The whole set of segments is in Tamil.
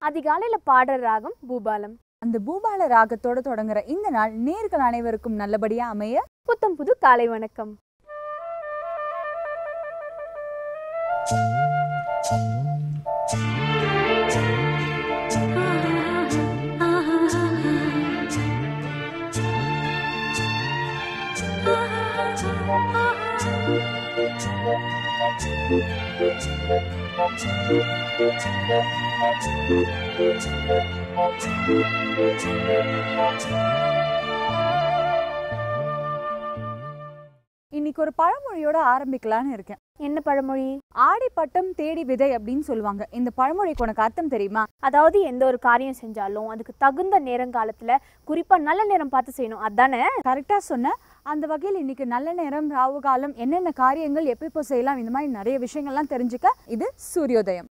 அதிகாலையில பாடுற ராகம் பூபாலம். அந்த பூபால ராகத்தோட தொடங்குற இந்த நாள் நேர்கள் அனைவருக்கும் நல்லபடியா அமைய புத்தம் புது காலை வணக்கம். இன்னைக்கு ஒரு பழமொழியோட ஆரம்பிக்கலான்னு இருக்கேன். என்ன பழமொழி? ஆடி பட்டம் தேடி விதை அப்படின்னு சொல்லுவாங்க. இந்த பழமொழிக்கு உனக்கு அர்த்தம் தெரியுமா? அதாவது எந்த ஒரு காரியம் செஞ்சாலும் அதுக்கு தகுந்த நேரங்காலத்துல குறிப்பா நல்ல நேரம் பார்த்து செய்யணும், அதானே? கரெக்டா சொன்ன. அந்த வகையில் இன்னைக்கு நல்ல நேரம், ராவு காலம், என்னென்ன காரியங்கள் எப்போ செய்யலாம், இந்த மாதிரி நிறைய விஷயங்கள்லாம் தெரிஞ்சுக்க இது சூரியோதயம்.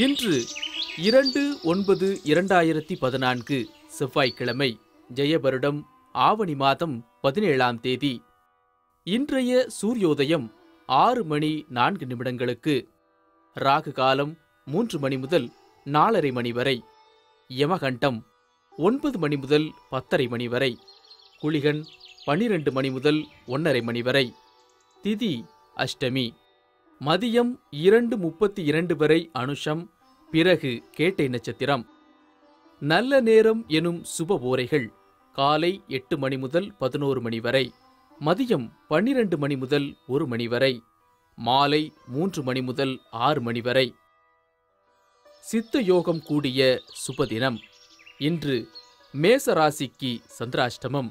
இன்று 2/9/2014 செவ்வாய்க்கிழமை, ஜெயபருடம் ஆவணி மாதம் 17ஆம் தேதி. இன்றைய சூரியோதயம் 6:04 ராகு காலம் 3 மணி முதல் 4:30 மணி வரை, யமகண்டம் 9 மணி முதல் 10:30 மணி வரை, குளிகன் 12 மணி முதல் 1:30 மணி வரை, திதி அஷ்டமி, மதியம் 2:32 வரை அனுஷம், பிறகு கேட்டை நட்சத்திரம். நல்ல நேரம் எனும் சுப ஓரைகள் காலை 8 மணி முதல் 11 மணி வரை, மதியம் 12 மணி முதல் 1 மணி வரை, மாலை 3 மணி முதல் 6 மணி வரை. சித்த யோகம் கூடிய சுபதினம். இன்று மேசராசிக்கு சந்திராஷ்டமம்.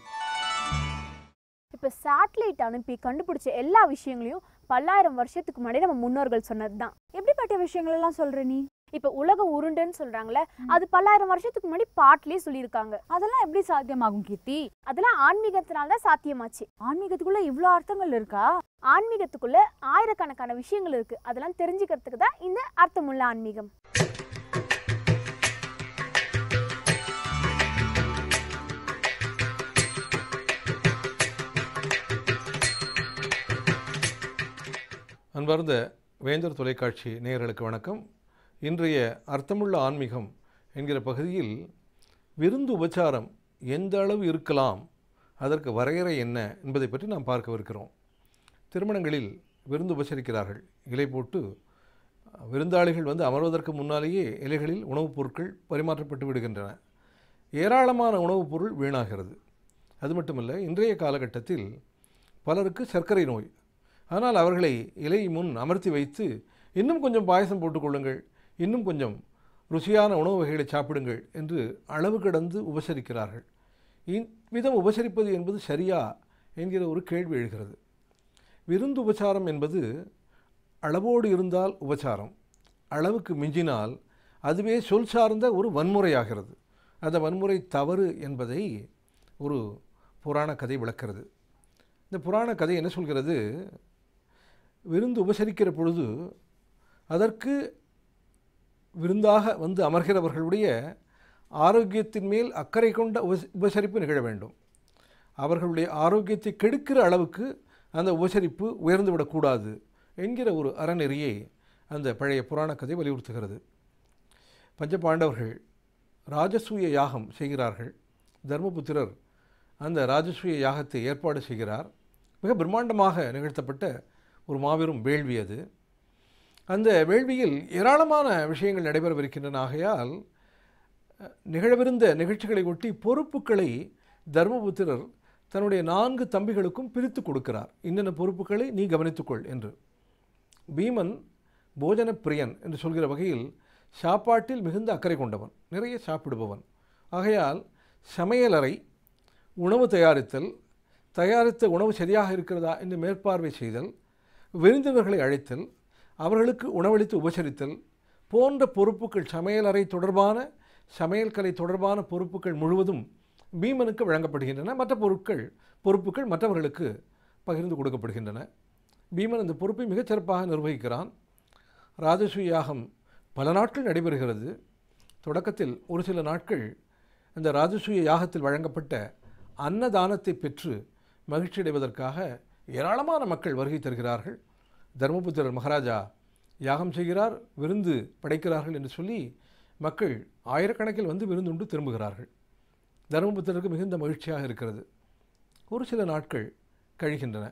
இப்ப சேட்டலைட் அனுப்பி கண்டுபிடிச்ச எல்லா விஷயங்களையும் பல்லாயிரம் வருஷத்துக்கு முன்னாடி நம்ம முன்னோர்கள் சொன்னதுதான். எப்படிப்பட்ட விஷயங்கள் எல்லாம் சொல்ற நீ? இப்ப உலகம் உருண்டுன்னு சொல்றாங்களே, அது பல்லாயிரம் வருஷத்துக்கு முன்னாடி பாட்டிலேயே சொல்லியிருக்காங்க. அதெல்லாம் எப்படி சாத்தியமாகும் கீர்த்தி? அதெல்லாம் ஆன்மீகத்தினால்தான் சாத்தியமாச்சு. ஆன்மீகத்துக்குள்ள இவ்வளவு அர்த்தங்கள் இருக்கா? ஆன்மீகத்துக்குள்ள ஆயிரக்கணக்கான விஷயங்கள் இருக்கு. அதெல்லாம் தெரிஞ்சுக்கிறதுக்கு தான் இந்த அர்த்தமுள்ள ஆன்மீகம். அன்பார்ந்த வேந்தர் தொலைக்காட்சி நேயர்களுக்கு வணக்கம். இன்றைய அர்த்தமுள்ள ஆன்மீகம் என்கிற பகுதியில் விருந்து உபச்சாரம் எந்த அளவு இருக்கலாம், அதற்கு வரையறை என்ன என்பதை பற்றி நாம் பார்க்கவிருக்கிறோம். திருமணங்களில் விருந்து உபசரிக்கிறார்கள். இலை போட்டு விருந்தாளிகள் அமர்வதற்கு முன்னாலேயே இலைகளில் உணவுப் பொருட்கள் பரிமாற்றப்பட்டு விடுகின்றன. ஏராளமான உணவுப் பொருள் வீணாகிறது. அது மட்டுமல்ல, இன்றைய காலகட்டத்தில் பலருக்கு சர்க்கரை நோய். ஆனால் அவர்களை இலை முன் அமர்த்தி வைத்து இன்னும் கொஞ்சம் பாயசம் போட்டுக்கொள்ளுங்கள், இன்னும் கொஞ்சம் ருசியான உணவு வகைகளை சாப்பிடுங்கள் என்று அளவு கடந்து உபசரிக்கிறார்கள். இவ்விதம் உபசரிப்பது என்பது சரியா என்கிற ஒரு கேள்வி எழுகிறது. விருந்து உபச்சாரம் என்பது அளவோடு இருந்தால் உபச்சாரம், அளவுக்கு மிஞ்சினால் அதுவே சொல் சார்ந்த ஒரு வன்முறையாகிறது. அந்த வன்முறை தவறு என்பதை ஒரு புராண கதை விளக்கிறது. இந்த புராண கதை என்ன சொல்கிறது? விருந்து உபசரிக்கிற பொழுது அதற்கு விருந்தாக அமர்கிறவர்களுடைய ஆரோக்கியத்தின் மேல் அக்கறை கொண்ட உபசரிப்பு நிகழ வேண்டும். அவர்களுடைய ஆரோக்கியத்தை கெடுக்கிற அளவுக்கு அந்த உபசரிப்பு உயர்ந்துவிடக்கூடாது என்கிற ஒரு அறநெறியை அந்த பழைய புராண கதை வலியுறுத்துகிறது. பஞ்சபாண்டவர்கள் ராஜசூய யாகம் செய்கிறார்கள். தர்மபுத்திரர் அந்த ராஜசூய யாகத்தை ஏற்பாடு செய்கிறார். மிக பிரம்மாண்டமாக நிகழ்த்தப்பட்ட ஒரு மாபெரும் வேள்வி அது. அந்த வேள்வியில் ஏராளமான விஷயங்கள் நடைபெறவிருக்கின்றன. ஆகையால் நிகழவிருந்த நிகழ்ச்சிகளை ஒட்டி பொறுப்புகளை தர்மபுத்திரர் தன்னுடைய 4 தம்பிகளுக்கும் பிரித்து கொடுக்கிறார். இன்னென்ன பொறுப்புகளை நீ கவனித்துக்கொள் என்று. பீமன் போஜன பிரியன் என்று சொல்கிற வகையில் சாப்பாட்டில் மிகுந்த அக்கறை கொண்டவன், நிறைய சாப்பிடுபவன். ஆகையால் சமையலறை, உணவு தயாரித்தல், தயாரித்த உணவு சரியாக இருக்கிறதா என்று மேற்பார்வை செய்தல், விருந்தினர்களை அழைத்தல், அவர்களுக்கு உணவளித்து உபசரித்தல் போன்ற பொறுப்புகள், சமையலறை தொடர்பான, சமையல் கலை தொடர்பான பொறுப்புகள் முழுவதும் பீமனுக்கு வழங்கப்படுகின்றன. மற்ற பொறுப்புகள் மற்றவர்களுக்கு பகிர்ந்து கொடுக்கப்படுகின்றன. பீமன் அந்த பொறுப்பை மிகச்சிறப்பாக நிர்வகிக்கிறான். ராஜசூய யாகம் பல நாட்கள் நடைபெறுகிறது. தொடக்கத்தில் ஒரு சில நாட்கள் அந்த ராஜசூய யாகத்தில் வழங்கப்பட்ட அன்னதானத்தை பெற்று மகிழ்ச்சி அடைவதற்காக ஏராளமான மக்கள் வருகை தருகிறார்கள். தர்மபுத்திரர் மகாராஜா யாகம் செய்கிறார், விருந்து படைக்கிறார்கள் என்று சொல்லி மக்கள் ஆயிரக்கணக்கில் வந்து விருந்துண்டு திரும்புகிறார்கள். தர்மபுத்திரருக்கு மிகுந்த மகிழ்ச்சியாக இருக்கிறது. ஒரு சில நாட்கள் கழிகின்றன.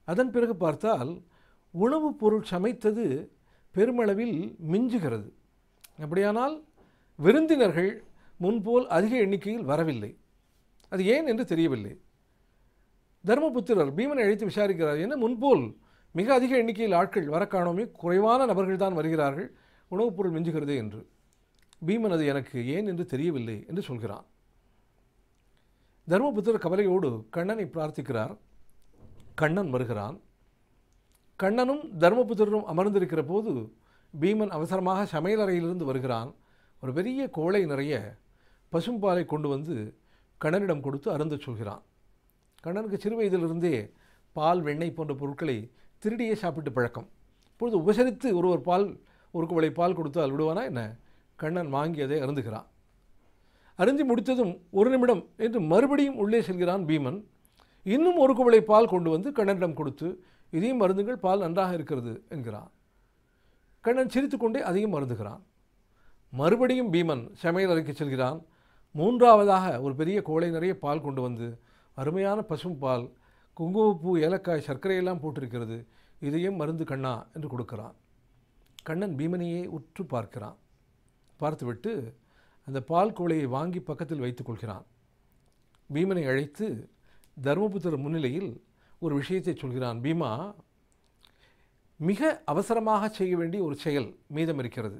அதன் பிறகு பார்த்தால் உணவுப் பொருள் சமைத்தது பெருமளவில் மிஞ்சுகிறது. அப்படியானால் விருந்தினர்கள் முன்போல் அதிக எண்ணிக்கையில் வரவில்லை. அது ஏன் என்று தெரியவில்லை. தர்மபுத்திரர் பீமனை அழைத்து விசாரிக்கிறார். என்ன முன்போல் மிக அதிக எண்ணிக்கையில் ஆட்கள் வர காணோமே, குறைவான நபர்கள் தான் வருகிறார்கள், உணவுப் பொருள் மிஞ்சுகிறதே என்று. பீமன் அது எனக்கு ஏன் என்று தெரியவில்லை என்று சொல்கிறான். தர்மபுத்திரர் கவலையோடு கண்ணனை பிரார்த்திக்கிறார். கண்ணன் வருகிறான். கண்ணனும் தர்மபுத்திரரும் அமர்ந்திருக்கிற போது பீமன் அவசரமாக சமையலறையிலிருந்து வருகிறான். ஒரு பெரிய கோளை நிறைய பசும்பாலை கொண்டு வந்து கண்ணனிடம் கொடுத்து அருந்த சொல்கிறான். கண்ணனுக்கு சிறு வயதிலிருந்தே பால், வெண்ணெய் போன்ற பொருட்களை திருடியே சாப்பிட்டு பழக்கம். இப்பொழுது உபசரித்து ஒரு குவளை பால் கொடுத்தால் விடுவானா என்ன? கண்ணன் வாங்கி அதை அருந்துகிறான். அருந்தி முடித்ததும் ஒரு நிமிடம் என்று மறுபடியும் உள்ளே செல்கிறான் பீமன். இன்னும் ஒரு குவளை பால் கொண்டு வந்து கண்ணனிடம் கொடுத்து, இதையும் மருந்துங்கள், பால் நன்றாக இருக்கிறது என்கிறான். கண்ணன் சிரித்துக்கொண்டே அதையும் மருந்துகிறான். மறுபடியும் பீமன் சமையல் அறைக்கு செல்கிறான். மூன்றாவதாக ஒரு பெரிய கோளை நிறைய பால் கொண்டு வந்து, அருமையான பசும் பால், குங்குமப்பூ, ஏலக்காய், சர்க்கரையெல்லாம் போட்டிருக்கிறது, இதையும் மருந்து கண்ணா என்று கொடுக்கிறான். கண்ணன் பீமனையே உற்று பார்க்கிறான். பார்த்துவிட்டு அந்த பால் கோளையை வாங்கி பக்கத்தில் வைத்துக் கொள்கிறான். பீமனை அழைத்து தர்மபுத்திரர் முன்னிலையில் ஒரு விஷயத்தை சொல்கிறான். பீமா, மிக அவசரமாக செய்ய வேண்டிய ஒரு செயல் மீதம் இருக்கிறது.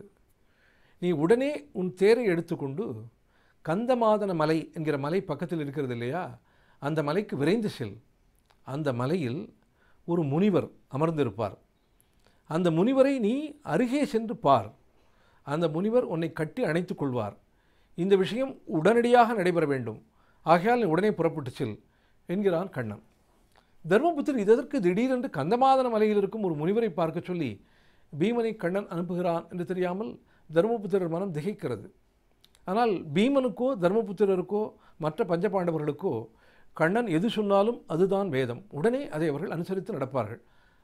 நீ உடனே உன் தேரை எடுத்துக்கொண்டு கந்தமாதன மலை என்கிற மலை பக்கத்தில் இருக்கிறது இல்லையா, அந்த மலைக்கு விரைந்து செல். அந்த மலையில் ஒரு முனிவர் அமர்ந்திருப்பார். அந்த முனிவரை நீ அருகே சென்று பார். அந்த முனிவர் உன்னை கட்டி அணைத்துக் கொள்வார். இந்த விஷயம் உடனடியாக நடைபெற வேண்டும். ஆகையால் நீ உடனே புறப்பட்டு செல் என்கிறான் கண்ணன். தர்மபுத்திரர் இதற்கு திடீரென்று கந்தமாதன மலையில் இருக்கும் ஒரு முனிவரை பார்க்க சொல்லி பீமனை கண்ணன் அனுப்புகிறான் என்று தெரியாமல் தர்மபுத்திரர் மனம் திகைக்கிறது. ஆனால் பீமனுக்கோ தர்மபுத்திரருக்கோ மற்ற பஞ்சபாண்டவர்களுக்கோ கண்ணன் எது சொன்னாலும் அதுதான் வேதம். உடனே அதை அவர்கள் அனுசரித்து நடப்பார்கள்.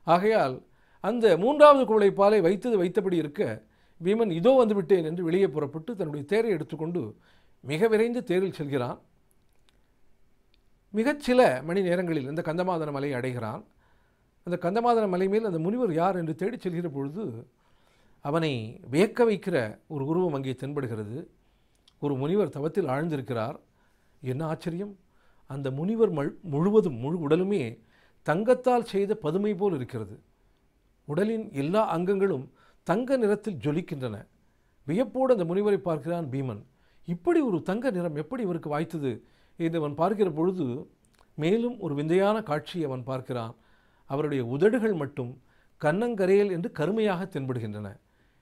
ஆகையால் அந்த மூன்றாவது குவளை பாலை வைத்தபடி இருக்க பீமன் இதோ வந்துவிட்டேன் என்று வெளியே புறப்பட்டு தன்னுடைய தேரை எடுத்துக்கொண்டு மிக விரைந்து தேரில் செல்கிறான். மிகச் சில மணி நேரங்களில் இந்த கந்தமாதன மலையை அடைகிறான். அந்த கந்தமாதன மலை மேல் அந்த முனிவர் யார் என்று தேடிச் செல்கிற பொழுது அவனை வியக்க வைக்கிற ஒரு உருவம் அங்கே தென்படுகிறது. ஒரு முனிவர் தவத்தில் ஆழ்ந்திருக்கிறார். என்ன ஆச்சரியம்! அந்த முனிவர் முழு உடலுமே தங்கத்தால் செய்த பதுமை போல் இருக்கிறது. உடலின் எல்லா அங்கங்களும் தங்க நிறத்தில் ஜொலிக்கின்றன. வியப்போடு அந்த முனிவரை பார்க்கிறான் பீமன். இப்படி ஒரு தங்க நிறம் எப்படி இவருக்கு வாய்த்தது என்று அவன் பார்க்கிற பொழுது மேலும் ஒரு விந்தையான காட்சியை அவன் பார்க்கிறான். அவருடைய உதடுகள் மட்டும் கன்னங்கரையல் என்று கருமையாக தென்படுகின்றன.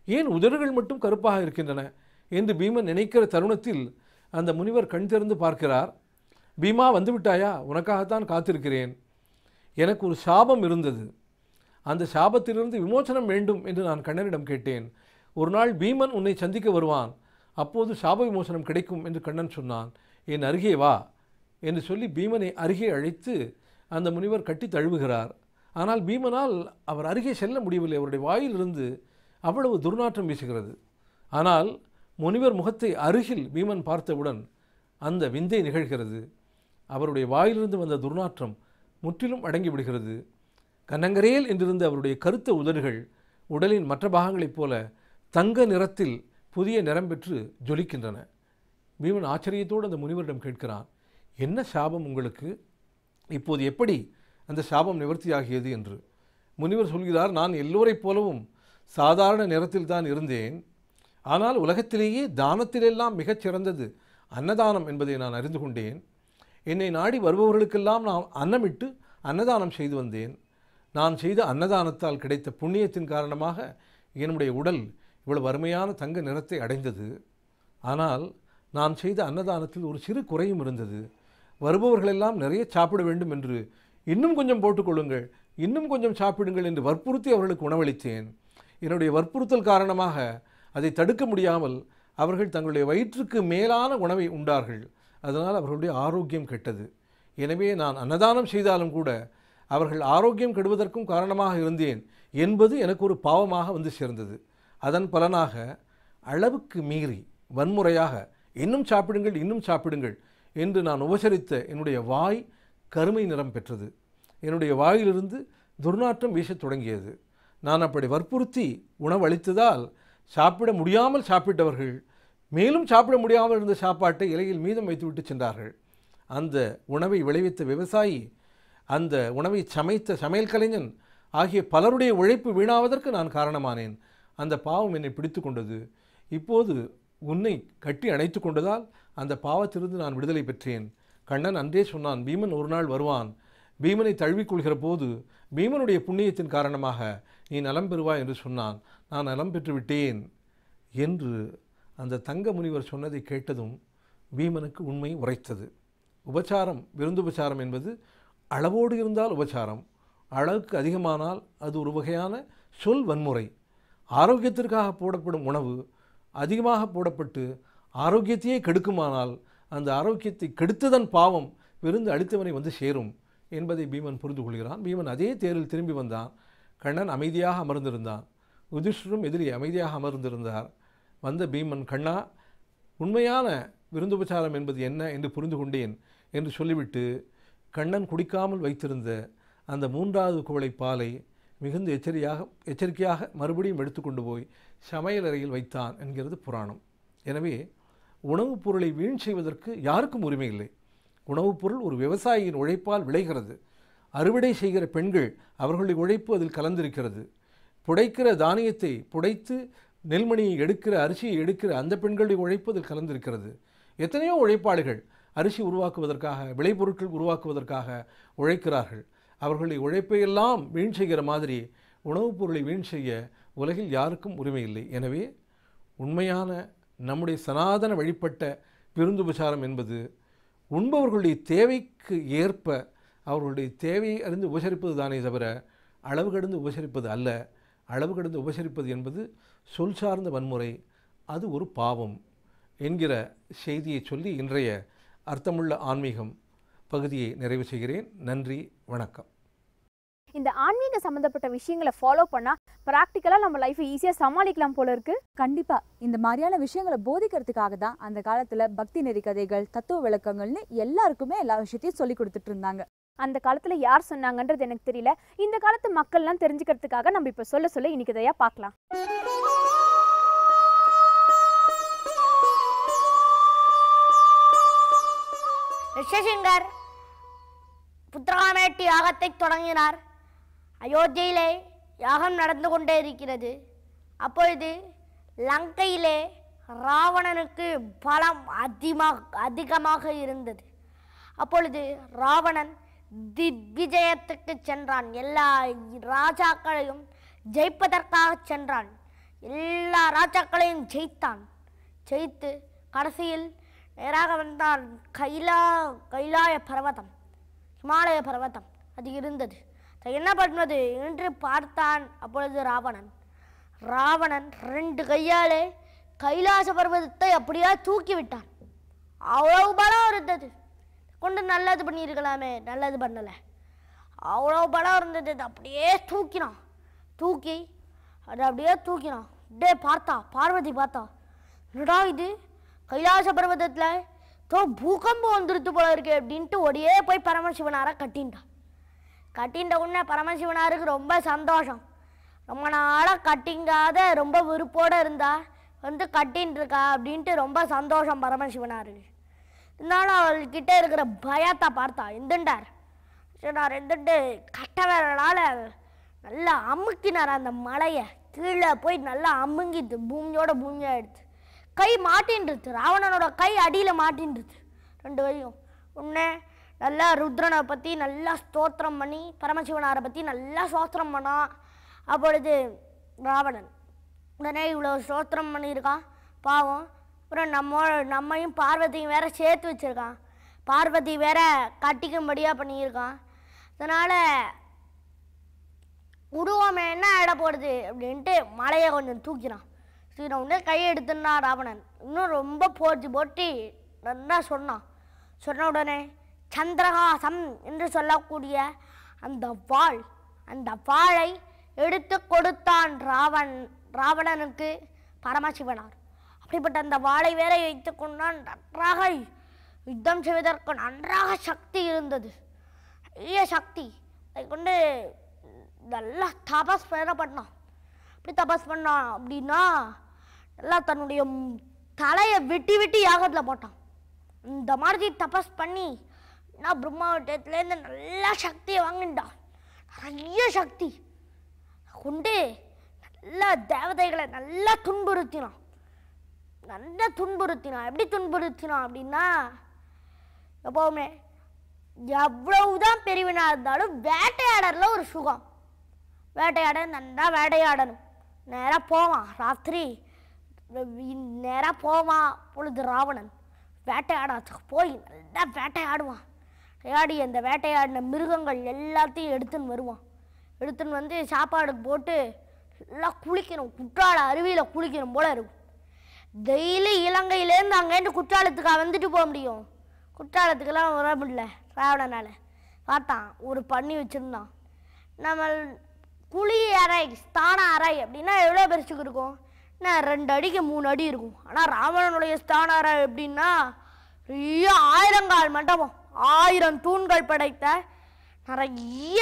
ஏன் உதடுகள் மட்டும் கருப்பாக இருக்கின்றன என்று பீமன் நினைக்கிற தருணத்தில் அந்த முனிவர் கண் திறந்து பார்க்கிறார். பீமா, வந்துவிட்டாயா? உனக்காகத்தான் காத்திருக்கிறேன். எனக்கு ஒரு சாபம் இருந்தது. அந்த சாபத்திலிருந்து விமோசனம் வேண்டும் என்று நான் கண்ணனிடம் கேட்டேன். ஒரு நாள் பீமன் உன்னை சந்திக்க வருவான், அப்போது சாப விமோசனம் கிடைக்கும் என்று கண்ணன் சொன்னான். என் அருகே வா என்று சொல்லி பீமனை அருகே அழைத்து அந்த முனிவர் கட்டி தழுவுகிறார். ஆனால் பீமனால் அவர் அருகே செல்ல முடியவில்லை. அவருடைய வாயிலிருந்து அவ்வளவு துர்நாற்றம் வீசுகிறது. ஆனால் முனிவர் முகத்தை அருகில் பீமன் பார்த்தவுடன் அந்த விந்தை நிகழ்கிறது. அவருடைய வாயிலிருந்து வந்த துர்நாற்றம் முற்றிலும் அடங்கிவிடுகிறது. கன்னங்கரையில் என்றிருந்த அவருடைய கருத்த உதடுகள் உடலின் மற்ற பாகங்களைப் போல தங்க நிறத்தில் புதிய நிறம் பெற்று ஜொலிக்கின்றன. பீமன் ஆச்சரியத்தோடு அந்த முனிவரிடம் கேட்கிறான், என்ன சாபம் உங்களுக்கு? இப்போது எப்படி அந்த சாபம் நிவர்த்தியாகியது என்று. முனிவர் சொல்கிறார், நான் எல்லோரைப் போலவும் சாதாரண நிறத்தில் தான் இருந்தேன். ஆனால் உலகத்திலேயே தானத்திலெல்லாம் மிகச் சிறந்தது அன்னதானம் என்பதை நான் அறிந்து கொண்டேன். என்னை நாடி வருபவர்களுக்கெல்லாம் நான் அன்னமிட்டு அன்னதானம் செய்து வந்தேன். நான் செய்த அன்னதானத்தால் கிடைத்த புண்ணியத்தின் காரணமாக என்னுடைய உடல் இவ்வளவு அருமையான தங்க நிறத்தை அடைந்தது. ஆனால் நான் செய்த அன்னதானத்தில் ஒரு சிறு குறையும் இருந்தது. வருபவர்களெல்லாம் நிறைய சாப்பிட வேண்டும் என்று, இன்னும் கொஞ்சம் போட்டுக்கொள்ளுங்கள், இன்னும் கொஞ்சம் சாப்பிடுங்கள் என்று வற்புறுத்தி அவர்களுக்கு உணவளித்தேன். என்னுடைய வற்புறுத்தல் காரணமாக அதை தடுக்க முடியாமல் அவர்கள் தங்களுடைய வயிற்றுக்கு மேலான உணவை உண்டார்கள். அதனால் அவர்களுடைய ஆரோக்கியம் கெட்டது. எனவே நான் அன்னதானம் செய்தாலும் கூட அவர்கள் ஆரோக்கியம் கெடுவதற்கும் காரணமாக இருந்தேன் என்பது எனக்கு ஒரு பாவமாக வந்து சேர்ந்தது. அதன் பலனாக அளவுக்கு மீறி வன்முறையாக இன்னும் சாப்பிடுங்கள் இன்னும் சாப்பிடுங்கள் என்று நான் உபசரித்த என்னுடைய வாய் கருமை நிறம் பெற்றது. என்னுடைய வாயிலிருந்து துர்நாற்றம் வீசத் தொடங்கியது. நான் அப்படி வற்புறுத்தி உணவு அளித்ததால் சாப்பிட முடியாமல் சாப்பிட்டவர்கள் மேலும் சாப்பிட முடியாமல் இருந்த சாப்பாட்டை இலையில் மீதம் வைத்துவிட்டு சென்றார்கள். அந்த உணவை விளைவித்த விவசாயி, அந்த உணவை சமைத்த சமையல் கலைஞன் ஆகிய பலருடைய உழைப்பு வீணாவதற்கு நான் காரணமானேன். அந்த பாவம் என்னை பிடித்து கொண்டது. இப்போது உன்னை கட்டி அணைத்து கொண்டதால் அந்த பாவத்திலிருந்து நான் விடுதலை பெற்றேன். கண்ணன் அன்றே சொன்னான், பீமன் ஒரு நாள் வருவான். பீமனை தழுவிக்கொள்கிற போது பீமனுடைய புண்ணியத்தின் காரணமாக நீ நலம் பெறுவாய் என்று சொன்னான். நான் நலம் பெற்று விட்டேன் என்று அந்த தங்க முனிவர் சொன்னதை கேட்டதும் பீமனுக்கு உண்மை உரைத்தது. உபச்சாரம், விருந்துபச்சாரம் என்பது அளவோடு இருந்தால் உபச்சாரம், அளவுக்கு அதிகமானால் அது ஒரு வகையான சொல் வன்முறை. ஆரோக்கியத்திற்காக போடப்படும் உணவு அதிகமாக போடப்பட்டு ஆரோக்கியத்தையே கெடுக்குமானால் அந்த ஆரோக்கியத்தை கெடுத்ததன் பாவம் விருந்து அளித்தவனை வந்து சேரும் என்பதை பீமன் புரிந்து கொள்கிறான். பீமன் அதே தேரில் திரும்பி வந்தான். கண்ணன் அமைதியாக அமர்ந்திருந்தான். யுதிஷ்டிரரும் எதிரி அமைதியாக அமர்ந்திருந்தார். வந்த பீமன், கண்ணா, உண்மையான விருந்துபச்சாரம் என்பது என்ன என்று புரிந்து கொண்டேன் என்று சொல்லிவிட்டு கண்ணன் குடிக்காமல் வைத்திருந்த அந்த 3வது குவளை பாலை மிகுந்த எச்சரிக்கையாக மறுபடியும் எடுத்துக்கொண்டு போய் சமையல் அறையில் வைத்தான் என்கிறது புராணம். எனவே உணவுப் பொருளை வீண் செய்வதற்கு யாருக்கும் உரிமை இல்லை. உணவுப் பொருள் ஒரு விவசாயியின் உழைப்பால் விளைகிறது. அறுவடை செய்கிற பெண்கள் அவர்களுடைய உழைப்பு அதில் கலந்திருக்கிறது. புடைக்கிற தானியத்தை புடைத்து நெல்மணியை எடுக்கிற, அரிசியை எடுக்கிற அந்த பெண்களுடைய உழைப்பு அதில் கலந்திருக்கிறது. எத்தனையோ உழைப்பாளிகள் அரிசி உருவாக்குவதற்காக, விளைபொருட்கள் உருவாக்குவதற்காக உழைக்கிறார்கள். அவர்களுடைய உழைப்பையெல்லாம் வீண் செய்கிற மாதிரி உணவுப் பொருளை வீண் செய்ய உலகில் யாருக்கும் உரிமை இல்லை. எனவே உண்மையான நம்முடைய சனாதன வழிபட்ட விருந்துபச்சாரம் என்பது உண்பவர்களுடைய தேவைக்கு ஏற்ப அவர்களுடைய தேவையை அறிந்து உபசரிப்பது தானே தவிர அளவு கடந்து உபசரிப்பது அல்ல. அளவு கடந்து உபசரிப்பது என்பது சொல் சார்ந்த வன்முறை, அது ஒரு பாவம் என்கிற செய்தியை சொல்லி இன்றைய அர்த்தமுள்ள ஆன்மீகம் பகுதியை நிறைவு செய்கிறேன். நன்றி, வணக்கம். இந்த ஆன்மீக சம்மந்தப்பட்ட விஷயங்களை ஃபாலோ பண்ணால் ப்ராக்டிக்கலாக நம்ம லைஃப்பை ஈஸியாக சமாளிக்கலாம் போல இருக்குது. கண்டிப்பாக இந்த மாதிரியான விஷயங்களை போதிக்கிறதுக்காக தான் அந்த காலத்தில் பக்தி நெறி கதைகள், தத்துவ விளக்கங்கள்னு எல்லாருக்குமே எல்லா விஷயத்தையும் சொல்லி கொடுத்துட்டு இருந்தாங்க. அந்த காலத்தில் யார் சொன்னாங்கன்றது எனக்கு தெரியல. இந்த காலத்து மக்கள்லாம் தெரிஞ்சுக்கிறதுக்காக நம்ம இப்போ சொல்ல இன்னைக்கு இதையா பார்க்கலாம். ரிஷசிங்கர் புத்திரகாமேட்டு யாகத்தை தொடங்கினார். அயோத்தியிலே யாகம் நடந்து கொண்டே இருக்கிறது. அப்பொழுது லங்கையிலே ராவணனுக்கு பலம் அதிகமாக இருந்தது. அப்பொழுது ராவணன் திக்விஜயத்துக்கு சென்றான். எல்லா ராஜாக்களையும் ஜெயிப்பதற்காக சென்றான். எல்லா ராஜாக்களையும் ஜெயித்தான். ஜெயித்து கடைசியில் நேராக வந்தான் கைலாய பர்வதம், ஹிமாலய பர்வதம் அது இருந்தது. அதை என்ன பண்ணுவது என்று பார்த்தான். அப்பொழுது ராவணன் 2 கையாலே கைலாச பர்வதத்தை அப்படியே தூக்கி விட்டான். அவ்வளவு பலம் இருந்தது. கொண்டு நல்லது பண்ணியிருக்கலாமே, நல்லது பண்ணலை. அவ்வளோ பலம் இருந்தது. அது அப்படியே தூக்கினான். அப்படியே பார்த்தா பார்வதி பார்த்தா, என்னடா இது, கைலாச பர்வதத்தில் பூகம்பம் வந்துருத்து போல இருக்கு அப்படின்ட்டு ஒடியே போய் பரமசிவனாரை கட்டின்ற உடனே பரமசிவனாருக்கு ரொம்ப சந்தோஷம். ரொம்ப நாளாக கட்டிங்காத ரொம்ப விருப்போடு இருந்தா வந்து கட்டின்னு இருக்கா அப்படின்ட்டு ரொம்ப சந்தோஷம் பரமசிவனாருக்கு. இருந்தாலும் அவள்கிட்ட இருக்கிற பயத்தை பார்த்தா எந்துண்டார். கட்ட விரலால் நல்லா அமுக்கினார். அந்த மலையை கீழே போய் நல்லா அமுங்கிட்டு பூமியாக எடுத்து கை மாட்டின்றது. ராவணனோட கை அடியில் மாட்டின்றது 2 கையும். உடனே நல்லா ருத்ரனை பற்றி நல்லா ஸ்தோத்திரம் பண்ணி, பரமசிவனாரை பற்றி நல்லா ஸ்தோத்திரம் பண்ணான். அப்பொழுது ராவணன் உடனே இவ்வளோ ஸ்தோத்திரம் பண்ணியிருக்கான் பாவம். அப்புறம் நம்மையும் பார்வதியும் வேற சேர்த்து வச்சுருக்கான். பார்வதி வேற கட்டிக்கும்படியாக பண்ணியிருக்கான். அதனால் உருவம் என்ன ஆட போடுது அப்படின்ட்டு மலையை கொஞ்சம் தூக்கினான். உடனே கையை எடுத்துனா ராவணன் இன்னும் ரொம்ப போட்டி நல்லா சொன்னான். சொன்ன உடனே சந்திரஹாசம் என்று சொல்லக்கூடிய அந்த வாளை எடுத்து கொடுத்தான் ராவணனுக்கு பரமசிவனார். அப்படிப்பட்ட அந்த வாளை வேற வைத்து கொண்டான். நன்றாக யுத்தம் செய்வதற்கு நன்றாக சக்தி இருந்தது, நிறைய சக்தி. அதை கொண்டு நல்லா தபஸ் பண்ணான். அப்படி தபஸ் பண்ணான் அப்படின்னா நல்லா தன்னுடைய தலையை வெட்டி யாகத்தில் போட்டான். இந்த மாதிரி தபஸ் பண்ணி நான் பிரம்மாவட்டத்துலேருந்து நல்லா சக்தியை வாங்கிட்டான். நிறைய சக்தி கொண்டு நல்லா தேவதைகளை நல்லா துன்புறுத்தினான். எப்படி துன்புறுத்தினான் அப்படின்னா, எப்போவுமே எவ்வளவுதான் பெரியவனா இருந்தாலும் வேட்டையாடல ஒரு சுகம். நல்லா வேட்டையாடணும். நேராக போவான், ராத்திரி நேராக போவான். பொழுது ராவணன் வேட்டையாடத்துக்கு போய் நல்லா வேட்டையாடுவான். விளையாடி அந்த வேட்டையாடின மிருகங்கள் எல்லாத்தையும் எடுத்துன்னு வந்து சாப்பாடுக்கு போட்டு நல்லா குளிக்கணும். குற்றால அருவியில் குளிக்கணும் போல இருக்கும். டெய்லி இலங்கையிலேருந்து அங்கேருந்து குற்றாலத்துக்காக வந்துட்டு போக முடியும். குற்றாலத்துக்கெல்லாம் வர முடியல ராவணனால். பார்த்தான், ஒரு பண்ணி வச்சுருந்தான். நம்ம குழி அறை, ஸ்தான அறை அப்படின்னா எவ்வளோ பெருசுக்கு இருக்கும்? 2 அடிக்கு 3 அடி இருக்கும். ஆனால் ராவணனுடைய ஸ்தான அறை எப்படின்னா 1000 மண்டபம், 1000 தூண்கள் படைத்த, நிறைய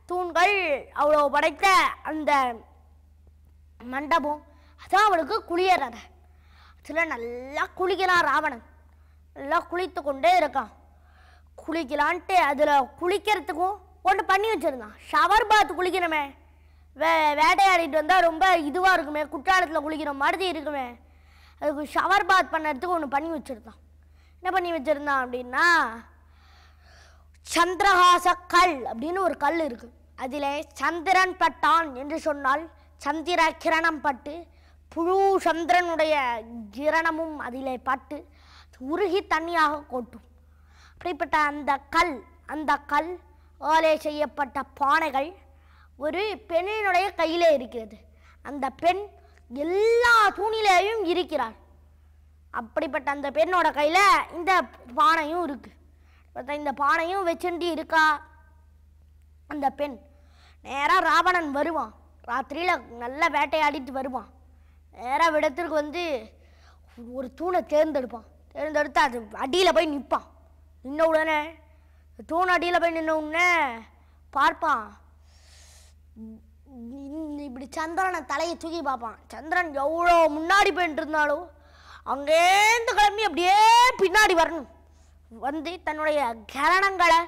தூண்கள் அவ்வளோ படைத்த அந்த மண்டபம். அதான் அவனுக்கு குளியற. அதில் நல்லா குளிக்கிறான் ராவணன். நல்லா குளித்து கொண்டே இருக்கான். குளிக்கலான்ட்டு அதில் குளிக்கிறதுக்கும் ஒன்று பண்ணி வச்சுருந்தான். ஷவர் பாத் குளிக்கணுமே, வேட்டையாடிட்டு வந்தால் ரொம்ப இதுவாக இருக்குமே, குற்றாலத்தில் குளிக்கிற மாதிரி இருக்குமே, அதுக்கு ஷவர் பாத் பண்ணுறதுக்கு ஒன்று பண்ணி வச்சுருந்தான். என்ன பண்ணி வச்சுருந்தான் அப்படின்னா, சந்திரஹாச கல் அப்படின்னு ஒரு கல் இருக்குது. அதில் சந்திரன் பட்டான் என்று சொன்னால் சந்திர கிரணம் பட்டு புழு சந்திரனுடைய கிரணமும் அதிலே பட்டு உருகி தண்ணியாக கொட்டும். அப்படிப்பட்ட அந்த கல் ஆலே செய்யப்பட்ட பானைகள் ஒரு பெண்ணினுடைய கையிலே இருக்கிறது. அந்த பெண் எல்லா தூணிலேயும் இருக்கிறார். அப்படிப்பட்ட அந்த பெண்ணோட கையில் இந்த பானையும் இருக்கு. இந்த பானையும் வச்சுட்டு இருக்கா அந்த பெண். நேராக ராவணன் வருவான். ராத்திரியில் நல்லா வேட்டையாடிட்டு வருவான். நேராக விடத்திற்கு வந்து ஒரு தூணை தேர்ந்தெடுத்து அது அடியில் போய் நிற்பான். நின்ன உடனே தூண் அடியில் போய் நின்ன உடனே பார்ப்பான். இப்படி சந்திரனை தலையை தூக்கி பார்ப்பான். சந்திரன் எவ்வளோ முன்னாடி போயிட்டு இருந்தாலும் அங்கேருந்து கிளம்பி அப்படியே பின்னாடி வரணும். வந்து தன்னுடைய கிரணங்களை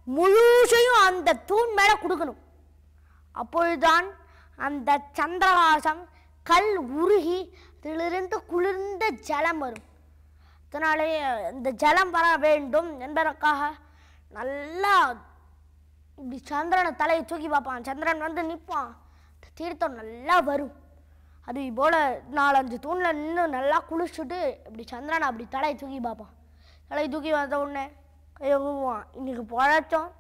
முழுசையும் அந்த தூண் மேலே கொடுக்கணும். அப்பொழுதுதான் அந்த சந்திரஹாசம் கல் உருகி அதிலிருந்து குளிர்ந்த ஜலம் வரும். அதனாலே இந்த ஜலம் வர வேண்டும் என்பதற்காக நல்லா இப்படி சந்திரனை தலையை தூக்கி பார்ப்பான். சந்திரன் வந்து நிற்பான். தீர்த்தம் நல்லா வரும். அது போல் 4-5 தூணில் நின்று நல்லா குளிச்சுட்டு இப்படி சந்திரனை அப்படி தலையை தூக்கி பார்ப்பான். தலையை தூக்கி வந்த உடனே கையை கூவான். இன்றைக்கி பொழைச்சோம்,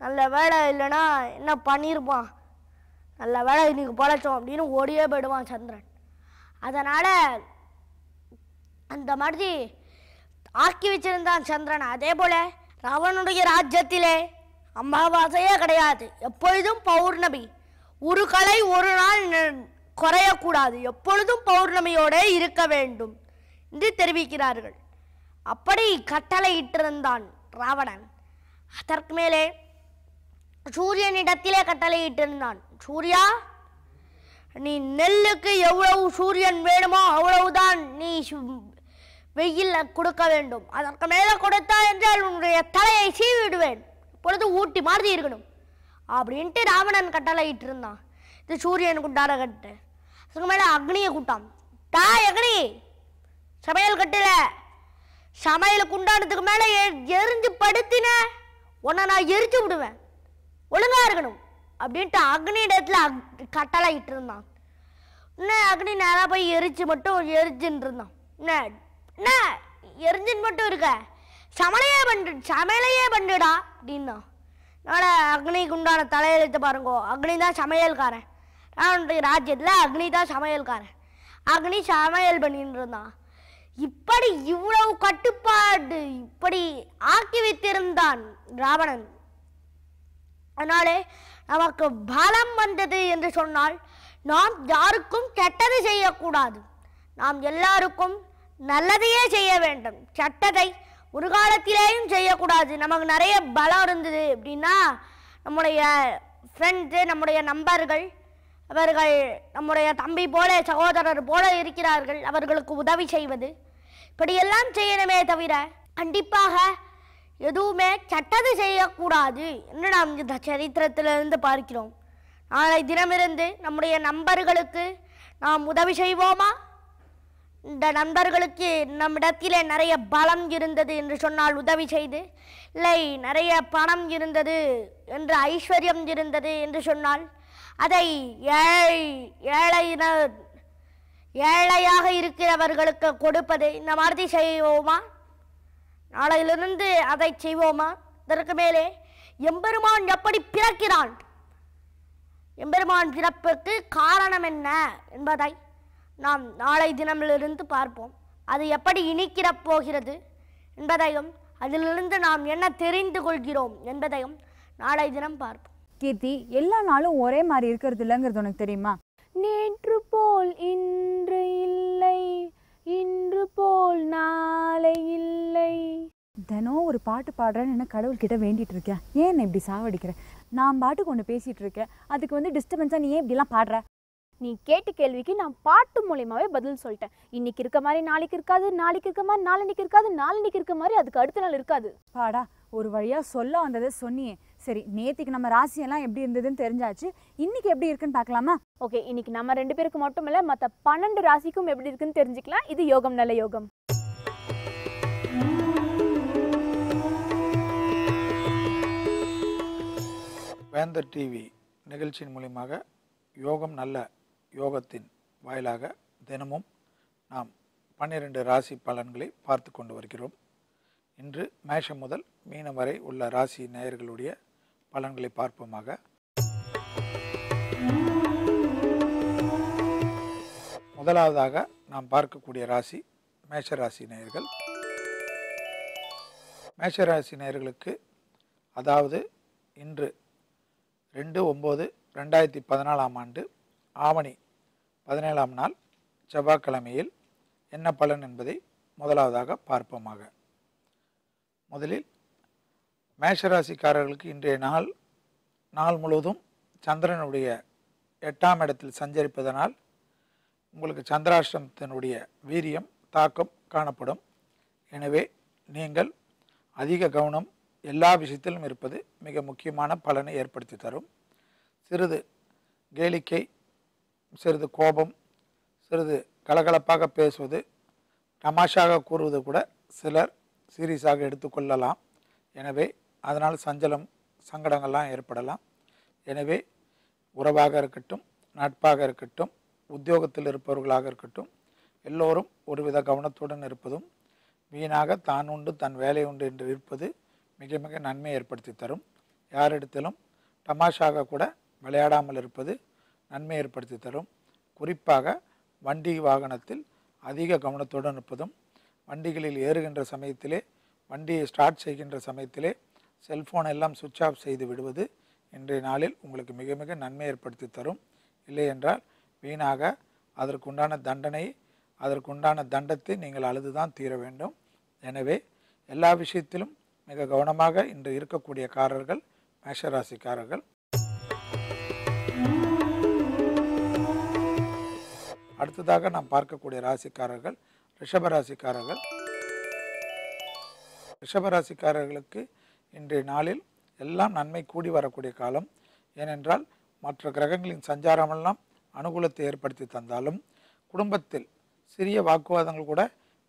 நல்ல வேலை, இல்லைன்னா என்ன பண்ணியிருப்பான், நல்ல வேலை இன்றைக்கி பொழைச்சோம் அப்படின்னு ஓடியே போயிடுவான் சந்திரன். அதனால் அந்த மாதிரி ஆக்கி வச்சிருந்தான் சந்திரன். அதே போல் ராவனுடைய ராஜ்யத்திலே அமாவாசையே கிடையாது. எப்பொழுதும் பௌர்ணமி. ஒரு கலை ஒரு நாள் குறையக்கூடாது. எப்பொழுதும் பௌர்ணமியோடு இருக்க வேண்டும் என்று தெரிவிக்கிறார்கள். அப்படி கட்டளை இட்டிருந்தான் ராவணன். அதற்கு மேலே சூரியனிடத்திலே கட்டளை இட்டிருந்தான். சூர்யா, நீ நெல்லுக்கு எவ்வளவு சூரியன் வேணுமோ அவ்வளவுதான் நீ வெயிலில் கொடுக்க வேண்டும். அதற்கு மேலே கொடுத்தா என்றால் உன்னுடைய தலையை சீவிடுவேன். இப்பொழுது ஊட்டி மாதிரி இருக்கணும் அப்படின்ட்டு ராவணன் கட்டளை இட்டிருந்தான். இது சூரியனுக்கு உண்டான கட்டு. அதுக்கு மேலே அக்னியை கூட்டான். அக்னி, சமையல் கட்டில சமையலுக்கு உண்டானதுக்கு மேலே எரிஞ்சு படுத்தின உன்னை நான் எரிச்சு விடுவேன், ஒழுங்கா இருக்கணும் அப்படின்ட்டு அக்னி இடத்துல கட்டளை இட்டு இருந்தான். என்ன அக்னி நேராக போய் எரிச்சுன்னு இருந்தான். என்ன எரிஞ்சின்னு மட்டும் இருக்க, சமையலையே பண்ணுடா அப்படின்னா. அதனால அக்னிக்கு உண்டான தலையெழுத்து பாருங்கோ. அக்னி தான் சமையல்காரன். ராஜ்யத்தில் அக்னி தான் சமையல்காரன். அக்னி சமையல் பண்ணிட்டு இருந்தான். இப்படி இவ்வளவு கட்டுப்பாடு இப்படி ஆக்கி வைத்திருந்தான் ராவணன். அதனாலே நமக்கு பலம் வந்தது என்று சொன்னால் நாம் யாருக்கும் கெட்டது செய்யக்கூடாது, நாம் எல்லாருக்கும் நல்லதையே செய்ய வேண்டும். கெட்டதை ஒரு காலத்திலேயும் செய்யக்கூடாது. நமக்கு நிறைய பலம் இருந்தது அப்படின்னா நம்முடைய ஃப்ரெண்ட்ஸு, நம்முடைய நண்பர்கள், அவர்கள் நம்முடைய தம்பி போல சகோதரர் போல இருக்கிறார்கள், அவர்களுக்கு உதவி செய்வது இப்படியெல்லாம் செய்யணுமே தவிர கண்டிப்பாக எதுவுமே கெட்டது செய்யக்கூடாது என்று நாம் இந்த சரித்திரத்திலிருந்து பார்க்கிறோம். நாளை தினமிருந்து நம்முடைய நண்பர்களுக்கு நாம் உதவி செய்வோமா? இந்த நண்பர்களுக்கு நம்மிடத்திலே நிறைய பலம் இருந்தது என்று சொன்னால் உதவி செய்து, இல்லை நிறைய பணம் இருந்தது என்று ஐஸ்வர்யம் இருந்தது என்று சொன்னால் அதை ஏழையாக இருக்கிறவர்களுக்கு கொடுப்பது, இந்த மாதிரி செய்வோமா? நாளையிலிருந்து அதை செய்வோமா? இதற்கு மேலே எம்பெருமான் எப்படி பிறக்கிறான், எம்பெருமான் பிறப்புக்கு காரணம் என்ன என்பதை நாம் நாளை தினமிலிருந்து பார்ப்போம். அது எப்படி இனிக்கிற போகிறது என்பதையும் அதிலிருந்து நாம் என்ன தெரிந்து கொள்கிறோம் என்பதையும் நாளை தினம் பார்ப்போம். கீர்த்தி, எல்லா நாளும் ஒரே மாதிரி இருக்கிறது இல்லைங்கிறது உனக்கு தெரியுமா? நேற்று போல் இன்று இல்லை, இன்று போல் நாளை இல்லை. தினம் ஒரு பாட்டு பாடுறேன்னு என்ன கடவுள்கிட்ட வேண்டிட்டு இருக்கேன், ஏன் இப்படி சாவடிக்கிறேன்? நான் பாட்டுக்கு ஒன்று பேசிட்டு இருக்கேன், அதுக்கு வந்து டிஸ்டர்பன்ஸாக நீ ஏன் இப்படிலாம் பாடுற? நீ கேட்ட கேள்விக்கு நான் பாட்டு மூலியமாவே பதில் சொல்லிட்டேன். இன்னைக்கு இருக்க மாதிரி நாளைக்கு இருக்காது, நாளைக்கு இருக்க மாதிரி நாளைக்கு இருக்காது, நாளைக்கு இருக்க மாதிரி அதுக்கு அடுத்த நாள் இருக்காது. பாடா, ஒரு வழியா சொல்ல வந்ததை சொன்னியே. சரி, நேத்திக்கு நம்ம ராசியெல்லாம் எப்படி இருந்ததுன்னு தெரிஞ்சாச்சு, இன்னைக்கு எப்படி இருக்குன்னு பார்க்கலாமா? ஓகே, இன்னைக்கு நம்ம 2 பேருக்கு மட்டும் இல்ல, மற்ற 12 ராசிக்கும் எப்படி இருக்குன்னு தெரிஞ்சுக்கலாம். இது யோகம் நல்ல யோகம். வேந்தர் டிவி நிகழ்ச்சியின் மூலியமாக யோகம் நல்ல யோகத்தின் வாயிலாக தினமும் நாம் 12 ராசி பலன்களை பார்த்து கொண்டு வருகிறோம். இன்று மேஷம் முதல் மீனம் வரை உள்ள ராசி நேயர்களுடைய பலன்களை பார்ப்போமாக. முதலாவதாக நாம் பார்க்கக்கூடிய ராசி மேஷராசி நேயர்கள். மேஷராசி நேயர்களுக்கு அதாவது இன்று 2/9/2014 ஆண்டு ஆவணி 17ஆம் நாள் செவ்வாய்க்கிழமையில் என்ன பலன் என்பதை முதலாவதாக பார்ப்போமாக. முதலில் மேஷராசிக்காரர்களுக்கு இன்றைய நாள் முழுவதும் சந்திரனுடைய 8ஆம் இடத்தில் சஞ்சரிப்பதனால் உங்களுக்கு சந்திராஷ்டமத்தினுடைய வீரியம் தாக்கம் காணப்படும். எனவே நீங்கள் அதிக கவனம் எல்லா விஷயத்திலும் இருப்பது மிக முக்கியமான பலனை ஏற்படுத்தி தரும். சிறிது கேளிக்கை, சிறிது கோபம், சிறிது கலகலப்பாக பேசுவது, தமாஷாக கூறுவது கூட சிலர் சீரியஸாக எடுத்துக்கொள்ளலாம். எனவே அதனால் சங்கடங்கள்லாம் ஏற்படலாம். எனவே உறவாக இருக்கட்டும், நட்பாக இருக்கட்டும், உத்தியோகத்தில் இருப்பவர்களாக இருக்கட்டும், எல்லோரும் ஒருவித கவனத்துடன் இருப்பதும், வீணாக தான் உண்டு தன் வேலை உண்டு என்று இருப்பது மிக மிக நன்மை ஏற்படுத்தி தரும். யாரிடத்திலும் தமாஷாக கூட விளையாடாமல் இருப்பது நன்மை ஏற்படுத்தி தரும். குறிப்பாக வண்டி வாகனத்தில் அதிக கவனத்துடன் இருப்பதும், வண்டிகளில் ஏறுகின்ற சமயத்திலே, வண்டியை ஸ்டார்ட் செய்கின்ற சமயத்திலே செல்ஃபோன் எல்லாம் சுவிட்ச் ஆஃப் செய்து விடுவது இன்றைய நாளில் உங்களுக்கு மிக மிக நன்மை ஏற்படுத்தி தரும். இல்லை என்றால் வீணாக அதற்குண்டான தண்டத்தை நீங்கள் அழுதுதான் தீர வேண்டும். எனவே எல்லா விஷயத்திலும் மிக கவனமாக இன்று இருக்கக்கூடிய காரர்கள் மேஷராசிக்காரர்கள். அடுத்ததாக நாம் பார்க்கக்கூடிய ராசிக்காரர்கள் ரிஷபராசிக்காரர்கள். ரிஷபராசிக்காரர்களுக்கு இன்றைய நாளில் எல்லாம் நன்மை கூடி வரக்கூடிய காலம். ஏனென்றால் மற்ற கிரகங்களின் சஞ்சாரமெல்லாம் அனுகூலத்தை ஏற்படுத்தி தந்தாலும் குடும்பத்தில் சிறிய வாக்குவாதங்கள் கூட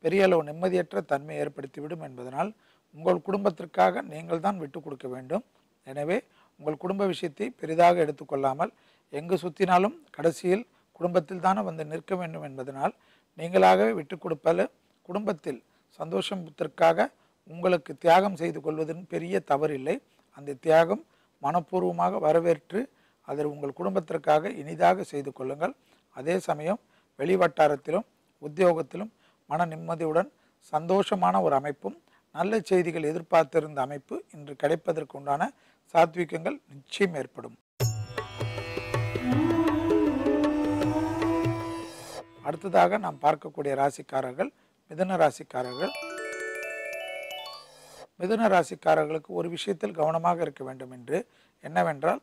பெரிய அளவு நிம்மதியற்ற தன்மை ஏற்படுத்திவிடும் என்பதனால் உங்கள் குடும்பத்திற்காக நீங்கள் தான் விட்டு கொடுக்க வேண்டும். எனவே உங்கள் குடும்ப விஷயத்தை பெரிதாக எடுத்துக்கொள்ளாமல் எங்கு சுற்றினாலும் கடைசியில் குடும்பத்தில் தானே வந்து நிற்க வேண்டும் என்பதனால் நீங்களாகவே விட்டு கொடுப்பது குடும்பத்தில் சந்தோஷத்திற்காக உங்களுக்கு தியாகம் செய்து கொள்வதன் பெரிய தவறில்லை. அந்த தியாகம் மனப்பூர்வமாக வரவேற்று அதை உங்கள் குடும்பத்திற்காக இனிதாக செய்து கொள்ளுங்கள். அதே சமயம் வெளிவட்டாரத்திலும் உத்தியோகத்திலும் மன நிம்மதியுடன் சந்தோஷமான ஒரு அமைப்பும் நல்ல செய்திகள் எதிர்பார்த்திருந்த அமைப்பு இன்று கிடைப்பதற்கு உண்டான சாத்வீகங்கள் நிச்சயம் ஏற்படும். அடுத்ததாக நாம் பார்க்கக்கூடிய ராசிக்காரர்கள் மிதுன ராசிக்காரர்கள். மிதுன ராசிக்காரர்களுக்கு ஒரு விஷயத்தில் கவனமாக இருக்க வேண்டும் என்று என்னவென்றால்,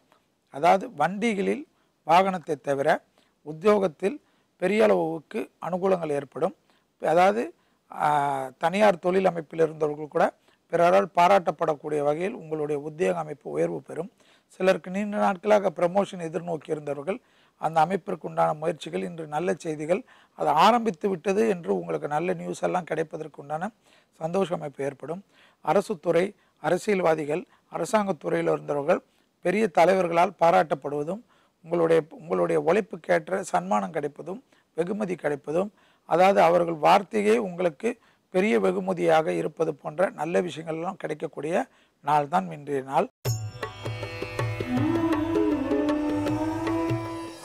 அதாவது வண்டிகளில் வாகனத்தை தவிர உத்தியோகத்தில் பெரிய அளவுக்கு அனுகூலங்கள் ஏற்படும். அதாவது தனியார் தொழில் அமைப்பில் இருந்தவர்கள் கூட பிறரால் பாராட்டப்படக்கூடிய வகையில் உங்களுடைய உத்தியோக அமைப்பு உயர்வு பெறும். சிலருக்கு நீண்ட நாட்களாக ப்ரமோஷன் எதிர்நோக்கி இருந்தவர்கள் அந்த அமைப்பிற்கு உண்டான முயற்சிகள் இன்று நல்ல செய்திகள் அது ஆரம்பித்து விட்டது என்று உங்களுக்கு நல்ல நியூஸ் எல்லாம் கிடைப்பதற்கு உண்டான சந்தோஷ அமைப்பு ஏற்படும். அரசு துறை, அரசியல்வாதிகள், அரசாங்கத்துறையில் இருந்தவர்கள் பெரிய தலைவர்களால் பாராட்டப்படுவதும் உங்களுடைய உழைப்புக்கேற்ற சன்மானம் கிடைப்பதும் வெகுமதி கிடைப்பதும், அதாவது அவர்கள் வார்த்தையே உங்களுக்கு பெரிய வெகுமதியாக இருப்பது போன்ற நல்ல விஷயங்கள் எல்லாம் கிடைக்கக்கூடிய நாள் தான் இன்றைய நாள்.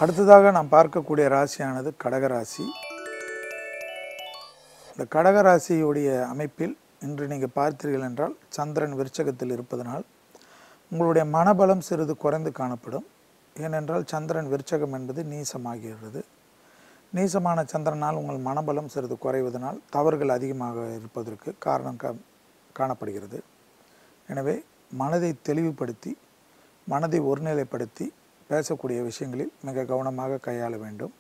அடுத்ததாக நாம் பார்க்கக்கூடிய ராசியானது கடகராசி. இந்த கடகராசியுடைய அமைப்பில் இன்று நீங்கள் பார்த்தீர்கள் என்றால் சந்திரன் விருச்சகத்தில் இருப்பதனால் உங்களுடைய மனபலம் சிறிது குறைந்து காணப்படும். ஏனென்றால் சந்திரன் விருச்சகம் என்பது நீசமாகிறது. நீசமான சந்திரனால் உங்கள் மனபலம் சிறிது குறைவதனால் தவறுகள் அதிகமாக இருப்பதற்கு காரணம் காணப்படுகிறது. எனவே மனதை தெளிவுபடுத்தி மனதை ஒருநிலைப்படுத்தி பேசக்கூடிய விஷயங்களில் மிக கவனமாக கையாள வேண்டும்.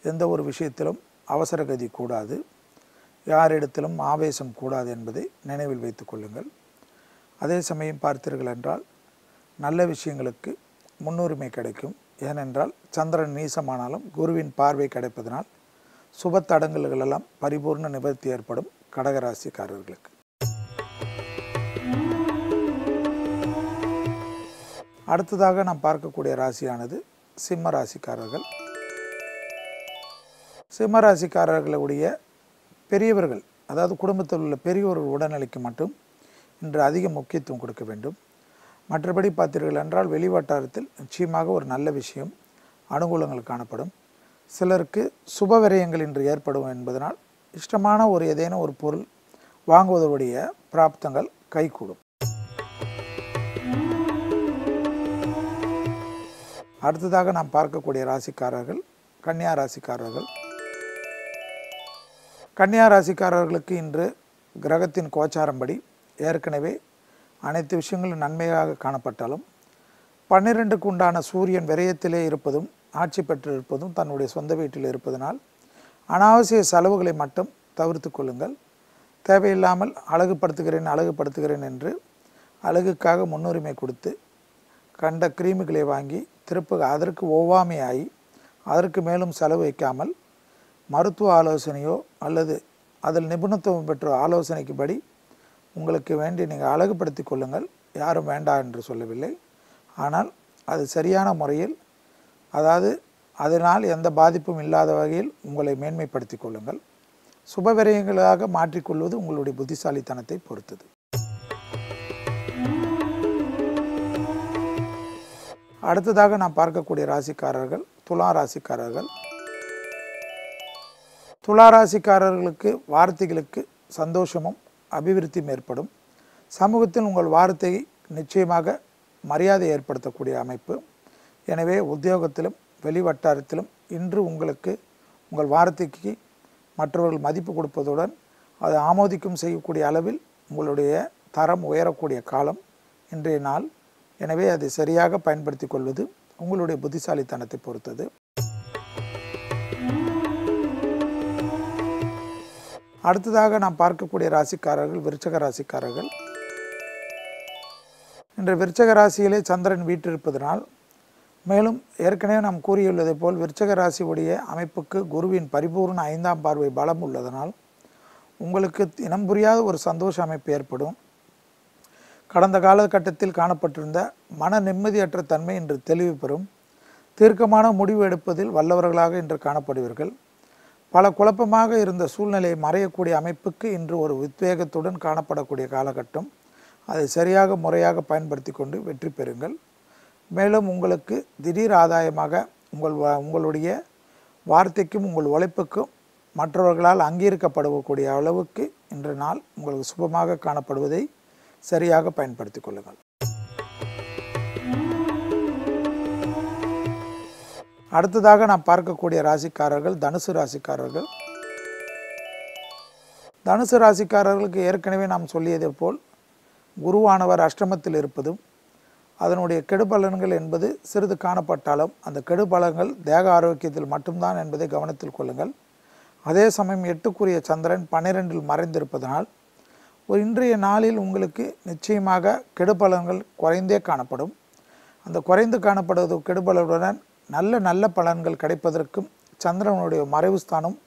எந்த ஒரு விஷயத்திலும் அவசரகதி கூடாது, யாரிடத்திலும் ஆவேசம் கூடாது என்பதை நினைவில் வைத்து கொள்ளுங்கள். அதே சமயம் பார்த்தீர்கள் என்றால் நல்ல விஷயங்களுக்கு முன்னுரிமை கிடைக்கும். ஏனென்றால் சந்திரன் நீசமானாலும் குருவின் பார்வை கிடைப்பதனால் சுப தடங்கல்கள் எல்லாம் பரிபூர்ண நிவர்த்தி ஏற்படும் கடகராசிக்காரர்களுக்கு. அடுத்ததாக நாம் பார்க்கக்கூடிய ராசியானது சிம்ம ராசிக்காரர்கள். சிம்ம ராசிக்காரர்களுடைய பெரியவர்கள், அதாவது குடும்பத்தில் உள்ள பெரியவர்கள் உடல்நிலைக்கு மட்டும் இன்று அதிக முக்கியத்துவம் கொடுக்க வேண்டும். மற்றபடி பார்த்தீர்கள் என்றால் வெளிவட்டாரத்தில் நிச்சயமாக ஒரு நல்ல விஷயம் அனுகூலங்கள் காணப்படும். சிலருக்கு சுப விரயங்கள் இன்று ஏற்படும் என்பதனால் இஷ்டமான ஒரு ஏதேனும் ஒரு பொருள் வாங்குவதனுடைய பிராப்தங்கள் கைகூடும். அடுத்ததாக நாம் பார்க்கக்கூடிய ராசிக்காரர்கள் கன்னியா ராசிக்காரர்கள். கன்னியா ராசிக்காரர்களுக்கு இன்று கிரகத்தின் கோச்சாரம்படி ஏற்கனவே அனைத்து விஷயங்களும் நன்மையாக காணப்பட்டாலும் 12க்கு உண்டான சூரியன் விரயத்திலே இருப்பதும் ஆட்சி பெற்றிருப்பதும் தன்னுடைய சொந்த வீட்டில் இருப்பதனால் அனாவசிய செலவுகளை மட்டும் தவிர்த்து கொள்ளுங்கள். தேவையில்லாமல் அழகுபடுத்துகிறேன் என்று அழகுக்காக முன்னுரிமை கொடுத்து கண்ட கிரீமுகளை வாங்கி அதற்கு ஒவ்வாமையாகி அதற்கு மேலும் செலவு வைக்காமல் மருத்துவ ஆலோசனையோ அல்லது அதில் நிபுணத்துவம் பெற்ற ஆலோசனைக்குபடி உங்களுக்கு வேண்டி நீங்கள் அழகுபடுத்தி கொள்ளுங்கள். யாரும் வேண்டாம் என்று சொல்லவில்லை. ஆனால் அது சரியான முறையில், அதாவது அதனால் எந்த பாதிப்பும் இல்லாத வகையில் உங்களை மேன்மைப்படுத்தி கொள்ளுங்கள். சுப விரயங்களாக மாற்றிக்கொள்வது உங்களுடைய புத்திசாலித்தனத்தை பொறுத்தது. அடுத்ததாக நாம் பார்க்கக்கூடிய ராசிக்காரர்கள் துலா ராசிக்காரர்கள். துலா ராசிக்காரர்களுக்கு வார்த்தைகளுக்கு சந்தோஷமும் அபிவிருத்தியும் ஏற்படும். சமூகத்தில் உங்கள் வார்த்தை நிச்சயமாக மரியாதை ஏற்படுத்தக்கூடிய அமைப்பு. எனவே உத்தியோகத்திலும் வெளிவட்டாரத்திலும் இன்று உங்களுக்கு உங்கள் வார்த்தைக்கு மற்றவர்கள் மதிப்பு கொடுப்பதுடன் அதை ஆமோதிக்கும் செய்யக்கூடிய அளவில் உங்களுடைய தரம் உயரக்கூடிய காலம் இன்றைய நாள். எனவே அதை சரியாக பயன்படுத்தி கொள்வது உங்களுடைய புத்திசாலித்தனத்தை பொறுத்தது. அடுத்ததாக நாம் பார்க்கக்கூடிய ராசிக்காரர்கள் விருச்சக ராசிக்காரர்கள். இன்று விருச்சக ராசியிலே சந்திரன் வீற்றிருப்பதனால், மேலும் ஏற்கனவே நாம் கூறியுள்ளதை போல் விருச்சக ராசியுடைய அமைப்புக்கு குருவின் பரிபூர்ண 5ஆம் பார்வை பலம் உள்ளதனால் உங்களுக்கு இனம் புரியாத ஒரு சந்தோஷ அமைப்பு ஏற்படும். கடந்த காலகட்டத்தில் காணப்பட்டிருந்த மன நிம்மதியற்ற தன்மை இன்று தெளிவு பெறும். தீர்க்கமான முடிவு எடுப்பதில் வல்லவர்களாக இன்று காணப்படுவீர்கள். பல குழப்பமாக இருந்த சூழ்நிலையை மறையக்கூடிய அமைப்புக்கு இன்று ஒரு உத்வேகத்துடன் காணப்படக்கூடிய காலகட்டம். அதை சரியாக முறையாக பயன்படுத்தி கொண்டு வெற்றி பெறுங்கள். மேலும் உங்களுக்கு திடீர் ஆதாயமாக உங்களுடைய வார்த்தைக்கும் உங்கள் உழைப்புக்கும் மற்றவர்களால் அங்கீகரிக்கப்படக்கூடிய அளவுக்கு இன்று நாள் உங்களுக்கு சுபமாக காணப்படுவதை சரியாக பயன்படுத்திக் கொள்ளுங்கள். அடுத்ததாக நாம் பார்க்கக்கூடிய ராசிக்காரர்கள் தனுசு ராசிக்காரர்கள். தனுசு ராசிக்காரர்களுக்கு ஏற்கனவே நாம் சொல்லியதை போல் குருவானவர் அஷ்டமத்தில் இருப்பதும் அதனுடைய கெடுபலன்கள் என்பது சிறிது காணப்பட்டாலும் அந்த கெடுபலன்கள் தேக ஆரோக்கியத்தில் மட்டும்தான் என்பதை கவனத்தில் கொள்ளுங்கள். அதே சமயம் 8க்குரிய சந்திரன் 12இல் மறைந்திருப்பதனால் இன்றைய நாளில் உங்களுக்கு நிச்சயமாக கெடுபலன்கள் குறைந்தே காணப்படும். அந்த குறைந்து காணப்படுவது கெடுபலனுடன் நல்ல நல்ல பலன்கள் கிடைப்பதற்கும் சந்திரனுடைய மறைவு ஸ்தானம்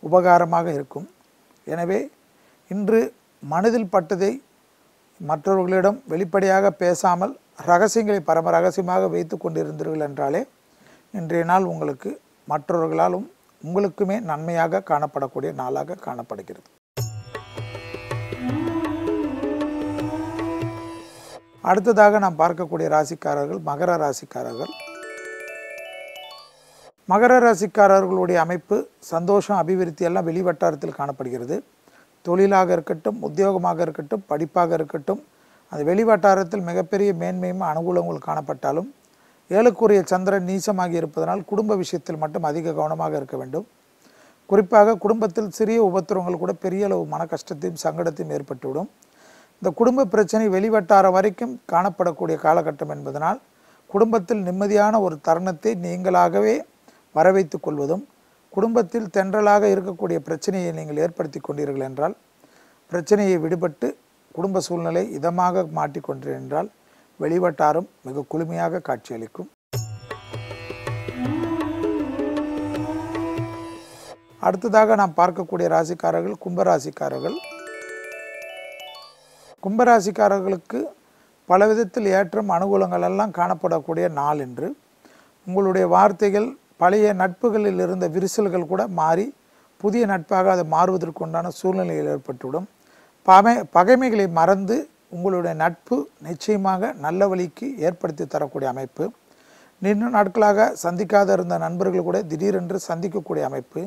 உபகாரமாக இருக்கும். எனவே இன்று மனதில் பட்டதை மற்றவர்களிடம் வெளிப்படையாக பேசாமல் ரகசியங்களை பரம ரகசியமாக வைத்து கொண்டிருந்தீர்கள் என்றாலே இன்றைய நாள் உங்களுக்கு மற்றவர்களாலும் உங்களுக்குமே நன்மையாக காணப்படக்கூடிய நாளாக காணப்படுகிறது. அடுத்ததாக நாம் பார்க்கக்கூடிய ராசிக்காரர்கள் மகர ராசிக்காரர்கள். மகர ராசிக்காரர்களுடைய அமைப்பு சந்தோஷம் அபிவிருத்தி எல்லாம் வெளிவட்டாரத்தில் காணப்படுகிறது. தொழிலாக இருக்கட்டும், உத்தியோகமாக இருக்கட்டும், படிப்பாக இருக்கட்டும், அந்த வெளிவட்டாரத்தில் மிகப்பெரிய மேன்மையும் அனுகூலங்கள் காணப்பட்டாலும் 7க்குரிய சந்திரன் நீசமாகி இருப்பதனால் குடும்ப விஷயத்தில் மட்டும் அதிக கவனமாக இருக்க வேண்டும். குறிப்பாக குடும்பத்தில் சிறிய உபத்திரவங்கள் கூட பெரிய அளவு மன கஷ்டத்தையும் சங்கடத்தையும் ஏற்பட்டுவிடும். இந்த குடும்ப பிரச்சனை வெளிவட்டாரம் வரைக்கும் காணப்படக்கூடிய காலகட்டம் என்பதனால் குடும்பத்தில் நிம்மதியான ஒரு தருணத்தை நீங்களாகவே வரவைத்துக் கொள்வதும் குடும்பத்தில் தென்றலாக இருக்கக்கூடிய பிரச்சனையை நீங்கள் ஏற்படுத்தி கொண்டீர்கள் என்றால் பிரச்சனையை விடுபட்டு குடும்ப சூழ்நிலை இதமாக மாட்டிக்கொண்டீர்கள் என்றால் வெளிவட்டாரம் மிக குளுமையாக காட்சியளிக்கும். அடுத்ததாக நாம் பார்க்கக்கூடிய ராசிக்காரர்கள் கும்பராசிக்காரர்கள். கும்பராசிக்காரர்களுக்கு பல விதத்தில் ஏற்றம் அனுகூலங்கள் எல்லாம் காணப்படக்கூடிய நாள் என்று உங்களுடைய வார்த்தைகள் பழைய நட்புகளில் இருந்த விரிசல்கள் கூட மாறி புதிய நட்பாக அது மாறுவதற்குண்டான சூழ்நிலைகள் ஏற்பட்டுவிடும். பகைமைகளை மறந்து உங்களுடைய நட்பு நிச்சயமாக நல்ல வழிக்கு ஏற்படுத்தி தரக்கூடிய அமைப்பு. நீண்ட நாட்களாக சந்திக்காத இருந்த நண்பர்கள் கூட திடீரென்று சந்திக்கக்கூடிய அமைப்பு.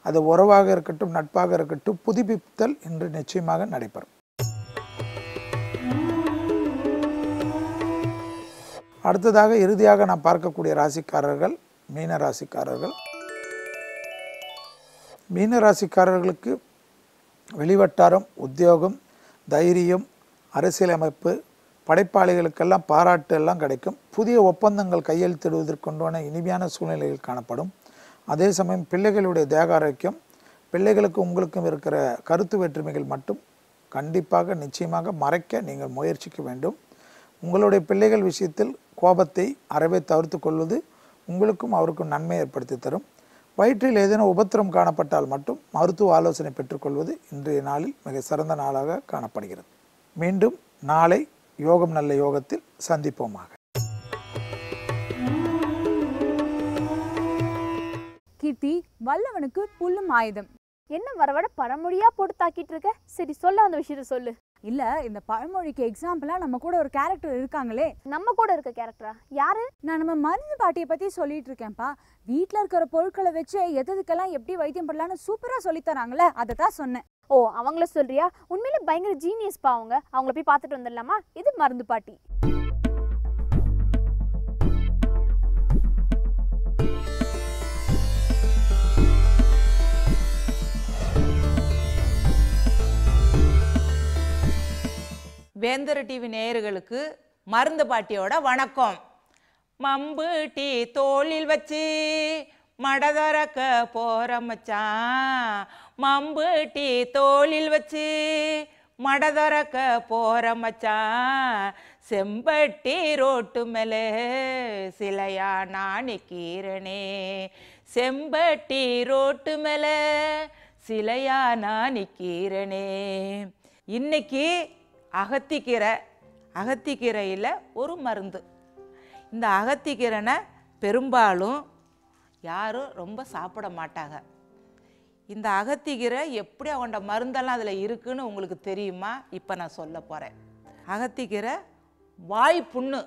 அது உறவாக இருக்கட்டும், நட்பாக இருக்கட்டும், புதுப்பித்தல் இன்று நிச்சயமாக நடைபெறும். அடுத்ததாக இறுதியாக நாம் பார்க்கக்கூடிய ராசிக்காரர்கள் மீன ராசிக்காரர்கள். மீன ராசிக்காரர்களுக்கு வெளிவட்டாரம், உத்தியோகம், தைரியம், அரசியலமைப்பு, படைப்பாளிகளுக்கெல்லாம் பாராட்டு எல்லாம் கிடைக்கும். புதிய ஒப்பந்தங்கள் கையெழுத்திடுவதற்குண்டான இனிமையான சூழ்நிலைகள் காணப்படும். அதே சமயம் பிள்ளைகளுடைய தேக ஆரோக்கியம், பிள்ளைகளுக்கும் உங்களுக்கும் இருக்கிற கருத்து வேற்றுமைகள் மட்டும் கண்டிப்பாக நிச்சயமாக மறைக்க நீங்கள் முயற்சிக்க வேண்டும். உங்களுடைய பிள்ளைகள் விஷயத்தில் கோபத்தை அறவே தவிர்த்து கொள்வது உங்களுக்கும் அவருக்கும் நன்மை ஏற்படுத்தி தரும். வயிற்றில் ஏதேனும் உபத்திரம் காணப்பட்டால் மட்டும் மருத்துவ ஆலோசனை பெற்றுக்கொள்வது இன்றைய நாளில் மிக சிறந்த நாளாக காணப்படுகிறது. மீண்டும் நாளை யோகம் நல்ல யோகத்தில் சந்திப்போமாக. கீர்த்தி, வல்லவனுக்கு புல்லும் ஆயுதம். என்ன வரவட பழமொழியா போட்டு தாக்கிட்டு இருக்க? சரி சொல்ல அந்த விஷயத்த சொல்லு. இல்ல, இந்த பழமொழிக்கு எக்ஸாம்பிளா நம்ம கூட ஒரு கேரக்டர் இருக்காங்களே. நம்ம கூட இருக்க கேரக்டரா? யாரு? நான் நம்ம மருந்து பாட்டியை பத்தி சொல்லிட்டு இருக்கேன்ப்பா. வீட்டுல இருக்கிற பொருட்களை வச்சு எதுக்கெல்லாம் எப்படி வைத்தியம் பண்ணலாம்னு சூப்பரா சொல்லி தராங்களே, அதை தான் சொன்னேன். ஓ, அவங்கள சொல்றியா? உண்மையில பயங்கர ஜீனியஸ் பா அவங்க. அவங்கள போய் பார்த்துட்டு வந்துடலாமா? இது மருந்து பாட்டி. வேந்தர் டிவி நேயர்களுக்கு மருந்து பாட்டியோட வணக்கம். மம்பு டீ தோளில் வச்சு மடதரக்க போற மச்சான், மம்பு டீ தோளில் வச்சு மடதரக்க போற மச்சான், செம்பட்டி ரோட்டு மேலே சிலையா நான் நிற்கிறனே, செம்பட்டி ரோட்டு மேலே சிலையா நான் நிற்கிறனே. இன்னைக்கு அகத்திக்கீரையில் ஒரு மருந்து. இந்த அகத்திக்கீரைனை பெரும்பாலும் யாரும் ரொம்ப சாப்பிட மாட்டாங்க. இந்த அகத்திக்கீரை எப்படி அவனோட மருந்தெல்லாம் அதில் இருக்குன்னு உங்களுக்கு தெரியுமா? இப்போ நான் சொல்ல போகிறேன். அகத்திக்கீரை வாய் புண்ணு,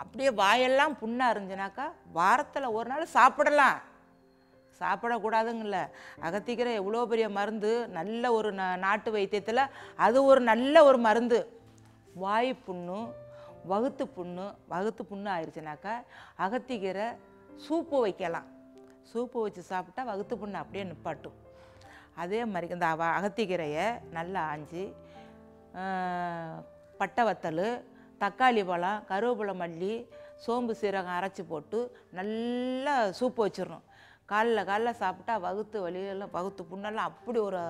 அப்படியே வாயெல்லாம் புண்ணாக இருந்துச்சுனாக்கா வாரத்தில் ஒரு நாள் சாப்பிடலாம். சாப்பிடக்கூடாதுங்கல்ல. அகத்திக்கீரை எவ்வளோ பெரிய மருந்து, நல்ல ஒரு நாட்டு வைத்தியத்தில் அது ஒரு நல்ல ஒரு மருந்து. வாய் புண்ணு, வகுத்து புண்ணு ஆயிடுச்சுனாக்கா அகத்திக்கீரை சூப்பு வைக்கலாம். சூப்பு வச்சு சாப்பிட்டா வகுத்து புண்ணு அப்படியே நிப்பாட்டும். அதே மாதிரி இந்த அகத்திக்கீரையை நல்லா ஆஞ்சி பட்டை வத்தல், தக்காளி பழம், கருவேப்பிலை, மல்லி, சோம்பு சீரகம் அரைச்சி போட்டு நல்லா சூப்பு வச்சிடணும். காலைல சாப்பிட்டா வகுத்து வலியெல்லாம் வகுத்து புண்ணெல்லாம் அப்படி ஒரு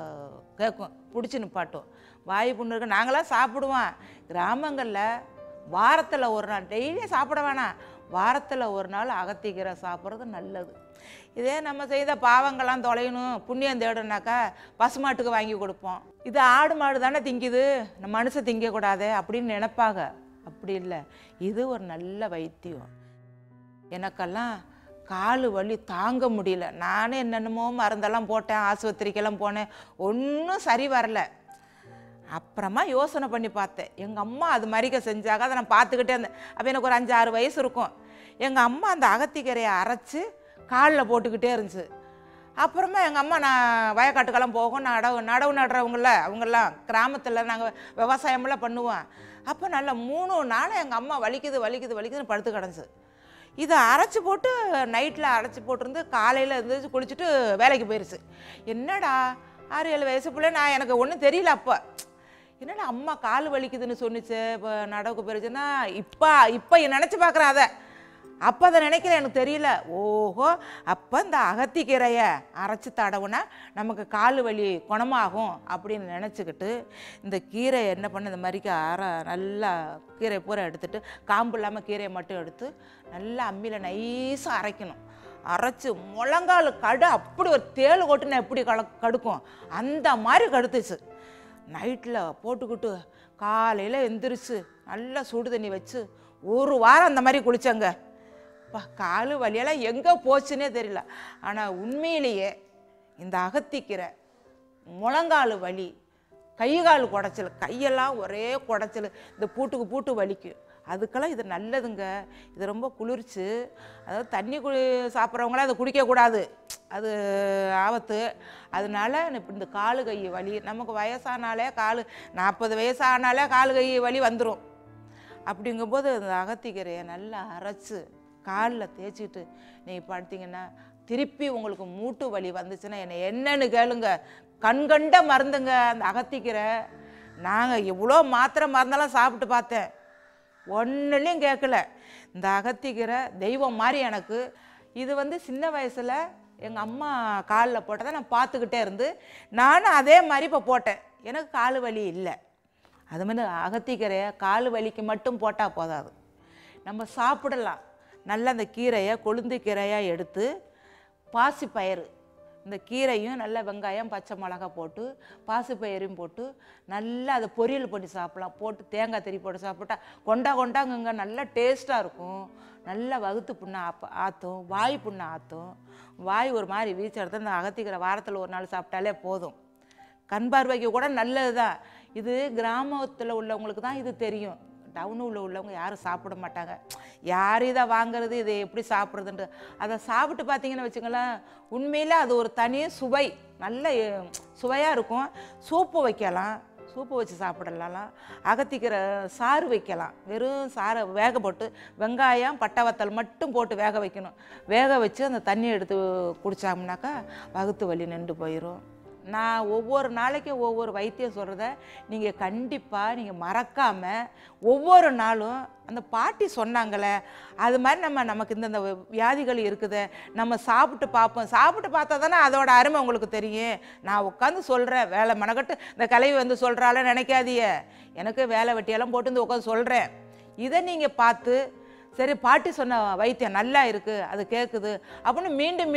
கேட்கும், பிடிச்சி நிப்பாட்டும். வாய் புண்ணு இருக்கு நாங்களாம் சாப்பிடுவோம். கிராமங்களில் வாரத்தில் ஒரு நாள், டெய்லியும் சாப்பிட வேணாம், வாரத்தில் ஒரு நாள் அகத்திக்கீரை சாப்பிட்றது நல்லது. இதே நம்ம செய்த பாவங்கள்லாம் தொலையணும், புண்ணியம் தேடுனாக்கா பசுமாட்டுக்கு வாங்கி கொடுப்போம். இது ஆடு மாடு தானே திங்குது, நம்ம மனுஷன் திங்கக்கூடாது அப்படின்னு நினைப்பாங்க. அப்படி இல்லை, இது ஒரு நல்ல வைத்தியம். எனக்கெல்லாம் காலு வலி தாங்க முடியல. நானே என்னென்னமோ மருந்தெல்லாம் போட்டேன், ஆஸ்பத்திரிக்கெல்லாம் போனேன், ஒன்றும் சரி வரல. அப்புறமா யோசனை பண்ணி பார்த்தேன். எங்கள் அம்மா அது மாதிரிக்க செஞ்சாங்க, அதை நான் பார்த்துக்கிட்டே இருந்தேன். அப்போ எனக்கு ஒரு 5-6 வயசு இருக்கும். எங்கள் அம்மா அந்த அகத்திக்கீரையை அரைச்சி காலில் போட்டுக்கிட்டே இருந்துச்சு. அப்புறமா எங்கள் அம்மா, நான் வயக்காட்டுக்கெல்லாம் போகும், நடவு நடுறவங்கள அவங்கெல்லாம் கிராமத்தில் நாங்கள் விவசாயமெல்லாம் பண்ணுவோம். அப்போ நல்லா 3 நாள் எங்கள் அம்மா வலிக்குதுன்னு படுத்து கிடந்துச்சு. இதை அரைச்சி போட்டு நைட்டில் அரைச்சி போட்டிருந்து காலையில் இருந்துச்சு, குளிச்சுட்டு வேலைக்கு போயிடுச்சு. என்னடா 6-7 வயசு பிள்ளை, நான் எனக்கு ஒன்றும் தெரியல. அப்போ என்னடா அம்மா கால் வலிக்குதுன்னு சொன்னிச்சு, இப்போ நடவுக்கு போயிடுச்சுன்னா இப்போ நினச்சி பார்க்குறேன். அப்போ அதை நினைக்கிறேன், எனக்கு தெரியல. ஓஹோ, அப்போ இந்த அகத்திக்கீரையை அரைச்சி தடவுனா நமக்கு கால் வலி குணமாகும் அப்படின்னு நினச்சிக்கிட்டு இந்த கீரையை என்ன பண்ண, இந்த மாதிரிக்கு நல்லா கீரை பூரா எடுத்துட்டு காம்பு இல்லாமல் கீரையை மட்டும் எடுத்து நல்லா அம்மியில் நைஸாக அரைக்கணும். அரைச்சி முழங்கால் கடு அப்படி ஒரு தேள் கொட்டுனா எப்படி கடுக்கும் அந்த மாதிரி கடுத்துச்சு. நைட்டில் போட்டுக்கிட்டு காலையில் எந்திரிச்சு நல்லா சுடு தண்ணி வச்சு 1 வாரம் அந்த மாதிரி குளித்தங்க. கால் வலியெல்லாம் எங்கே போச்சுன்னே தெரியல. ஆனால் உண்மையிலேயே இந்த அகத்திக்கீரை முழங்கால் வலி, கைகால் குடைச்சல், கையெல்லாம் ஒரே குடைச்சல், இந்த பூட்டு வலிக்கும், அதுக்கெல்லாம் இது நல்லதுங்க. இது ரொம்ப குளிர்ச்சி. அதாவது தண்ணி சாப்பிட்றவங்களாம் அதை குடிக்கக்கூடாது, அது ஆபத்து. அதனால இந்த காலு கை வலி, நமக்கு வயசானாலே 40 வயசு ஆனாலே காலு கை வலி வந்துடும். அப்படிங்கும்போது அந்த அகத்திக்கீரையை நல்லா அரைச்சி காலில் தேய்ச்சிட்டு நீங்கள் படுத்திங்கன்னா திருப்பி உங்களுக்கு மூட்டு வலி வந்துச்சுன்னா என்னன்னு கேளுங்க. கண்கண்ட மருந்துங்க அந்த அகத்திக்கீரை. நாங்கள் எவ்வளோ மாத்திரை மருந்தெல்லாம் சாப்பிட்டு பார்த்தேன், ஒன்றுலையும் கேட்கல. இந்த அகத்திக்கீரை தெய்வம் மாதிரி எனக்கு. இது சின்ன வயசில் எங்கள் அம்மா காலில் போட்டதை நான் பார்த்துக்கிட்டே இருந்து நானும் அதே மாதிரி இப்போ போட்டேன். எனக்கு கால் வலி இல்லை. அது மாதிரி அகத்திக்கீரையை கால் வலிக்கு மட்டும் போட்டால் போதாது, நம்ம சாப்பிடலாம். நல்லா அந்த கீரையை கொழுந்து கீரையாக எடுத்து பாசிப்பயிறு, இந்த கீரையும் நல்லா வெங்காயம் பச்சை மிளகா போட்டு பாசிப்பயிரையும் போட்டு நல்லா அதை பொரியல் பண்ணி சாப்பிடலாம். போட்டு தேங்காய் திரி போட்டு சாப்பிட்டா கொண்டாங்குங்க நல்லா டேஸ்ட்டாக இருக்கும். நல்லா வகுத்து புண்ணை ஆற்றும், வாய் புண்ணை ஆற்றும். வாய் ஒரு மாதிரி வீச்சு எடுத்து அந்த அகத்திக்கீரை வாரத்தில் 1 நாள் சாப்பிட்டாலே போதும். கண் பார்வைக்கு கூட நல்லது தான். இது கிராமத்தில் உள்ளவங்களுக்கு தான் இது தெரியும். டவுனில் உள்ளவங்க யாரும் சாப்பிட மாட்டாங்க. யார் இதை வாங்கிறது, இதை எப்படி சாப்பிட்றதுன்ட்டு அதை சாப்பிட்டு பார்த்தீங்கன்னு வச்சுங்களேன், உண்மையில் அது ஒரு தனி சுவை, நல்ல சுவையாக இருக்கும். சூப்பு வைக்கலாம், சூப்பு வச்சு சாப்பிடலாம். அகத்திக்கீரை சாறு வைக்கலாம். வெறும் சாறை வேக போட்டு வெங்காயம் பட்டை வத்தல் மட்டும் போட்டு வேக வைக்கணும். வேக வச்சு அந்த தண்ணி எடுத்து குடித்தோம்னாக்கா வகுத்து வலி நின்று போயிடும். நான் ஒவ்வொரு நாளைக்கும் ஒவ்வொரு வைத்தியம் சொல்கிறத நீங்கள் கண்டிப்பாக நீங்கள் மறக்காமல் ஒவ்வொரு நாளும் அந்த பாட்டி சொன்னாங்களே அது மாதிரி நமக்கு இந்த வியாதிகள் இருக்குது, நம்ம சாப்பிட்டு பார்ப்போம். சாப்பிட்டு பார்த்தா தானே அதோட அருமை உங்களுக்கு தெரியும். நான் உட்காந்து சொல்கிறேன், வேலை மனக்கட்டு இந்த கலைவி சொல்கிறால நினைக்காதீங்க. எனக்கு வேலை வெட்டியெல்லாம் போட்டு உட்காந்து சொல்கிறேன். இதை நீங்கள் பார்த்து சரி பாட்டி சொன்ன வைத்தியம் நல்லா இருக்குது, அது கேட்குது அப்படின்னு மீண்டும்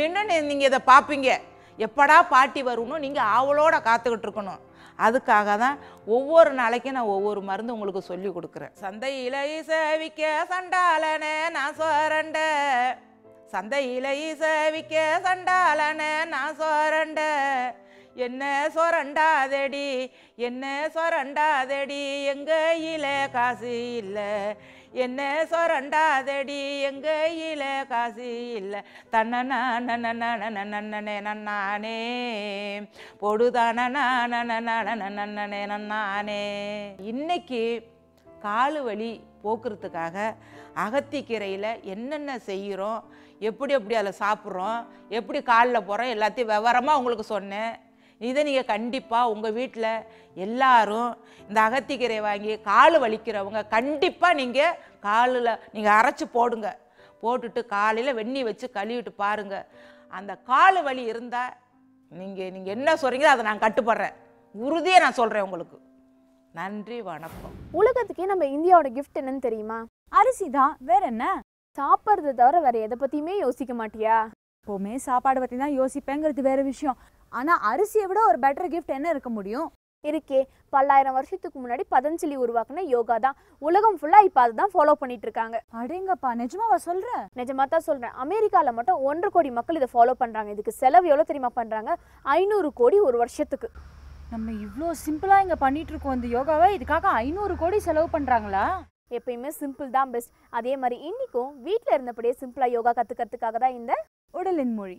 நீங்கள் இதை பார்ப்பீங்க. எப்படா பாட்டி வரணும் நீங்கள் ஆவலோட காத்துக்கிட்டு இருக்கணும். அதுக்காக தான் ஒவ்வொரு நாளைக்கும் நான் ஒவ்வொரு மருந்து உங்களுக்கு சொல்லி கொடுக்குறேன். சந்தையில் சேவிக்க சண்டாலனே நான் சோரண்ட, சந்தையில் சேவிக்க சண்டாலனே நான் சோரண்ட, என்ன சொரண்டாதடி என்ன சொரண்டாதடி எங்கையில காசு இல்லை, என்ன சொரண்டாதடி எங்கையில காசு இல்லை தன்னே நன்னானே பொடுதானே நன்னானே. இன்னைக்கு காலு வலி போக்குறதுக்காக அகத்திக்கீரையில் என்னென்ன செய்கிறோம், எப்படி அதில் சாப்பிட்றோம், எப்படி காலில் போகிறோம் எல்லாத்தையும் விவரமாக உங்களுக்கு சொன்னேன். இதை நீங்கள் கண்டிப்பாக உங்கள் வீட்டில் எல்லாரும் இந்த அகத்திக்கீரை வாங்கி கால் வலிக்கிறவங்க கண்டிப்பாக நீங்கள் காலில் நீங்கள் அரைச்சி போடுங்க. போட்டுட்டு காலையில் வெந்நீர் வச்சு கழுவிட்டு பாருங்கள். அந்த கால் வலி இருந்தால் நீங்கள் என்ன சொல்கிறீங்களோ அதை நான் கட்டுப்படுறேன், உறுதியாக நான் சொல்கிறேன் உங்களுக்கு. நன்றி, வணக்கம். உலகத்துக்கே நம்ம இந்தியாவோட கிஃப்ட் என்னன்னு தெரியுமா? அரிசி தான், வேற என்ன? சாப்பிட்றத தவிர வேற எதை பத்தியுமே யோசிக்க மாட்டியா? எப்போவுமே சாப்பாடு பற்றி தான் யோசிப்பேங்கிறது வேற விஷயம். ஆனால் அரிசியை விட ஒரு பெட்டர் கிஃப்ட் என்ன இருக்க முடியும்? இருக்கே. பல்லாயிரம் வருஷத்துக்கு முன்னாடி பதஞ்சலி உருவாக்குன யோகா தான். உலகம் ஃபுல்லா இப்ப அதுதான் ஃபாலோ பண்ணிட்டு இருக்காங்க. அடேங்கப்பா, நிஜமாவா சொல்ற? நிஜமா தான் சொல்றேன். அமெரிக்கால மட்டும் 1.5 கோடி மக்கள் இதை ஃபாலோ பண்றாங்க. இதுக்கு செலவு எவ்வளவு தெரியுமா பண்றாங்க? 500 கோடி ஒரு வருஷத்துக்கு. நம்ம இவ்வளோ சிம்பிளாக இங்கே பண்ணிட்டு இருக்கோம் இந்த யோகாவை, இதுக்காக 500 கோடி செலவு பண்ணுறாங்களா? எப்பயுமே சிம்பிள் தான் பெஸ்ட். அதே மாதிரி இன்னைக்கும் வீட்டில் இருந்தபடியே சிம்பிளா யோகா கத்துக்கிறதுக்காக தான் இந்த உடலின் மொழி.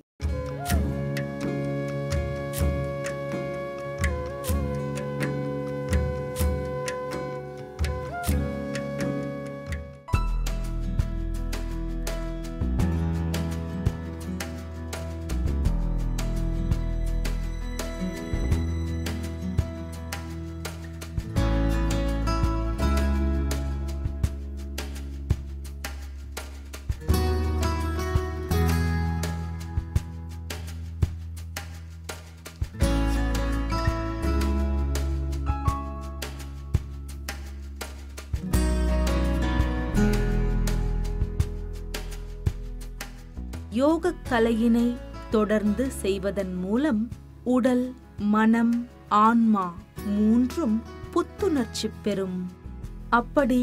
யோகக் கலையினை தொடர்ந்து செய்வதன் மூலம் உடல், மனம், ஆன்மா மூன்றும் புத்துணர்ச்சி பெறும். அப்படி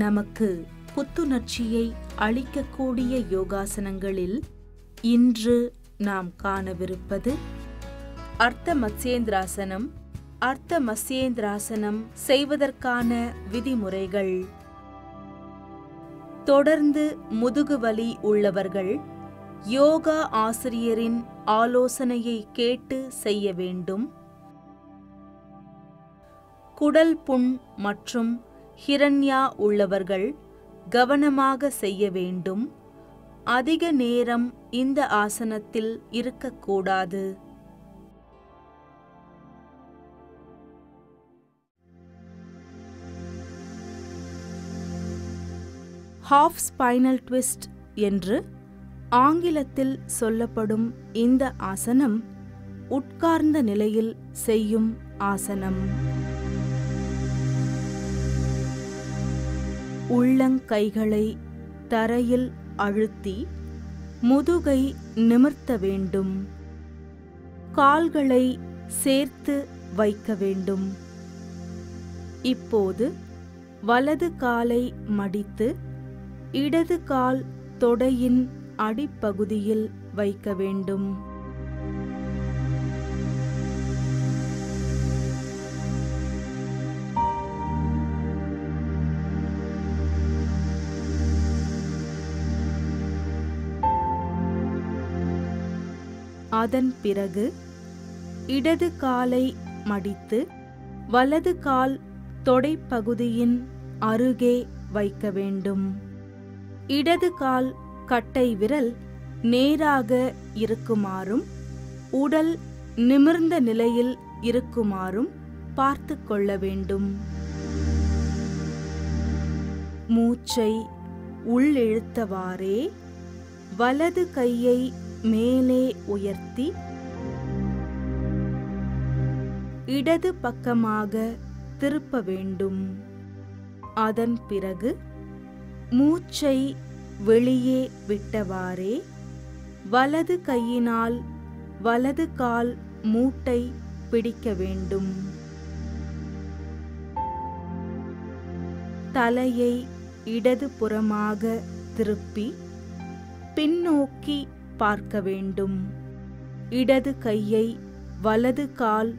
நமக்கு புத்துணர்ச்சியை அளிக்கக்கூடிய யோகாசனங்களில் இன்று நாம் காணவிருப்பது அர்த்த மத்ஸ்யேந்திராசனம். அர்த்த மத்ஸ்யேந்திராசனம் செய்வதற்கான விதிமுறைகள். தொடர்ந்து முதுகுவலி உள்ளவர்கள் யோகா ஆசிரியரின் ஆலோசனையை கேட்டு செய்ய வேண்டும். குடல் புண் மற்றும் ஹிரண்யா உள்ளவர்கள் கவனமாக செய்ய வேண்டும். அதிக நேரம் இந்த ஆசனத்தில் இருக்கக்கூடாது. ஹாஃப் ஸ்பைனல் ட்விஸ்ட் என்று ஆங்கிலத்தில் சொல்லப்படும் இந்த ஆசனம் உட்கார்ந்த நிலையில் செய்யும் ஆசனம். உள்ளங்கைகளை தரையில் அழுத்தி முதுகை நிமிர்த்த வேண்டும். கால்களை சேர்த்து வைக்க வேண்டும். இப்போது வலது காலை மடித்து இடது கால் தொடையின் அடிப்பகுதியில் வைக்க வேண்டும். அதன் பிறகு இடது காலை மடித்து வலது கால் தொடைப்பகுதியின் அருகே வைக்க வேண்டும். இடது கால் கட்டை விரல் நேராக இருக்குமாறும் உடல் நிமிர்ந்த நிலையில் இருக்குமாறும் பார்த்து கொள்ள வேண்டும். மூச்சை உள்ளிழுத்தவாறே வலது கையை மேலே உயர்த்தி இடது பக்கமாக திருப்ப வேண்டும். அதன் பிறகு மூச்சை வெளியே விட்டவாறே வலது கையினால் வலது கால் மூட்டை பிடிக்க வேண்டும். தலையை இடது புறமாக திருப்பி பின்னோக்கி பார்க்க வேண்டும். இடது கையை வலது கால்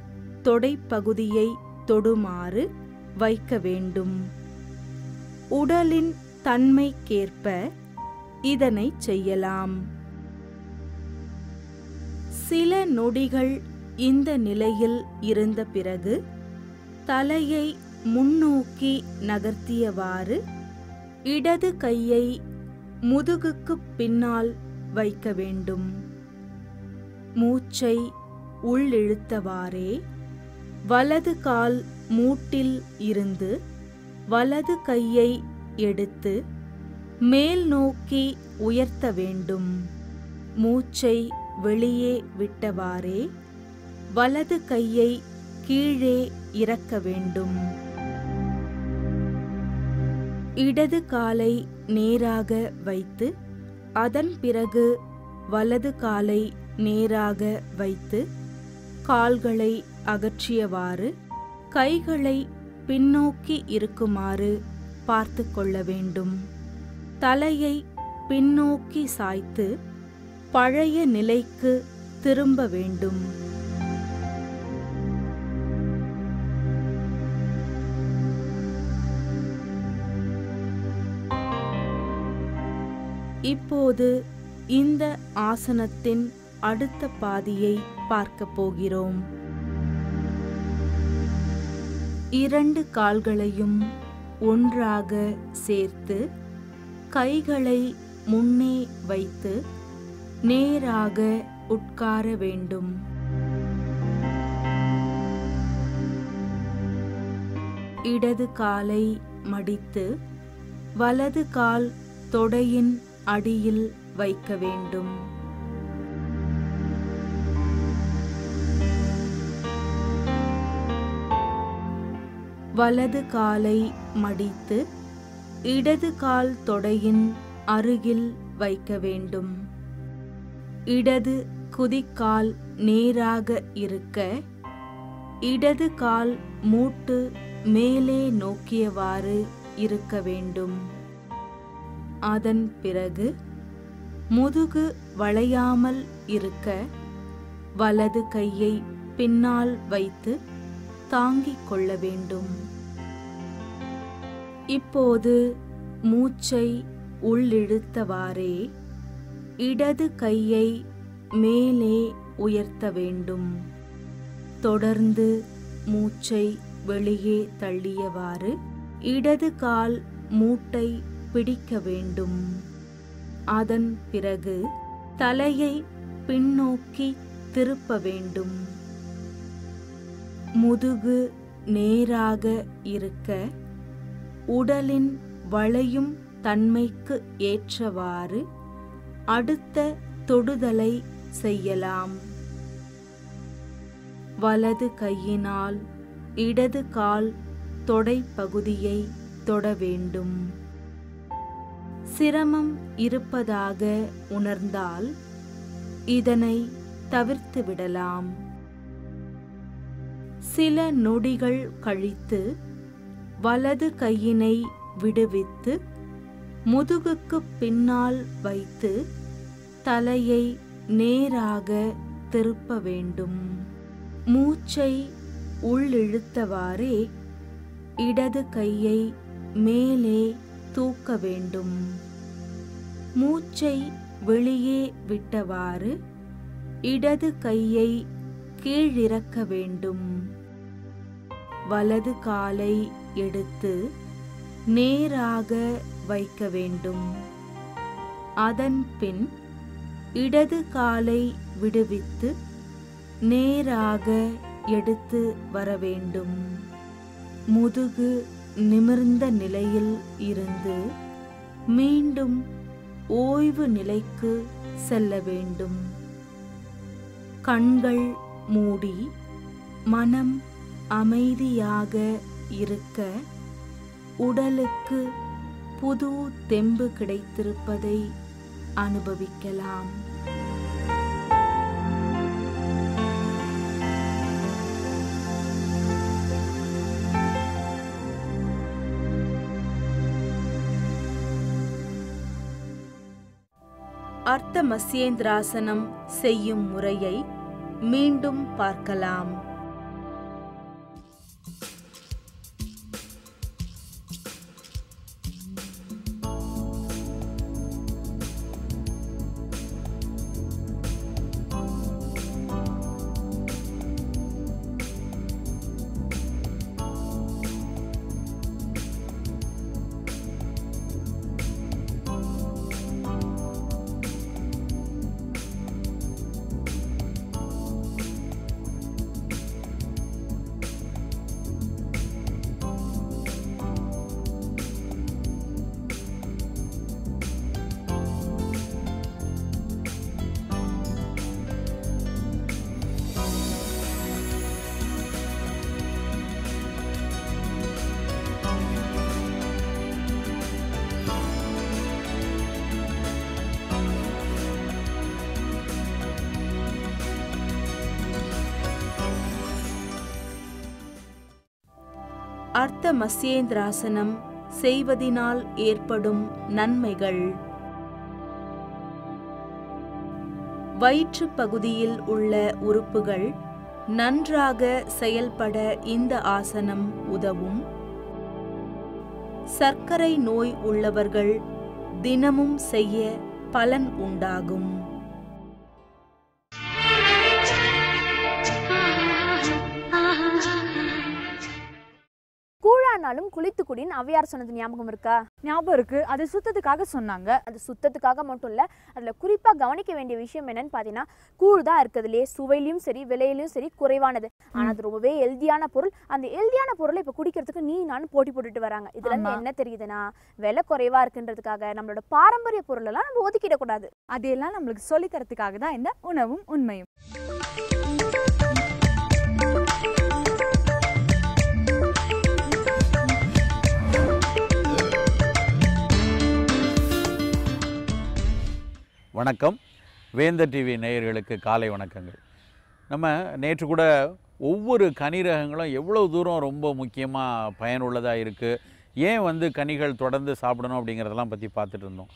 தொடைப்பகுதியை தொடுமாறு வைக்க வேண்டும். உடலின் தன்மைக்கேற்ப இதனை செய்யலாம். சில நொடிகள் இந்த நிலையில் இருந்த பிறகு தலையை முன்னோக்கி நகர்த்தியவாறு இடது கையை முதுகுக்குப் பின்னால் வைக்க வேண்டும். மூச்சை உள்ளிழுத்தவாறே வலது கால் மூட்டில் இருந்து வலது கையை எடுத்து மேல் நோக்கி உயர்த்த வேண்டும். மூச்சை வெளியே விட்டவாறே வலது கையை கீழே இறக்க வேண்டும். இடது காலை நேராக வைத்து அதன் பிறகு வலது காலை நேராக வைத்து கால்களை அகற்றியவாறு கைகளை பின்னோக்கி இருக்குமாறு பார்த்து கொள்ள வேண்டும். தலையை பின்னோக்கி சாய்த்து பழைய நிலைக்கு திரும்ப வேண்டும். இப்போது இந்த ஆசனத்தின் அடுத்த பாதியை பார்க்கப் போகிறோம். 2 கால்களையும் ஒன்றாக சேர்த்து கைகளை முன்னே வைத்து நேராக உட்கார வேண்டும். இடது காலை மடித்து வலது கால் தொடையின் அடியில் வைக்க வேண்டும். வலது காலை மடித்து இடது கால் தொடையின் அருகில் வைக்க வேண்டும். இடது குதிக்கால் நேராக இருக்க இடது கால் மூட்டு மேலே நோக்கியவாறு இருக்க வேண்டும். அதன் பிறகு முதுகு வளையாமல் இருக்க வலது கையை பின்னால் வைத்து தாங்கிக் கொள்ள வேண்டும். இப்போது மூச்சை உள்ளிழுத்தவாறே இடது கையை மேலே உயர்த்த வேண்டும். தொடர்ந்து மூச்சை வெளியே தள்ளியவாறு இடது கால் மூட்டை பிடிக்க வேண்டும். அதன் பிறகு தலையை பின்னோக்கி திருப்ப வேண்டும். முதுகு நேராக இருக்க உடலின் வளையும் தன்மைக்கு ஏற்றவாறு அடுத்த தொடுதலை செய்யலாம். வலது கையினால் இடது கால் தொடை பகுதியை தொட வேண்டும். சிரமம் இருப்பதாக உணர்ந்தால் இதனை தவிர்த்து விடலாம். சில நொடிகள் கழித்து வலது கையினை விடுவித்து முதுகுக்கு பின்னால் வைத்து தலையை நேராக திருப்ப வேண்டும். மூச்சை உள்ளிழுத்தவாறே இடது கையை மேலே தூக்க வேண்டும். மூச்சை வெளியே விட்டவாறு இடது கையை கீழிறக்க வேண்டும். வலது காலை எடுத்து நேராக வைக்க வேண்டும். அதன் பின் இடது காலை விடுவித்து நேராக எடுத்து வர வேண்டும். முதுகு நிமிர்ந்த நிலையில் இருந்து மீண்டும் ஓய்வு நிலைக்கு செல்ல வேண்டும். கண்கள் மூடி மனம் அமைதியாக இருக்க உடலுக்கு புது தெம்பு கிடைத்திருப்பதை அனுபவிக்கலாம். அர்த்த மத்ஸ்யேந்திராசனம் செய்யும் முறையை மீண்டும் பார்க்கலாம். அர்த்த மத்ஸ்யேந்திராசனம் செய்வதினால் ஏற்படும் நன்மைகள். வயிற்று பகுதியில் உள்ள உறுப்புகள் நன்றாக செயல்பட இந்த ஆசனம் உதவும். சர்க்கரை நோய் உள்ளவர்கள் தினமும் செய்ய பலன் உண்டாகும். கூழானாலும் குளித்து குடின்னு ஔவையார் சொன்னது ஞாபகம் இருக்கா? ஞாபகம் இருக்கு. அது சுத்தத்துக்காக சொன்னாங்க. அது சுத்தத்துக்காக மட்டும் இல்லை, அதில் குறிப்பாக கவனிக்க வேண்டிய விஷயம் என்னன்னு பார்த்தீங்கன்னா, கூழ் தான் இருக்கிறதுலே சுவையிலையும் சரி விலையிலையும் சரி குறைவானது. ஆனால் அது ரொம்பவே ஹெல்தியான பொருள். அந்த ஹெல்தியான பொருளை இப்போ குடிக்கிறதுக்கு நீ நானும் போட்டி போட்டுட்டு வராங்க. இதுல இருந்து என்ன தெரியுதுன்னா, விலை குறைவா இருக்குன்றதுக்காக நம்மளோட பாரம்பரிய பொருளெல்லாம் நம்ம ஒதுக்கிடக்கூடாது. அதையெல்லாம் நம்மளுக்கு சொல்லித்தரத்துக்காக தான் இந்த உணவும் உண்மையும். வணக்கம். வேந்தர் டிவி நேயர்களுக்கு காலை வணக்கங்கள். நம்ம நேற்று கூட ஒவ்வொரு கனி ரகங்களும் எவ்வளோ தூரம் ரொம்ப முக்கியமாக பயனுள்ளதாக இருக்குது, ஏன் கனிகள் தொடர்ந்து சாப்பிடணும் அப்படிங்கிறதெல்லாம் பற்றி பார்த்துட்டு இருந்தோம்.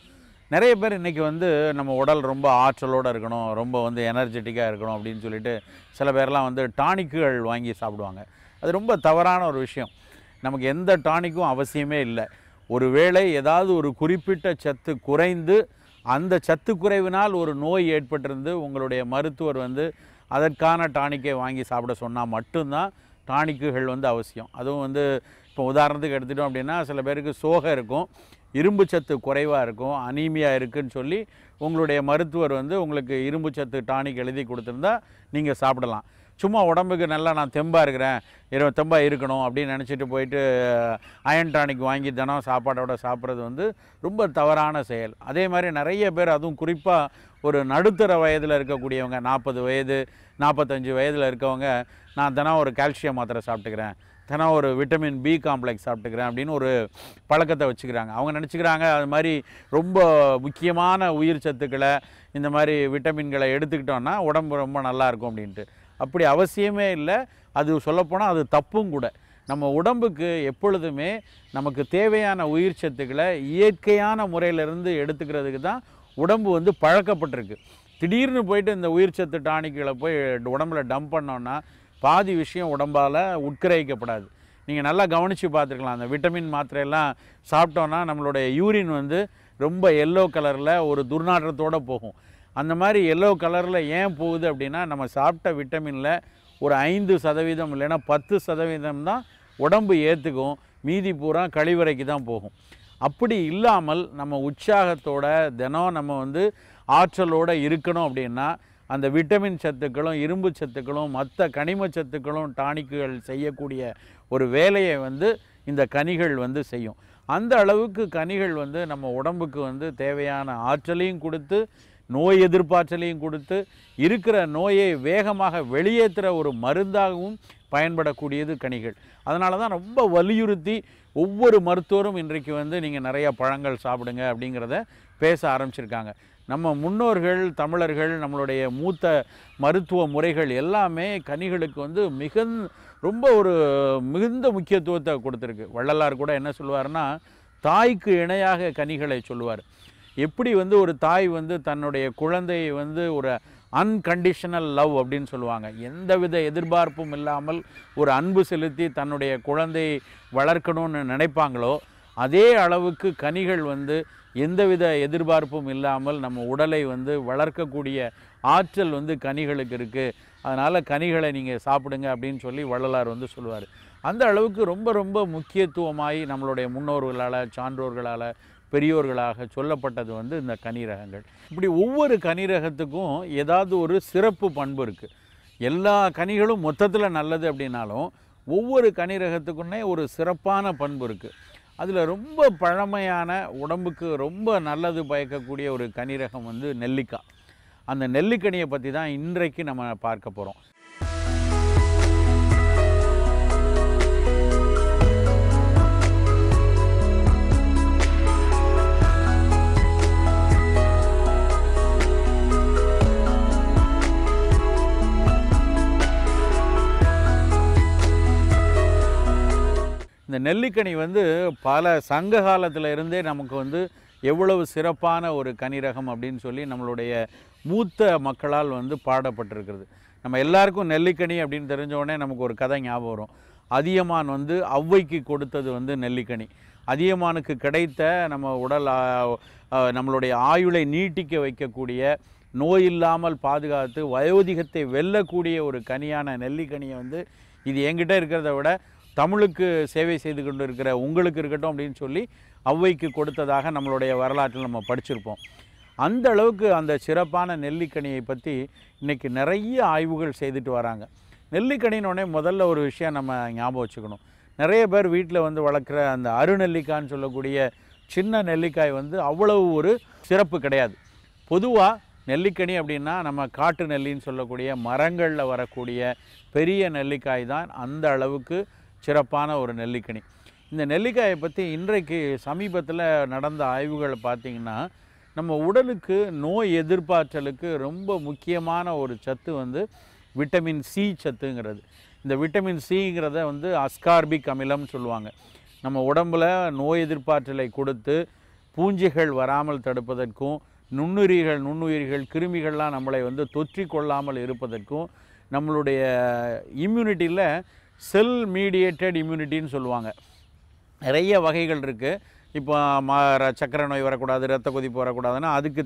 நிறைய பேர் இன்றைக்கி நம்ம உடல் ரொம்ப ஆற்றலோடு இருக்கணும், ரொம்ப எனர்ஜெட்டிக்காக இருக்கணும் அப்படின்னு சொல்லிட்டு சில பேர்லாம் டானிக்குகள் வாங்கி சாப்பிடுவாங்க. அது ரொம்ப தவறான ஒரு விஷயம். நமக்கு எந்த டானிக்கும் அவசியமே இல்லை. ஒரு வேளை ஏதாவது ஒரு குறிப்பிட்ட சத்து குறைந்து அந்த சத்து குறைவினால் ஒரு நோய் ஏற்பட்டிருந்து உங்களுடைய மருத்துவர் அதற்கான டானிக்கை வாங்கி சாப்பிட சொன்னால் மட்டும்தான் டானிக்குகள் அவசியம். அதுவும் இப்போ உதாரணத்துக்கு எடுத்துட்டோம் அப்படின்னா, சில பேருக்கு சோகை இருக்கும், இரும்பு சத்து குறைவாக இருக்கும், அனீமியா இருக்குதுன்னு சொல்லி உங்களுடைய மருத்துவர் உங்களுக்கு இரும்பு சத்து டானிக் எழுதி கொடுத்துருந்தா நீங்கள் சாப்பிடலாம். சும்மா உடம்புக்கு நல்லா நான் தெம்பாக இருக்கிறேன், தெம்பாக இருக்கணும் அப்படின்னு நினச்சிட்டு போயிட்டு அயன் டானிக் வாங்கி தினம் சாப்பாடோட சாப்பிட்றது ரொம்ப தவறான செயல். அதே மாதிரி நிறைய பேர், அதுவும் குறிப்பாக ஒரு நடுத்தர வயதில் இருக்கக்கூடியவங்க, 40 வயது 45 வயதில் இருக்கவங்க, நான் தினம் ஒரு கால்சியம் மாத்திரை சாப்பிட்டுக்கிறேன், தினம் ஒரு விட்டமின் பி காம்ப்ளெக்ஸ் சாப்பிட்டுக்கிறேன் அப்படின்னு ஒரு பழக்கத்தை வச்சுக்கிறாங்க. அவங்க நினச்சிக்கிறாங்க அது மாதிரி ரொம்ப முக்கியமான உயிர் சத்துக்களை, இந்த மாதிரி விட்டமின்களை எடுத்துக்கிட்டோன்னா உடம்பு ரொம்ப நல்லாயிருக்கும் அப்படின்ட்டு. அப்படி அவசியமே இல்லை. அது சொல்லப்போனால் அது தப்பும் கூட. நம்ம உடம்புக்கு எப்பொழுதுமே நமக்கு தேவையான உயிர் சத்துக்களை இயற்கையான முறையிலிருந்து எடுத்துக்கிறதுக்கு தான் உடம்பு பழக்கப்பட்டிருக்கு. திடீர்னு போயிட்டு இந்த உயிர் சத்து டானிக்களை போய் உடம்புல டம்ப் பண்ணோன்னா பாதி விஷயம் உடம்பால் உட்கிரகிக்கப்படாது. நீங்கள் நல்லா கவனித்து பார்த்துருக்கலாம். அந்த விட்டமின் மாத்திரையெல்லாம் சாப்பிட்டோன்னா நம்மளுடைய யூரின் ரொம்ப எல்லோ கலரில் ஒரு துர்நாற்றத்தோடு போகும். அந்த மாதிரி எல்லோ கலரில் ஏன் போகுது அப்படின்னா, நம்ம சாப்பிட்ட விட்டமினில் ஒரு 5% இல்லைன்னா 10% தான் உடம்பு ஏற்றுக்கும், மீதி பூரா கழிவறைக்கு தான் போகும். அப்படி இல்லாமல் நம்ம உற்சாகத்தோட தினம் நம்ம ஆற்றலோடு இருக்கணும் அப்படின்னா, அந்த விட்டமின் சத்துக்களும் இரும்பு சத்துக்களும் மற்ற கனிம சத்துக்களும் டானிக்குகள் செய்யக்கூடிய ஒரு வேலையை இந்த கனிகள் செய்யும். அந்த அளவுக்கு கனிகள் நம்ம உடம்புக்கு தேவையான ஆற்றலையும் கொடுத்து, நோய் எதிர்ப்பாற்றலையும் கொடுத்து, இருக்கிற நோயை வேகமாக வெளியேற்றுற ஒரு மருந்தாகவும் பயன்படக்கூடியது கனிகள். அதனால தான் ரொம்ப வலியுறுத்தி ஒவ்வொரு மருத்துவரும் இன்றைக்கு நீங்கள் நிறையா பழங்கள் சாப்பிடுங்க அப்படிங்கிறத பேச ஆரம்பிச்சிருக்காங்க. நம்ம முன்னோர்கள், தமிழர்கள், நம்மளுடைய மூத்த மருத்துவ முறைகள் எல்லாமே கனிகளுக்கு ரொம்ப மிகுந்த முக்கியத்துவத்தை கொடுத்துருக்கு. வள்ளலார் கூட என்ன சொல்லுவார்னா, தாய்க்கு இணையாக கனிகளை சொல்லுவார். எப்படி ஒரு தாய் தன்னுடைய குழந்தையை ஒரு அன்கண்டிஷனல் லவ் அப்படின்னு சொல்லுவாங்க. எந்தவித எதிர்பார்ப்பும் இல்லாமல் ஒரு அன்பு செலுத்தி தன்னுடைய குழந்தையை வளர்க்கணும்னு நினைப்பாங்களோ, அதே அளவுக்கு கனிகள் எந்தவித எதிர்பார்ப்பும் இல்லாமல் நம்ம உடலை வளர்க்கக்கூடிய ஆற்றல் கனிகளுக்கு இருக்குது. அதனால் கனிகளை நீங்கள் சாப்பிடுங்க அப்படின்னு சொல்லி வள்ளலார் சொல்லுவார். அந்த அளவுக்கு ரொம்ப ரொம்ப முக்கியத்துவமாய் நம்மளுடைய முன்னோர்களால், சான்றோர்களால், பெரியோர்களாக சொல்லப்பட்டது இந்த கனி ரகங்கள். இப்படி ஒவ்வொரு கனி ரகத்துக்கும் ஏதாவது ஒரு சிறப்பு பண்பு இருக்குது. எல்லா கனிகளும் மொத்தத்தில் நல்லது அப்படின்னாலும் ஒவ்வொரு கனி ரகத்துக்குன்னே ஒரு சிறப்பான பண்பு இருக்குது. அதில் ரொம்ப பழமையான, உடம்புக்கு ரொம்ப நல்லது பயக்கக்கூடிய ஒரு கனி ரகம் நெல்லிக்காய். அந்த நெல்லிக்கனியை பற்றி தான் இன்றைக்கு நம்ம பார்க்க போகிறோம். இந்த நெல்லிக்கனி வந்து பல சங்க காலத்தில் இருந்தே நமக்கு வந்து எவ்வளவு சிறப்பான ஒரு கனிரகம் அப்படின்னு சொல்லி நம்மளுடைய மூத்த மக்களால் வந்து பாடப்பட்டிருக்கிறது. நம்ம எல்லாருக்கும் நெல்லிக்கனி அப்படின்னு தெரிஞ்ச உடனே நமக்கு ஒரு கதை ஞாபகம் வரும். அதியமான் வந்து ஔவைக்கு கொடுத்தது வந்து நெல்லிக்கனி. அதியமானுக்கு கிடைத்த நம்ம உடல் நம்மளுடைய ஆயுளை நீட்டிக்க வைக்கக்கூடிய, நோய் இல்லாமல் பாதுகாத்து வயோதிகத்தை வெல்லக்கூடிய ஒரு கனியான நெல்லிக்கனியை வந்து இது என்கிட்ட இருக்கிறத விட தமிழுக்கு சேவை செய்து கொண்டு இருக்கிற உங்களுக்கு இருக்கட்டும் அப்படின்னு சொல்லி ஔவைக்கு கொடுத்ததாக நம்மளுடைய வரலாற்றில் நம்ம படிச்சிருப்போம். அந்த அளவுக்கு அந்த சிறப்பான நெல்லிக்கனியை பற்றி இன்றைக்கி நிறைய ஆய்வுகள் செய்துட்டு வராங்க. நெல்லிக்கனினோடனே முதல்ல ஒரு விஷயம் நம்ம ஞாபகம் வச்சுக்கணும். நிறைய பேர் வீட்டில் வந்து வளர்க்குற அந்த அருநெல்லிக்காய்ன்னு சொல்லக்கூடிய சின்ன நெல்லிக்காய் வந்து அவ்வளவு ஒரு சிறப்பு கிடையாது. பொதுவாக நெல்லிக்கனி அப்படின்னா நம்ம காட்டு நெல்லின்னு சொல்லக்கூடிய மரங்களில் வரக்கூடிய பெரிய நெல்லிக்காய் தான் அந்த அளவுக்கு சிறப்பான ஒரு நெல்லிக்கனி. இந்த நெல்லிக்காயை பற்றி இன்றைக்கு சமீபத்தில் நடந்த ஆய்வுகளை பார்த்திங்கன்னா, நம்ம உடலுக்கு நோய் எதிர்ப்பாற்றலுக்கு ரொம்ப முக்கியமான ஒரு சத்து வந்து விட்டமின் சி சத்துங்கிறது. இந்த விட்டமின் சிங்கிறத வந்து அஸ்கார்பிக் அமிலம்னு சொல்லுவாங்க. நம்ம உடம்பில் நோய் எதிர்ப்பாற்றலை கொடுத்து பூஞ்சைகள் வராமல் தடுப்பதற்கும், நுண்ணுயிர்கள் கிருமிகள்லாம் நம்மளை வந்து தொற்றிக் கொள்ளாமல் இருப்பதற்கும், நம்மளுடைய இம்யூனிட்டியில் செல் மீடியேட்டட் இம்யூனிட்டின்னு சொல்லுவாங்க. நிறைய வகைகள் இருக்குது. இப்போ சர்க்கரை நோய் வரக்கூடாது, இரத்த கொதிப்பு வரக்கூடாதுன்னா அதுக்கு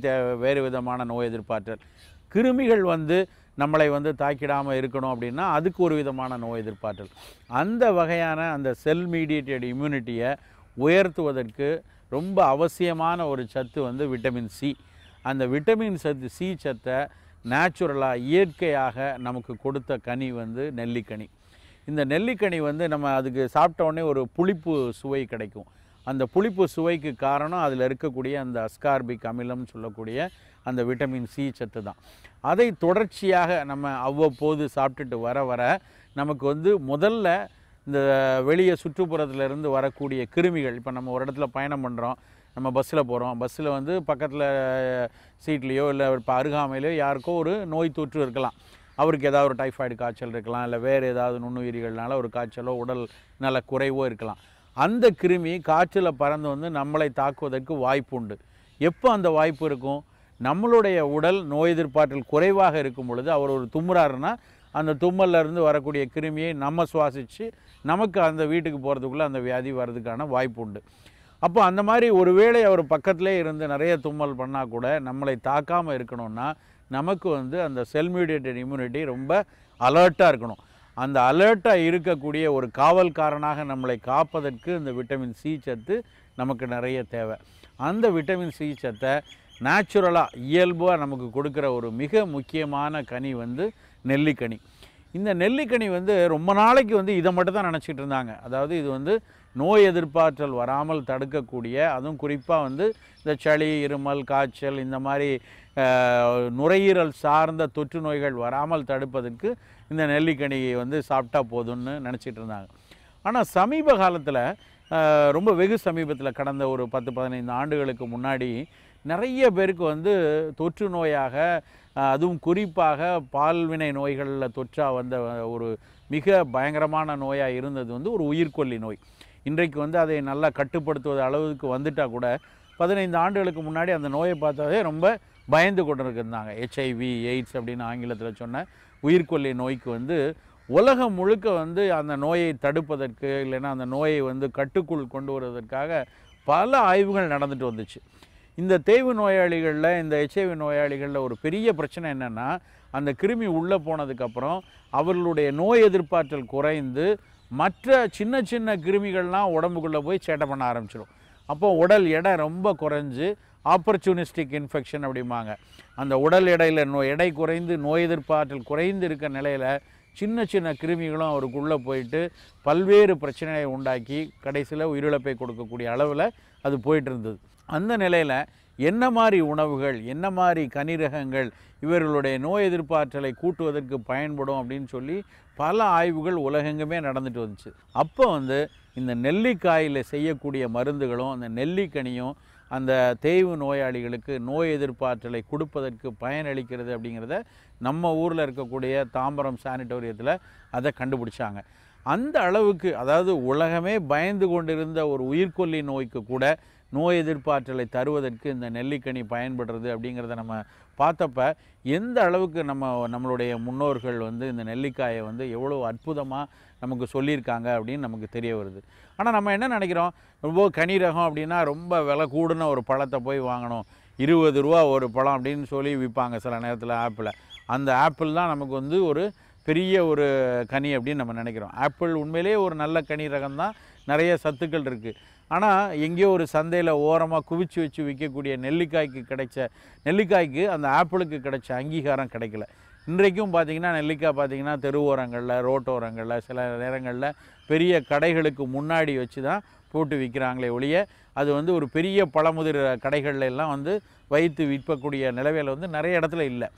வேறு விதமான நோய் எதிர்ப்பாற்றல். கிருமிகள் வந்து நம்மளை வந்து தாக்கிடாமல் இருக்கணும் அப்படின்னா அதுக்கு ஒரு விதமான நோய் எதிர்ப்பாற்றல். அந்த வகையான அந்த செல் மீடியேட்டட் இம்யூனிட்டியை உயர்த்துவதற்கு ரொம்ப அவசியமான ஒரு சத்து வந்து விட்டமின் சி. அந்த விட்டமின் சி சத்தை நேச்சுரலாக இயற்கையாக நமக்கு கொடுத்த கனி வந்து நெல்லிக்கனி. இந்த நெல்லிக்கனி வந்து நம்ம அதுக்கு சாப்பிட்ட உடனே ஒரு புளிப்பு சுவை கிடைக்கும். அந்த புளிப்பு சுவைக்கு காரணம் அதில் இருக்கக்கூடிய அந்த அஸ்கார்பிக் அமிலம்னு சொல்லக்கூடிய அந்த விட்டமின் சி சத்து தான். அதை தொடர்ச்சியாக நம்ம அவ்வப்போது சாப்பிட்டுட்டு வர வர நமக்கு வந்து முதல்ல இந்த வெளியே சுற்றுப்புறத்துலேருந்து வரக்கூடிய கிருமிகள், இப்போ நம்ம ஒரு இடத்துல பயணம் பண்ணுறோம், நம்ம பஸ்ஸில் போகிறோம், பஸ்ஸில் வந்து பக்கத்தில் சீட்லேயோ இல்லை இப்போ அருகாமையிலையோ யாருக்கோ ஒரு நோய் தொற்று இருக்கலாம். அவருக்கு ஏதாவது ஒரு டைஃபாய்டு காய்ச்சல் இருக்கலாம், இல்லை வேறு ஏதாவது நுண்ணுயிரிகள்னால ஒரு காய்ச்சலோ உடல் நல குறைவோ இருக்கலாம். அந்த கிருமி காய்ச்சலை பறந்து வந்து நம்மளை தாக்குவதற்கு வாய்ப்பு உண்டு. எப்போ அந்த வாய்ப்பு இருக்கும்? நம்மளுடைய உடல் நோய் எதிர்ப்பாற்றல் குறைவாக இருக்கும் பொழுது அவர் ஒரு தும்முறாருன்னா அந்த தும்மல்லேருந்து வரக்கூடிய கிருமியை நம்ம சுவாசித்து நமக்கு அந்த வீட்டுக்கு போகிறதுக்குள்ளே அந்த வியாதி வர்றதுக்கான வாய்ப்பு உண்டு. அப்போ அந்த மாதிரி ஒருவேளை அவர் பக்கத்திலே இருந்து நிறைய தும்மல் பண்ணால் கூட நம்மளை தாக்காமல் இருக்கணும்னா நமக்கு வந்து அந்த செல் மீடியேட்டட் இம்யூனிட்டி ரொம்ப அலர்ட்டாக இருக்கணும். அந்த அலர்ட்டாக இருக்கக்கூடிய ஒரு காவல்காரனாக நம்மளை காப்பதற்கு இந்த விட்டமின் சி சத்து நமக்கு நிறைய தேவை. அந்த விட்டமின் சி சத்தை நேச்சுரலாக இயல்பாக நமக்கு கொடுக்குற ஒரு மிக முக்கியமான கனி வந்து நெல்லிக்கனி. இந்த நெல்லிக்கனி வந்து ரொம்ப நாளைக்கு வந்து இதை மட்டும் தான் நினச்சிட்டு இருந்தாங்க. அதாவது இது வந்து நோய் எதிர்ப்பாற்றல் வராமல் தடுக்கக்கூடிய, அதுவும் குறிப்பாக வந்து இந்த சளி, இருமல், காய்ச்சல், இந்த மாதிரி நுரையீரல் சார்ந்த தொற்று நோய்கள் வராமல் தடுப்பதற்கு இந்த நெல்லிக்கனியை வந்து சாப்பிட்டா போதும்னு நினச்சிட்டு இருந்தாங்க. ஆனால் சமீப காலத்தில் ரொம்ப வெகு சமீபத்தில் கடந்த ஒரு 10-15 ஆண்டுகளுக்கு முன்னாடி நிறைய பேருக்கு வந்து தொற்று நோயாக, அதுவும் குறிப்பாக பால்வினை நோய்களில் தொற்றாக வந்த ஒரு மிக பயங்கரமான நோயாக இருந்தது வந்து ஒரு உயிர்கொல்லி நோய். இன்றைக்கு வந்து அதை நல்லா கட்டுப்படுத்துவது அளவுக்கு வந்துட்டால் கூட 15 ஆண்டுகளுக்கு முன்னாடி அந்த நோயை பார்த்தாவே ரொம்ப பயந்து கொண்டு இருந்தாங்க. HIV எய்ட்ஸ் அப்படின்னு ஆங்கிலத்தில் சொன்ன உயிர்கொல்லி நோய்க்கு வந்து உலகம் முழுக்க வந்து அந்த நோயை தடுப்பதற்கு, இல்லைன்னா அந்த நோயை வந்து கட்டுக்குள் கொண்டு வருவதற்காக பல ஆய்வுகள் நடந்துட்டு வந்துச்சு. இந்த தேய்வு நோயாளிகளில், இந்த HIV நோயாளிகளில் ஒரு பெரிய பிரச்சனை என்னென்னா, அந்த கிருமி உள்ளே போனதுக்கப்புறம் அவர்களுடைய நோய் எதிர்ப்பாற்றல் குறைந்து மற்ற சின்ன சின்ன கிருமிகள்லாம் உடம்புக்குள்ளே போய் சேட்டை பண்ண ஆரம்பிச்சிடும். அப்போ உடல் எடை ரொம்ப குறைஞ்சு ஆப்பர்ச்சுனிஸ்டிக் இன்ஃபெக்ஷன் அப்படிம்பாங்க. அந்த உடல் எடை குறைந்து நோய் எதிர்ப்பாற்றல் குறைந்து இருக்க நிலையில் சின்ன சின்ன கிருமிகளும் அவருக்குள்ளே போயிட்டு பல்வேறு பிரச்சனையை உண்டாக்கி கடைசியில் உயிரிழப்பை கொடுக்கக்கூடிய அளவில் அது போயிட்டு இருந்தது. அந்த நிலையில் என்ன மாதிரி உணவுகள், என்ன மாதிரி கனிரகங்கள் இவர்களுடைய நோய் எதிர்ப்பாற்றலை கூட்டுவதற்கு பயன்படும் அப்படின்னு சொல்லி பல ஆய்வுகள் உலகெங்குமே நடந்துட்டு வந்துச்சு. அப்போ வந்து இந்த நெல்லிக்காயில் செய்யக்கூடிய மருந்துகளும் அந்த நெல்லிக்கனியும் அந்த தேய்வு நோயாளிகளுக்கு நோய் எதிர்ப்பாற்றலை கொடுப்பதற்கு பயனளிக்கிறது அப்படிங்கிறத நம்ம ஊரில் இருக்கக்கூடிய தாம்பரம் சானிட்டோரியத்தில் அதை கண்டுபிடிச்சாங்க. அந்த அளவுக்கு, அதாவது உலகமே பயந்து கொண்டிருந்த ஒரு உயிர்கொல்லி நோய்க்கு கூட நோய் எதிர்ப்பாற்றலை தருவதற்கு இந்த நெல்லிக்கனி பயன்படுறது அப்படிங்கிறத நம்ம பார்த்தப்ப எந்த அளவுக்கு நம்மளுடைய முன்னோர்கள் வந்து இந்த நெல்லிக்காயை வந்து எவ்வளோ அற்புதமாக நமக்கு சொல்லியிருக்காங்க அப்படின்னு நமக்கு தெரிய வருது. ஆனால் நம்ம என்ன நினைக்கிறோம், ரொம்ப கனி ரகம் அப்படின்னா ரொம்ப விலை கூடுன ஒரு பழத்தை போய் வாங்கணும், 20 ரூபா ஒரு பழம் அப்படின்னு சொல்லி விற்பாங்க சில நேரத்தில் ஆப்பிளை. அந்த ஆப்பிள் தான் நமக்கு வந்து ஒரு பெரிய ஒரு கனி அப்படின்னு நம்ம நினைக்கிறோம். ஆப்பிள் உண்மையிலே ஒரு நல்ல கனி ரகம் தான், நிறைய சத்துக்கள் இருக்குது. ஆனால் எங்கேயோ ஒரு சந்தையில் ஓரமாக குவிச்சு வச்சு விற்கக்கூடிய நெல்லிக்காய்க்கு அந்த ஆப்பிளுக்கு கிடைச்ச அங்கீகாரம் கிடைக்கல. இன்றைக்கும் பார்த்திங்கன்னா நெல்லிக்காய் பார்த்திங்கன்னா தெருவோரங்களில், ரோட்டோரங்களில், சில நேரங்களில் பெரிய கடைகளுக்கு முன்னாடி வச்சு தான் போட்டு விற்கிறாங்களே ஒழிய அது வந்து ஒரு பெரிய பழமுதிர் கடைகள்ல எல்லாம் வந்து வைத்து விற்கக்கூடிய நிலவையில் வந்து நிறைய இடத்துல இல்லை.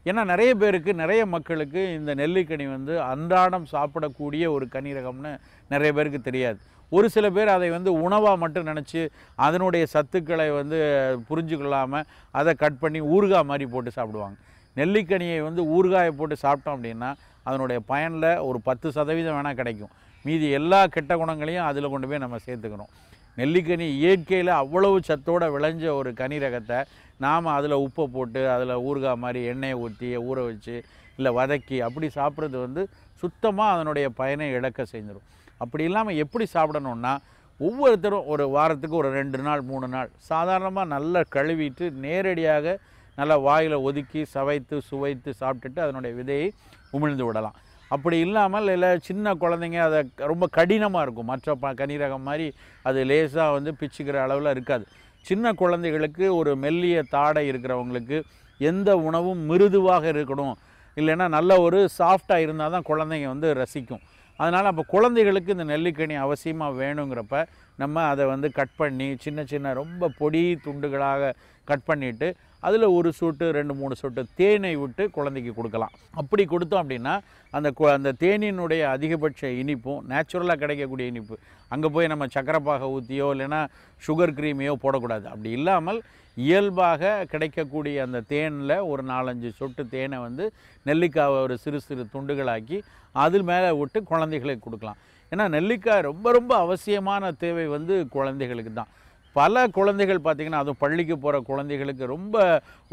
ஏன்னா நிறைய பேருக்கு, நிறைய மக்களுக்கு இந்த நெல்லிக்கனி வந்து அன்றாடம் சாப்பிடக்கூடிய ஒரு கனி ரகம்னு நிறைய பேருக்கு தெரியாது. ஒரு சில பேர் அதை வந்து உணவாக மட்டும் நினச்சி அதனுடைய சத்துக்களை வந்து புரிஞ்சுக்கொள்ளாமல் அதை கட் பண்ணி ஊறுகாய் மாதிரி போட்டு சாப்பிடுவாங்க. நெல்லிக்கனியை வந்து ஊறுகாயை போட்டு சாப்பிட்டோம் அப்படின்னா அதனுடைய பயனில் ஒரு 10% வேணால் கிடைக்கும். மீதி எல்லா கெட்ட குணங்களையும் அதில் கொண்டு போய் நம்ம சேர்த்துக்கணும். நெல்லிக்கனி இயற்கையில் அவ்வளவு சத்தோடு விளைஞ்ச ஒரு கனி ரகத்தை நாம் அதில் உப்பை போட்டு அதில் ஊறுகாய் மாதிரி எண்ணெயை ஊற்றி ஊற வச்சு இல்லை வதக்கி அப்படி சாப்பிட்றது வந்து சுத்தமாக அதனுடைய பயனை இழக்க செஞ்சிடும். அப்படி இல்லாமல் எப்படி சாப்பிடணுன்னா, ஒவ்வொருத்தரும் ஒரு வாரத்துக்கு ஒரு 2 நாள் 3 நாள் சாதாரணமாக நல்லா கழுவிட்டு நேரடியாக நல்லா வாயில் ஒதுக்கி சவைத்து சுவைத்து சாப்பிட்டுட்டு அதனுடைய விதையை உமிழ்ந்து விடலாம். அப்படி இல்லாமல் இல்லை சின்ன குழந்தைங்க அதை ரொம்ப கடினமாக இருக்கும், மற்ற கனி ரகம் மாதிரி அது லேசாக வந்து பிச்சுக்கிற அளவில் இருக்காது. சின்ன குழந்தைகளுக்கு, ஒரு மெல்லிய தாடை இருக்கிறவங்களுக்கு எந்த உணவும் மிருதுவாக இருக்கணும், இல்லைன்னா நல்ல ஒரு சாஃப்டாக இருந்தால் தான் குழந்தைங்க வந்து ரசிக்கும். அதனால் அப்போ குழந்தைகளுக்கு இந்த நெல்லிக்கனி அவசியமாக வேணுங்கிறப்ப நம்ம அதை வந்து கட் பண்ணி சின்ன சின்ன ரொம்ப பொடி துண்டுகளாக கட் பண்ணிவிட்டு அதில் ஒரு சொட்டு 2-3 சொட்டு தேனை விட்டு குழந்தைக்கு கொடுக்கலாம். அப்படி கொடுத்தோம் அப்படின்னா அந்த தேனினுடைய அதிகபட்ச இனிப்பும் நேச்சுரலாக கிடைக்கக்கூடிய இனிப்பு, அங்கே போய் நம்ம சக்கரைப்பாகை ஊற்றியோ இல்லைன்னா சுகர் க்ரீமையோ போடக்கூடாது. அப்படி இல்லாமல் இயல்பாக கிடைக்கக்கூடிய அந்த தேனில் ஒரு 4-5 சொட்டு தேனை வந்து நெல்லிக்காவை ஒரு சிறு சிறு துண்டுகளாக்கி அதில் மேலே விட்டு குழந்தைகளுக்கு கொடுக்கலாம். ஏன்னா நெல்லிக்காய் ரொம்ப ரொம்ப அவசியமான தேவை வந்து குழந்தைகளுக்கு தான். பல குழந்தைகள் பார்த்திங்கன்னா, அதுவும் பள்ளிக்கு போகிற குழந்தைகளுக்கு ரொம்ப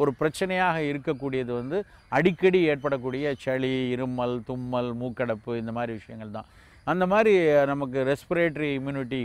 ஒரு பிரச்சனையாக இருக்கக்கூடியது வந்து அடிக்கடி ஏற்படக்கூடிய சளி, இருமல், தும்மல், மூக்கடைப்பு இந்த மாதிரி விஷயங்கள் தான். அந்த மாதிரி நமக்கு ரெஸ்பிரேட்டரி இம்யூனிட்டி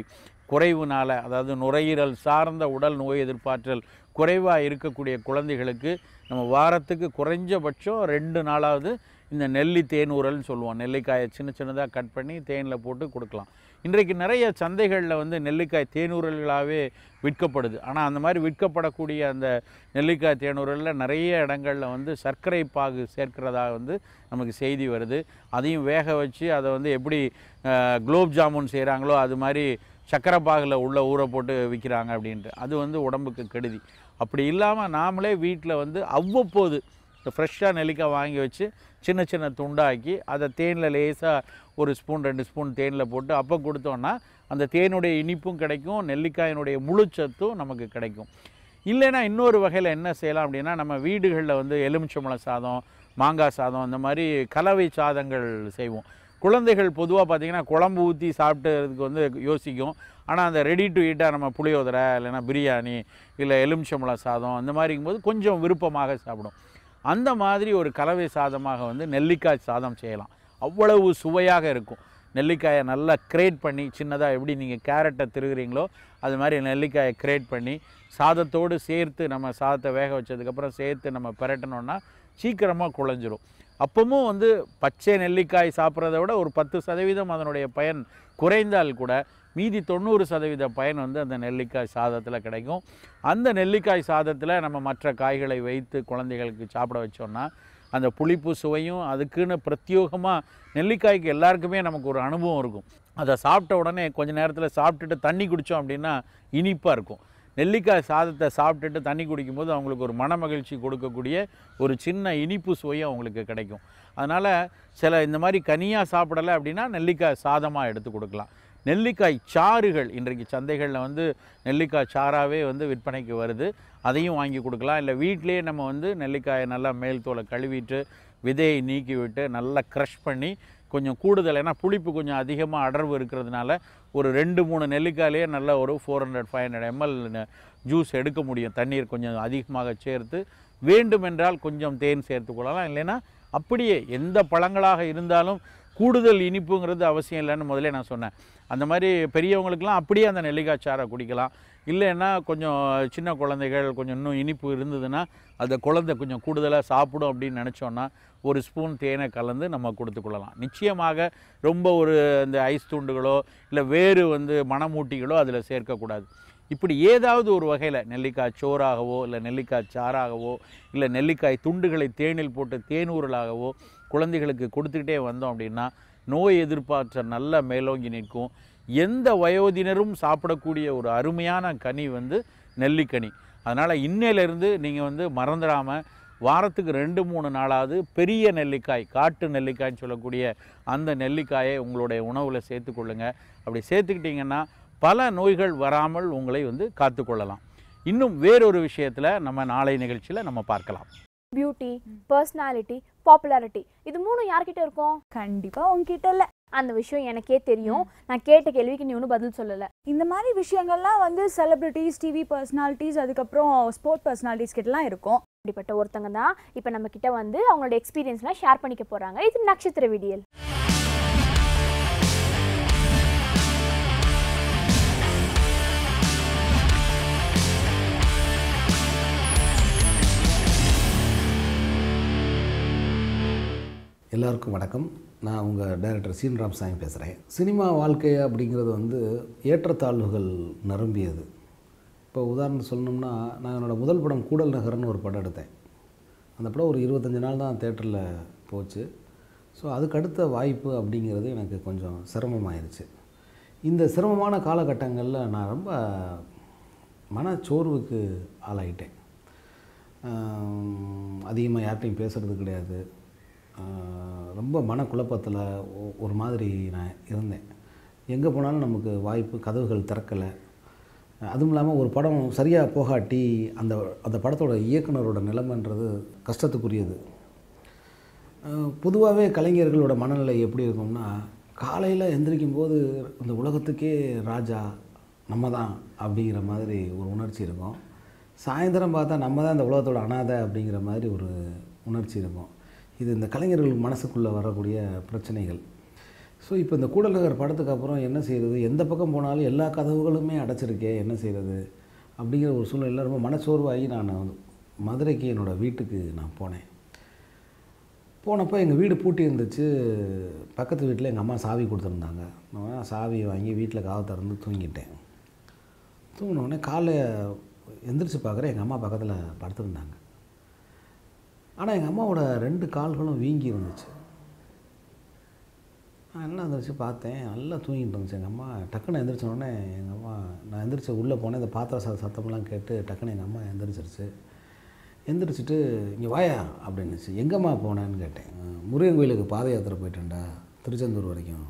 குறைவுனால், அதாவது நுரையீரல் சார்ந்த உடல் நோய் எதிர்ப்பாற்றல் குறைவாக இருக்கக்கூடிய குழந்தைகளுக்கு நம்ம வாரத்துக்கு குறைஞ்சபட்சம் 2 நாளாவது இந்த நெல்லி தேனூரல்னு சொல்லுவோம். நெல்லிக்காயை சின்ன சின்னதாக கட் பண்ணி தேனில் போட்டு கொடுக்கலாம். இன்றைக்கு நிறைய சந்தைகளில் வந்து நெல்லிக்காய் தேனூரல்களாகவே விற்கப்படுது. ஆனால் அந்த மாதிரி விற்கப்படக்கூடிய அந்த நெல்லிக்காய் தேனூரலில் நிறைய இடங்களில் வந்து சர்க்கரை பாகு சேர்க்கிறதா வந்து நமக்கு செய்தி வருது. அதையும் வேக வச்சு அதை வந்து எப்படி குலோப் ஜாமுன் செய்கிறாங்களோ அது மாதிரி சர்க்கரை பாகில் உள்ள ஊற போட்டு விற்கிறாங்க அப்படின்ட்டு. அது வந்து உடம்புக்கு கெடுதி. அப்படி இல்லாமல் நாமளே வீட்டில் வந்து அவ்வப்போது இந்த ஃப்ரெஷ்ஷாக நெல்லிக்காய் வாங்கி வச்சு சின்ன சின்ன துண்டாக்கி அதை தேனில் லேசாக 1 ஸ்பூன் 2 ஸ்பூன் தேனில் போட்டு அப்போ கொடுத்தோன்னா அந்த தேனுடைய இனிப்பும் கிடைக்கும், நெல்லிக்காயினுடைய முழுச்சத்தும் நமக்கு கிடைக்கும். இல்லைன்னா இன்னொரு வகையில் என்ன செய்யலாம் அப்படின்னா, நம்ம வீடுகளில் வந்து எலுமிச்சம்பழம் சாதம், மாங்காய் சாதம் இந்த மாதிரி கலவை சாதங்கள் செய்வோம். குழந்தைகள் பொதுவாக பார்த்திங்கன்னா குழம்பு ஊற்றி சாப்பிட்டதுக்கு வந்து யோசிக்கும். ஆனால் அந்த ரெடி டு ஈட்டாக நம்ம புளியோதரை இல்லைன்னா பிரியாணி இல்லை எலுமிச்சம்பழம் சாதம் அந்த மாதிரிங்கும்போது கொஞ்சம் விருப்பமாக சாப்பிடும். அந்த மாதிரி ஒரு கலவை சாதமாக வந்து நெல்லிக்காய் சாதம் செய்யலாம். அவ்வளவு சுவையாக இருக்கும். நெல்லிக்காயை நல்லா கிரேட் பண்ணி சின்னதாக எப்படி நீங்கள் கேரட்டை திருகுறீங்களோ அது மாதிரி நெல்லிக்காயை கிரேட் பண்ணி சாதத்தோடு சேர்த்து நம்ம சாதத்தை வேக வச்சதுக்கப்புறம் சேர்த்து நம்ம பிரட்டணுன்னா சீக்கிரமாக குழஞ்சிரும். அப்பவும் வந்து பச்சை நெல்லிக்காய் சாப்பிட்றத விட ஒரு 10% அதனுடைய பயன் குறைந்தால் கூட மீதி 90% பயன் வந்து அந்த நெல்லிக்காய் சாதத்தில் கிடைக்கும். அந்த நெல்லிக்காய் சாதத்தில் நம்ம மற்ற காய்களை வைத்து குழந்தைகளுக்கு சாப்பிட வச்சோன்னா அந்த புளிப்பு சுவையும் அதுக்குன்னு பிரத்யேகமாக நெல்லிக்காய்க்கு எல்லாருக்குமே நமக்கு ஒரு அனுபவம் இருக்கும். அதை சாப்பிட்ட உடனே கொஞ்சம் நேரத்தில் சாப்பிட்டுட்டு தண்ணி குடித்தோம் அப்படின்னா இனிப்பாக இருக்கும். நெல்லிக்காய் சாதத்தை சாப்பிட்டுட்டு தண்ணி குடிக்கும்போது அவங்களுக்கு ஒரு மன மகிழ்ச்சி கொடுக்கக்கூடிய ஒரு சின்ன இனிப்பு சுவையும் அவங்களுக்கு கிடைக்கும். அதனால் இந்த மாதிரி கனியாக சாப்பிடலை அப்படின்னா நெல்லிக்காய் சாதமாக எடுத்து கொடுக்கலாம். நெல்லிக்காய் சாறுகள் இன்றைக்கு சந்தைகளில் வந்து நெல்லிக்காய் சாறாகவே வந்து விற்பனைக்கு வருது. அதையும் வாங்கி கொடுக்கலாம். இல்லை வீட்டிலேயே நம்ம வந்து நெல்லிக்காயை நல்லா மேல் தோலை கழுவிட்டு விதையை நீக்கி விட்டு நல்லா க்ரஷ் பண்ணி கொஞ்சம் கூடுதல், ஏன்னா புளிப்பு கொஞ்சம் அதிகமாக அடர்வு இருக்கிறதுனால ஒரு 2-3 நெல்லிக்காயிலேயே நல்ல ஒரு 400-500 ml ஜூஸ் எடுக்க முடியும். தண்ணீர் கொஞ்சம் அதிகமாக சேர்த்து வேண்டுமென்றால் கொஞ்சம் தேன் சேர்த்து கொள்ளலாம். இல்லைன்னா அப்படியே எந்த பழங்களாக இருந்தாலும் கூடுதல் இனிப்புங்கிறது அவசியம் இல்லைன்னு முதலே நான் சொன்னேன். அந்த மாதிரி பெரியவங்களுக்கெல்லாம் அப்படியே அந்த நெல்லிக்காய் சாறை குடிக்கலாம். இல்லைன்னா கொஞ்சம் சின்ன குழந்தைகள் கொஞ்சம் இன்னும் இனிப்பு இருந்ததுன்னா அந்த குழந்தை கொஞ்சம் கூடுதலாக சாப்பிடும் அப்படின்னு நினச்சோன்னா ஒரு ஸ்பூன் தேனை கலந்து நம்ம கொடுத்துக்கொள்ளலாம். நிச்சயமாக ரொம்ப ஒரு இந்த ஐஸ் துண்டுகளோ இல்லை வேறு வந்து மணமூட்டிகளோ அதில் சேர்க்கக்கூடாது. இப்படி ஏதாவது ஒரு வகையில் நெல்லிக்காய் சோறாகவோ இல்லை நெல்லிக்காய் சாறாகவோ இல்லை நெல்லிக்காய் துண்டுகளை தேனில் போட்டு தேனூறலாகவோ குழந்தைகளுக்கு கொடுத்துக்கிட்டே வந்தோம் அப்படின்னா நோய் எதிர்ப்பாற்றல் நல்லா மேலோங்கி நிற்கும். எந்த வயோதினரும் சாப்பிடக்கூடிய ஒரு அருமையான கனி வந்து நெல்லிக்கனி. அதனால் இன்னையிலேருந்து நீங்கள் வந்து மறந்துடாமல் வாரத்துக்கு 2-3 நாளாவது பெரிய நெல்லிக்காய், காட்டு நெல்லிக்காய்ன்னு சொல்லக்கூடிய அந்த நெல்லிக்காயை உங்களுடைய உணவில் சேர்த்துக்கொள்ளுங்க. அப்படி சேர்த்துக்கிட்டிங்கன்னா பல நோய்கள் வராமல் உங்களை வந்து காத்துக்கொள்ளலாம். இன்னும் வேறொரு விஷயத்தில் நம்ம நாளை நிகழ்ச்சியில் நம்ம பார்க்கலாம். பியூட்டி, பர்சனாலிட்டி, பாப்புலாரிட்டி, இது 3 யார்கிட்ட இருக்கும்? கண்டிப்பாக உங்ககிட்ட இல்லை. அந்த விஷயம் எனக்கே தெரியும். நான் கேட்ட கேள்விக்கு நீ ஒன்றும் பதில் சொல்லலை. இந்த மாதிரி விஷயங்கள்லாம் வந்து செலிபிரிட்டிஸ், டிவி பர்சனாலிட்டிஸ், அதுக்கப்புறம் ஸ்போர்ட் பர்சனாலிட்டிஸ் கிட்டலாம் இருக்கும். அப்படிப்பட்ட ஒருத்தங்க தான் இப்போ நம்ம கிட்ட வந்து அவங்களோட எக்ஸ்பீரியன்ஸ்லாம் ஷேர் பண்ணிக்க போகிறாங்க. இது நட்சத்திர விடியல். எல்லாருக்கும் வணக்கம். நான் உங்கள் டைரக்டர் சீனிராம் சாமி பேசுகிறேன். சினிமா வாழ்க்கை அப்படிங்கிறது வந்து ஏற்றத்தாழ்வுகள் நிரம்பியது. இப்போ உதாரணம் சொல்லணும்னா, நான் என்னோடய முதல் படம் கூடல் நகர்னு ஒரு படம் எடுத்தேன். அந்த படம் ஒரு 25 நாள் தான் தேட்டரில் போச்சு. ஸோ அதுக்கடுத்த வாய்ப்பு அப்படிங்கிறது எனக்கு கொஞ்சம் சிரமமாயிருச்சு. இந்த சிரமமான காலகட்டங்களில் நான் ரொம்ப மனச்சோர்வுக்கு ஆளாயிட்டேன். அதிகமாக யார்கிட்டையும் பேசுகிறது கிடையாது. ரொம்ப மனக்குழப்பத்தில் ஒரு மாதிரி நான் இருந்தேன். எங்கே போனாலும் நமக்கு வாய்ப்பு கதவுகள் திறக்கலை. அதுவும் இல்லாமல் ஒரு படம் சரியாக போகாட்டி அந்த அந்த படத்தோட இயக்குனரோட நிலைமைன்றது கஷ்டத்துக்குரியது. பொதுவாகவே கலைஞர்களோட மனநிலை எப்படி இருக்கும்னா, காலையில் எந்திரிக்கும் போது இந்த உலகத்துக்கே ராஜா நம்ம தான் அப்படிங்கிற மாதிரி ஒரு உணர்ச்சி இருக்கும். சாயந்தரம் பார்த்தா நம்ம தான் இந்த உலகத்தோட அனாதை அப்படிங்கிற மாதிரி ஒரு உணர்ச்சி இருக்கும். இது இந்த கலைஞர்கள் மனசுக்குள்ளே வரக்கூடிய பிரச்சனைகள். ஸோ இப்போ இந்த கூடல் நகர் படத்துக்கு அப்புறம் என்ன செய்கிறது, எந்த பக்கம் போனாலும் எல்லா கதவுகளுமே அடைச்சிருக்கே, என்ன செய்கிறது அப்படிங்கிற ஒரு சூழ்நிலை ரொம்ப மனச்சோர்வாகி நான் மதுரைக்கு என்னோடய வீட்டுக்கு நான் போனேன். போனப்போ எங்கள் வீடு பூட்டி இருந்துச்சு. பக்கத்து வீட்டில் எங்கள் அம்மா சாவி கொடுத்துருந்தாங்க. நான் சாவியை வாங்கி வீட்டில் காவை திறந்து தூங்கிட்டேன். தூங்கினோடனே காலைல எந்திரிச்சு பார்க்குறேன், எங்கள் அம்மா பக்கத்தில் படுத்துருந்தாங்க. ஆனால் எங்கள் அம்மாவோட 2 கால்களும் வீங்கி இருந்துச்சு. நான் என்ன எந்திரிச்சு பார்த்தேன், நல்லா தூங்கிட்டு இருந்துச்சு எங்கள் அம்மா. டக்குன்னு எந்திரிச்சோடனே எங்கள் அம்மா, நான் எந்திரிச்சு உள்ளே போனேன். இந்த பாத்திர சத்தமெல்லாம் கேட்டு டக்குன்னு எங்கள் அம்மா எந்திரிச்சிருச்சு. எந்திரிச்சிட்டு இங்கே வாயா அப்படின்னுச்சு. எங்கம்மா போனேன்னு கேட்டேன். முருகன் கோயிலுக்கு பாத யாத்திரை போயிட்டேன்டா, திருச்செந்தூர் வரைக்கும்.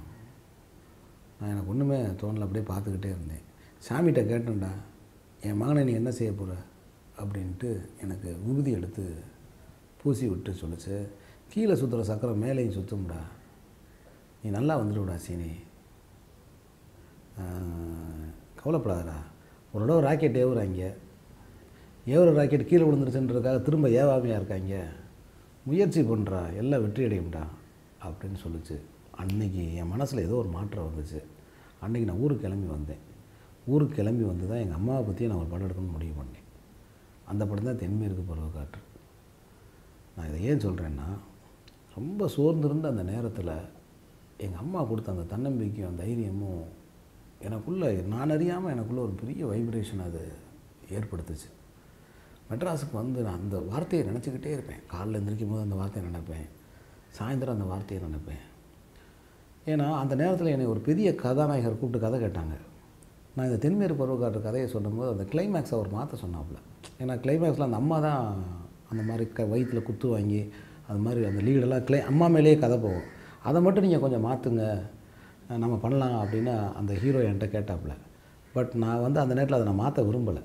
நான் எனக்கு ஒன்றுமே தோணலை, அப்படியே பார்த்துக்கிட்டே இருந்தேன். சாமிகிட்ட கேட்டேன்டா, என் மகனை நீ என்ன செய்ய போகிற அப்படின்ட்டு எனக்கு விபூதி எடுத்து பூசி விட்டு சொல்லிச்சு. கீழே சுற்றுற சக்கரம் மேலேயும் சுற்றும்டா, நீ நல்லா வந்துடுவிடா சீனி, கவலைப்படாதடா. ஒரு தடவை ராக்கெட் ஏவுறாங்க, ஏவுற ராக்கெட் கீழே விழுந்துருச்சுன்றதுக்காக திரும்ப ஏவாமையாக இருக்காங்க, முயற்சி பண்ணுறா, எல்லாம் வெற்றி அடையும்டா அப்படின்னு சொல்லிச்சு. அன்றைக்கி என் மனசில் ஏதோ ஒரு மாற்றம் வந்துச்சு. அன்றைக்கி நான் ஊருக்கு கிளம்பி வந்தேன். ஊருக்கு கிளம்பி வந்து தான் எங்கள் அம்மாவை பற்றி நான் ஒரு படம் எடுக்கணும்னு முடிவு பண்ணேன். அந்த படம் தான் தென்மேற்கு பருவக்காற்று. நான் இதை ஏன் சொல்கிறேன்னா, ரொம்ப சோர்ந்திருந்த அந்த நேரத்தில் எங்கள் அம்மா கொடுத்த அந்த தன்னம்பிக்கையும் தைரியமும் எனக்குள்ளே, நான் அறியாமல் எனக்குள்ளே ஒரு பெரிய வைப்ரேஷன் அது ஏற்படுத்துச்சு. மெட்ராஸுக்கு வந்து நான் அந்த வார்த்தையை நினச்சிக்கிட்டே இருப்பேன். காலைல எந்திரிக்கும் போது அந்த வார்த்தையை நினைப்பேன், சாயந்தரம் அந்த வார்த்தையை நினைப்பேன். ஏன்னா அந்த நேரத்தில் என்னை ஒரு பெரிய கதாநாயகர் கூப்பிட்டு கதை கேட்டாங்க. நான் இந்த தென்மேற்கு பருவக்காற்று கதையை சொல்லும்போது அந்த கிளைமேக்ஸை அவர் மாற்ற சொன்னாப்புல. ஏன்னா கிளைமேக்ஸில் அந்த அம்மா தான் அந்த மாதிரி வயிற்றில் குத்து வாங்கி அது மாதிரி அந்த லீடெல்லாம் அம்மா மேலேயே கதை போகும். அதை மட்டும் நீங்கள் கொஞ்சம் மாற்றுங்க, நம்ம பண்ணலாம் அப்படின்னு அந்த ஹீரோ என்கிட்ட கேட்டாப்புல. பட் நான் வந்து அந்த நேரத்தில் அதை நான் மாற்ற விரும்பலை.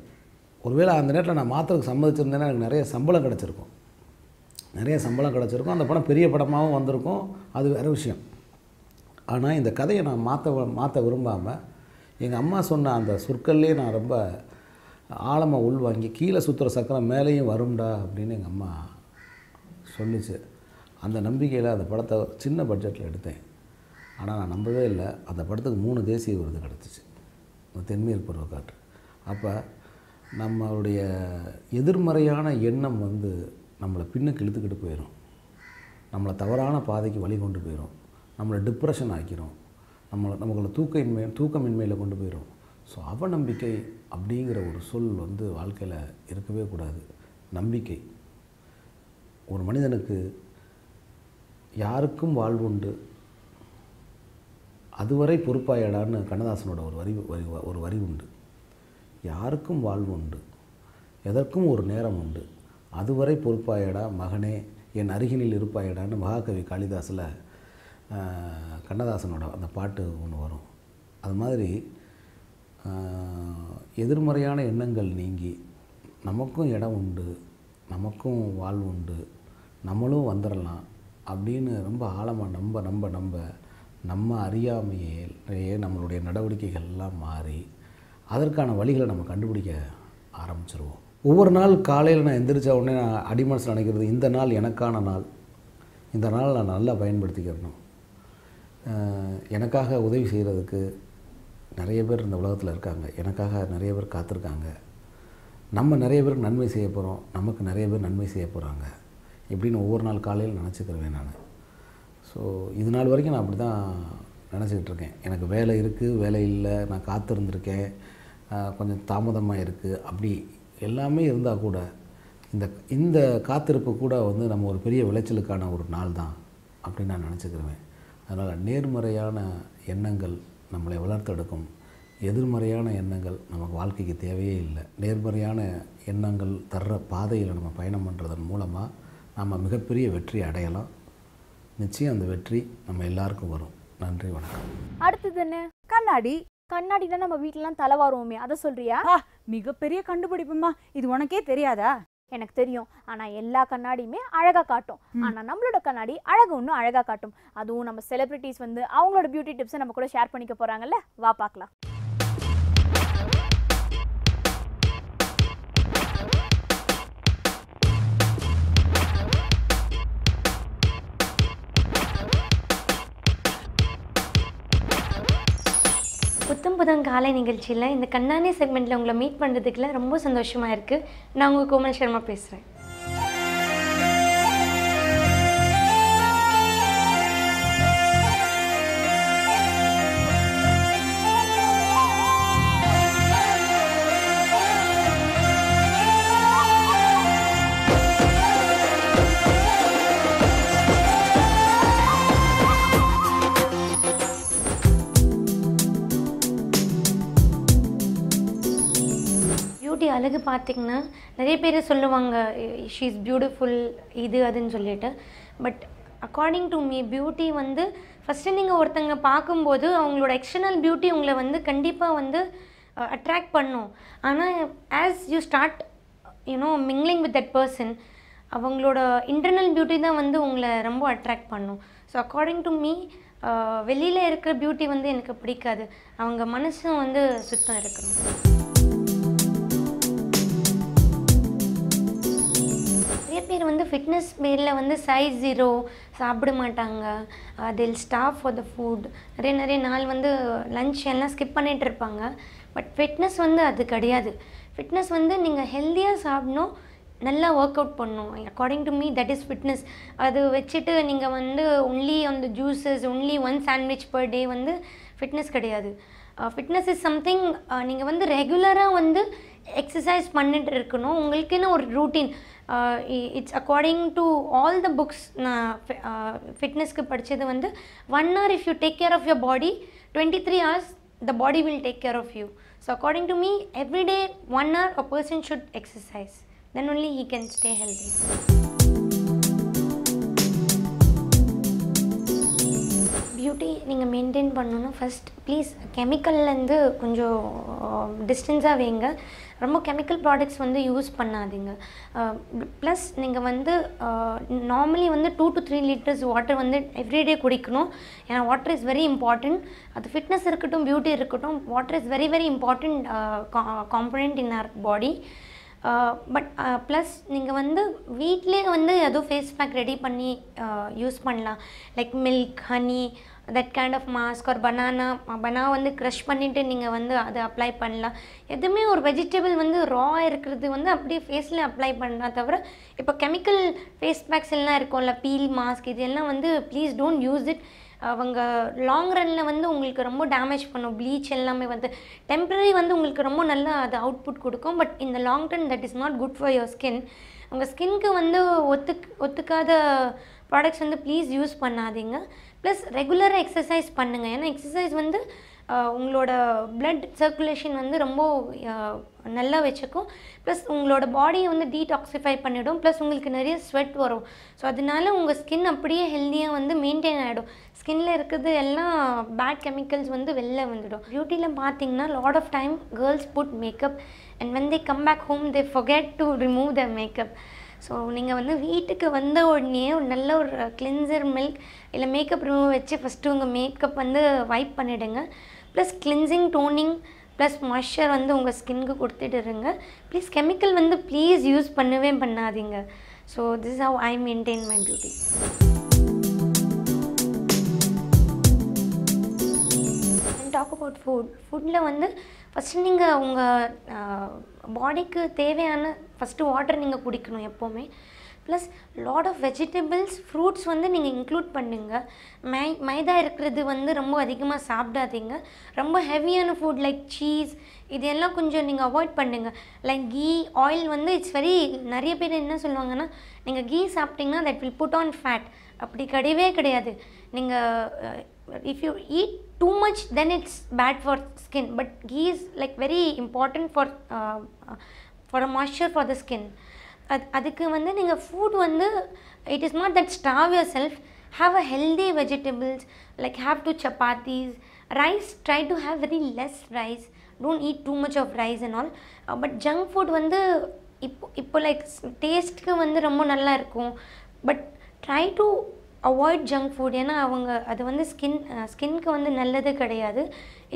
ஒருவேளை அந்த நேரத்தில் நான் மாற்றத்துக்கு சம்மதிச்சிருந்தேன்னா எனக்கு நிறைய சம்பளம் கிடச்சிருக்கும். அந்த படம் பெரிய படமாகவும் வந்திருக்கும், அது வேறு விஷயம். ஆனால் இந்த கதையை நான் மாற்ற விரும்பாமல் எங்கள் அம்மா சொன்ன அந்த சொற்கள்லேயே நான் ரொம்ப ஆழமாக உள்வாங்கி கீழே சுற்றுற சக்கரம் மேலேயும் வரும்டா அப்படின்னு எங்கள் அம்மா சொல்லிச்சு. அந்த நம்பிக்கையில் அந்த படத்தை சின்ன பட்ஜெட்டில் எடுத்தேன். ஆனால் நான் நம்பவே இல்லை, அந்த படத்துக்கு 3 தேசிய விருது கிடச்சிச்சு, தென்மேற்கு பருவக்காற்று. அப்போ நம்மளுடைய எதிர்மறையான எண்ணம் வந்து நம்மளை பின்னுக்கு இழுத்துக்கிட்டு போயிடும், நம்மளை தவறான பாதைக்கு வழி கொண்டு போயிடும், நம்மளை டிப்ரெஷன் ஆக்கிரும், நம்மளை தூக்கமின்மையில் கொண்டு போயிடும். ஸோ அவநம்பிக்கை அப்படிங்கிற ஒரு சொல் வந்து வாழ்க்கையில் இருக்கவே கூடாது. நம்பிக்கை. ஒரு மனிதனுக்கு யாருக்கும் வாழ்வுண்டு, அதுவரை பொறுப்பாயடான்னு கண்ணதாசனோட ஒரு வரி உண்டு. யாருக்கும் வாழ்வு உண்டு, எதற்கும் ஒரு நேரம் உண்டு, அதுவரை பொறுப்பாயடா மகனே, என் அருகினில் இருப்பாயடான்னு மகாகவி காளிதாஸில் கண்ணதாசனோட அந்த பாட்டு ஒன்று வரும். அது மாதிரி எதிர்மறையான எண்ணங்கள் நீங்கி நமக்கும் இடம் உண்டு, நமக்கும் வாழ்வு உண்டு, நம்மளும் வந்துடலாம் அப்படின்னு ரொம்ப ஆழமாக நம்ம அறியாமையே நம்மளுடைய நடவடிக்கைகள் எல்லாம் மாறி அதற்கான வழிகளை நம்ம கண்டுபிடிக்க ஆரம்பிச்சிருவோம். ஒவ்வொரு நாள் காலையில் நான் எந்திரிச்ச உடனே நான் அடிமனசில் நினைக்கிறது, இந்த நாள் எனக்கான நாள், இந்த நாள் நான் நல்லா பயன்படுத்திக்கிறணும். எனக்காக உதவி செய்கிறதுக்கு நிறைய பேர் இந்த உலகத்தில் இருக்காங்க, எனக்காக நிறைய பேர் காத்திருக்காங்க, நம்ம நிறைய பேருக்கு நன்மை செய்ய போகிறோம், நமக்கு நிறைய பேர் நன்மை செய்ய போகிறாங்க இப்படின்னு ஒவ்வொரு நாள் காலையில் நினச்சிக்கிருவேன் நான். ஸோ இது நாள் வரைக்கும் நான் அப்படி தான் நினச்சிக்கிட்டு இருக்கேன். எனக்கு வேலை இருக்குது, வேலை இல்லை, நான் காத்திருந்திருக்கேன், கொஞ்சம் தாமதமாக இருக்குது, அப்படி எல்லாமே இருந்தால் கூட இந்த காத்திருப்பு கூட வந்து நம்ம ஒரு பெரிய விளைச்சலுக்கான ஒரு நாள் தான் அப்படின்னு நான் நினச்சிக்கிருவேன். அதனால் நேர்மறையான எண்ணங்கள் நம்மளை வளர்த்தெடுக்கும், எதிர்மறையான எண்ணங்கள் நமக்கு வாழ்க்கைக்கு தேவையே இல்லை. நேர்மறையான எண்ணங்கள் தர்ற பாதையில் நம்ம பயணம் பண்ணுறதன் மூலமாக நம்ம மிகப்பெரிய வெற்றி அடையலாம். நிச்சயம் அந்த வெற்றி நம்ம எல்லாருக்கும் வரும். நன்றி, வணக்கம். அடுத்தது என்ன? கண்ணாடி. கண்ணாடி தான் நம்ம வீட்டிலலாம் தலைவாருவோமே, அதை சொல்றியா? மிகப்பெரிய கண்டுபிடிப்புமா, இது உனக்கே தெரியாதா? எனக்கு தெரியும். ஆனா எல்லா கண்ணாடியுமே அழகா காட்டும், ஆனா நம்மளோட கண்ணாடி அழகு இன்னும் அழகா காட்டும். அதுவும் நம்ம செலிபிரிட்டிஸ் வந்து அவங்களோட பியூட்டி டிப்ஸை நம்ம கூட ஷேர் பண்ணிக்க போறாங்கல்ல, வா பார்க்கலாம். புத்தம் காலை நிகழ்ச்சியில் இந்த கண்ணாடி செக்மெண்ட்டில் உங்களை மீட் பண்ணுறதுக்குல ரொம்ப சந்தோஷமாக இருக்குது. நான் உங்கள் கோமல் சர்மா பேசுகிறேன். பியூட்டி அழகு பார்த்திங்கன்னா நிறைய பேர் சொல்லுவாங்க ஷீ இஸ் பியூட்டிஃபுல் இது அதுன்னு சொல்லிட்டு. But according to me beauty வந்து ஃபஸ்ட்டு நீங்கள் ஒருத்தங்க பார்க்கும்போது அவங்களோட எக்ஸ்டர்னல் பியூட்டி உங்களை வந்து கண்டிப்பாக வந்து அட்ராக்ட் பண்ணும். ஆனால் as you start mingling with that person, அவங்களோட இன்டர்னல் பியூட்டி தான் வந்து உங்களை ரொம்ப அட்ராக்ட் பண்ணும். ஸோ அக்கார்டிங் டு மீ வெளியில் இருக்கிற பியூட்டி வந்து எனக்கு பிடிக்காது, அவங்க மனசும் வந்து சுத்தம் இருக்கணும். நிறைய பேர் வந்து ஃபிட்னஸ் பேரில் வந்து சைஸ் 0 சாப்பிட மாட்டாங்க, தில் ஸ்டாப் ஃபார் த ஃபுட், நிறைய நாள் வந்து லஞ்ச் எல்லாம் ஸ்கிப் பண்ணிகிட்டு இருப்பாங்க. பட் ஃபிட்னஸ் வந்து அது கிடையாது. ஃபிட்னஸ் வந்து நீங்கள் ஹெல்த்தியாக சாப்பிடணும், நல்லா ஒர்க் அவுட் பண்ணணும். According to me that is fitness. அது வச்சுட்டு நீங்கள் வந்து ஒன்லி அந்த juices, only 1 sandwich per day வந்து ஃபிட்னஸ் கிடையாது. ஃபிட்னஸ் இஸ் சம்திங் நீங்கள் வந்து ரெகுலராக வந்து எக்ஸசைஸ் பண்ணிட்டு இருக்கணும், உங்களுக்குன்னு ஒரு routine. It's according to all the books. நான் ஃபிட்னஸ்க்கு படித்தது வந்து 1 hour if you take care of your body, 23 hours the body will take care of you. So according to me, every day 1 hour a person should exercise, then only he can stay healthy. Beauty நீங்கள் மெயின்டைன் பண்ணணுன்னா ஃபஸ்ட் ப்ளீஸ் கெமிக்கல்லேருந்து கொஞ்சம் டிஸ்டன்ஸாக வைங்க. ரொம்ப கெமிக்கல் ப்ராடக்ட்ஸ் வந்து யூஸ் பண்ணாதீங்க. ப்ளஸ் நீங்கள் வந்து நார்மலி வந்து 2 to 3 liters வாட்டர் வந்து எவ்ரிடே குடிக்கணும். ஏன்னா வாட்டர் இஸ் வெரி இம்பார்ட்டண்ட். அது ஃபிட்னஸ் இருக்கட்டும் பியூட்டி இருக்கட்டும், water is very very important component in our body. But plus நீங்கள் வந்து வீட்டிலே வந்து ஏதோ ஃபேஸ் பேக் ரெடி பண்ணி யூஸ் பண்ணலாம். Like milk, honey, that kind of mask. ஒரு பனானா வந்து க்ரஷ் பண்ணிவிட்டு நீங்கள் வந்து அதை அப்ளை பண்ணலாம். எதுவுமே ஒரு வெஜிடபிள் வந்து ரா இருக்கிறது வந்து அப்படியே ஃபேஸில் அப்ளை பண்ணலாம். தவிர இப்போ கெமிக்கல் ஃபேஸ் பேக்ஸ் எல்லாம் இருக்கும்ல, பீல் மாஸ்க், இது எல்லாம் வந்து ப்ளீஸ் டோன்ட் யூஸ் இட். அவங்க லாங் ரன்னில் வந்து உங்களுக்கு ரொம்ப டேமேஜ் பண்ணும். ப்ளீச் எல்லாமே வந்து டெம்பரரி வந்து உங்களுக்கு ரொம்ப நல்லா அது அவுட்புட் கொடுக்கும். பட் இந்த long run that is not good for your skin. உங்கள் ஸ்கின்க்கு வந்து ஒத்துக்காத ப்ராடக்ட்ஸ் வந்து ப்ளீஸ் யூஸ் பண்ணாதீங்க. ப்ளஸ் ரெகுலராக எக்ஸசைஸ் பண்ணுங்கள். ஏன்னா எக்ஸசைஸ் வந்து உங்களோட பிளட் சர்க்குலேஷன் வந்து ரொம்ப நல்லா வச்சுக்கும். ப்ளஸ் உங்களோட பாடியை வந்து டீடாக்சிஃபை பண்ணிவிடும். ப்ளஸ் உங்களுக்கு நிறைய ஸ்வெட் வரும். ஸோ அதனால உங்கள் ஸ்கின் அப்படியே ஹெல்த்தியாக வந்து மெயின்டைன் ஆகிடும். ஸ்கின்னில் இருக்கிறது எல்லாம் பேட் கெமிக்கல்ஸ் வந்து வெளில வந்துடும். பியூட்டியில் பார்த்தீங்கன்னா lot of time girls put makeup and when they come back home they forget to remove their makeup. So நீங்கள் வந்து வீட்டுக்கு வந்த உடனே ஒரு நல்ல ஒரு கிளென்சர் மில்க் இல்லை மேக்கப் ரிமூவ் வச்சு ஃபஸ்ட்டு உங்கள் மேக்கப் வந்து வைப் பண்ணிவிடுங்க. Plus cleansing, toning plus moisture வந்து உங்கள் ஸ்கின்க்கு கொடுத்துட்டுருங்க. ப்ளீஸ் கெமிக்கல் வந்து ப்ளீஸ் யூஸ் பண்ணவே பண்ணாதீங்க. So this is how I maintain my beauty. Talk about ஃபுட்டில் வந்து ஃபஸ்ட்டு நீங்கள் உங்கள் பாடிக்கு தேவையான ஃபஸ்ட்டு வாட்டர் நீங்கள் குடிக்கணும் எப்போவுமே. Plus lot of vegetables, fruits வந்து நீங்கள் இன்க்ளூட் பண்ணுங்க. மைதா இருக்கிறது வந்து ரொம்ப அதிகமாக சாப்பிடாதீங்க. ரொம்ப ஹெவியான ஃபுட் லைக் சீஸ் இதெல்லாம் கொஞ்சம் நீங்கள் அவாய்ட் பண்ணுங்கள். லைக் கீ, ஆயில் வந்து இட்ஸ் வெரி, நிறைய பேர் என்ன சொல்லுவாங்கன்னா நீங்கள் கீ சாப்பிட்டிங்கன்னா that will put on fat. அப்படி கிடையவே கிடையாது. நீங்கள் if you eat too much then it's bad for skin, but ghee is like very important for a moisture for the skin. அதுக்கு வந்து நீங்கள் ஃபுட் வந்து it is not that starve yourself. Have a healthy vegetables, like have 2 chapatis. Rice, try to have very less rice. Don't eat too much of rice and all. But junk food வந்து இப்போ லைக் டேஸ்ட்க்கு வந்து ரொம்ப நல்லா இருக்கும். But try to avoid junk food. ஏன்னா அது வந்து ஸ்கின்க்கு வந்து நல்லது கிடையாது.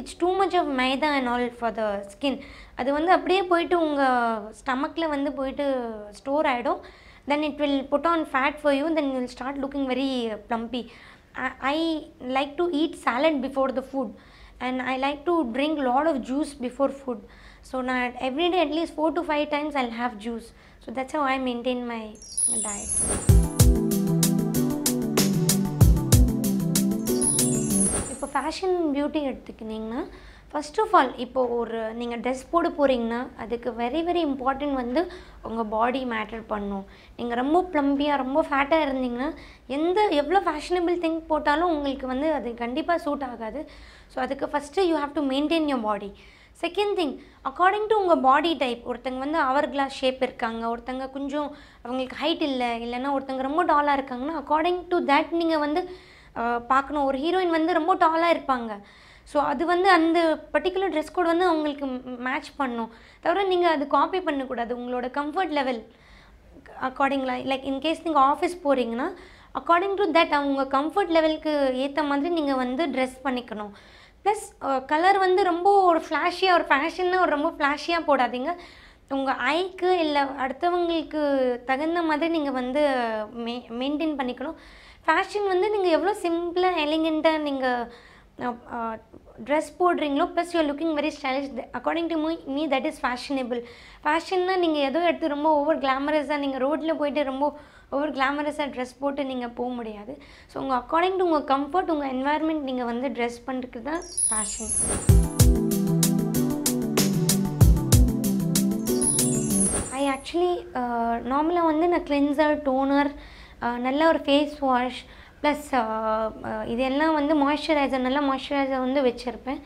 It's too much of maida and all for the skin. அது வந்து அப்படியே போயிட்டு உங்கள் ஸ்டமக்கில் வந்து போயிட்டு ஸ்டோர் ஆகிடும். Then it will put on fat for you. Then you will start looking very plumpy. I like to eat salad before the food and I like to drink lot of juice before food. So now every day at least 4 to 5 times I'll have juice. So that's how I maintain my diet. இப்போ ஃபேஷன் பியூட்டி எடுத்துக்கிட்டிங்கன்னா ஃபர்ஸ்ட் ஆஃப் ஆல் இப்போ ஒரு நீங்கள் ட்ரெஸ் போட போகிறீங்கன்னா அதுக்கு வெரி வெரி இம்பார்ட்டன்ட் வந்து உங்கள் பாடி மேட்டர் பண்ணும். நீங்கள் ரொம்ப ப்ளம்பியாக ரொம்ப ஃபேட்டாக இருந்தீங்கன்னா எவ்வளோ ஃபேஷனபிள் திங் போட்டாலும் உங்களுக்கு வந்து அது கண்டிப்பாக சூட் ஆகாது. ஸோ அதுக்கு first you have to maintain your body. Second thing, according to உங்கள் பாடி டைப். ஒருத்தங்க வந்து அவர் கிளாஸ் ஷேப் இருக்காங்க, ஒருத்தங்க கொஞ்சம் அவங்களுக்கு ஹைட் இல்லைன்னா ஒருத்தங்க ரொம்ப டாலாக இருக்காங்கன்னா அக்கார்டிங் டு தேட் நீங்கள் வந்து பார்க்கணும். ஒரு ஹீரோயின் வந்து ரொம்ப டாலாக இருப்பாங்க. ஸோ அது வந்து அந்த பர்டிகுலர் ட்ரெஸ் கோட் வந்து அவங்களுக்கு மேட்ச் பண்ணும். தவிர நீங்கள் அது காப்பி பண்ணக்கூடாது. உங்களோட கம்ஃபர்ட் லெவல் அக்கார்டிங்லாம், லைக் இன்கேஸ் நீங்கள் ஆஃபீஸ் போகிறீங்கன்னா அக்கார்டிங் டு தட் அவங்க கம்ஃபர்ட் லெவலுக்கு ஏற்ற மாதிரி நீங்கள் வந்து ட்ரெஸ் பண்ணிக்கணும். ப்ளஸ் கலர் வந்து ரொம்ப ஒரு ஃப்ளாஷியாக, ஒரு ஃபேஷன்னா ஒரு ரொம்ப ஃப்ளாஷியாக போடாதீங்க. உங்கள் ஐக்கு இல்லை அடுத்தவங்களுக்கு தகுந்த மாதிரி நீங்கள் வந்து மெயின்டைன் பண்ணிக்கணும். ஃபேஷன் வந்து நீங்கள் எவ்வளோ சிம்பிளாக எலிகெண்ட்டாக நீங்கள் ட்ரெஸ் போடுறீங்களோ plus you're looking very stylish, according to me that is fashionable. ஃபேஷன்னா நீங்கள் ஏதோ எடுத்து ரொம்ப ஓவர் கிளாமரஸாக நீங்கள் ரோட்டில் போய்ட்டு ரொம்ப ஓவர் கிளாமரஸாக ட்ரெஸ் போட்டு நீங்கள் போக முடியாது. ஸோ உங்கள் அக்கார்டிங் டு உங்கள் கம்ஃபர்ட், உங்கள் என்வாயர்மெண்ட் நீங்கள் வந்து ட்ரெஸ் பண்ணுறதுக்கு தான் ஃபேஷன். ஐ ஆக்சுவலி நார்மலாக வந்து நான் கிளென்சர், டோனர், நல்ல ஒரு ஃபேஸ் வாஷ் ப்ளஸ் இதெல்லாம் வந்து மாய்ஸ்சரைசர், நல்ல மாய்ஸ்சரைசர் வந்து வச்சுருப்பேன்.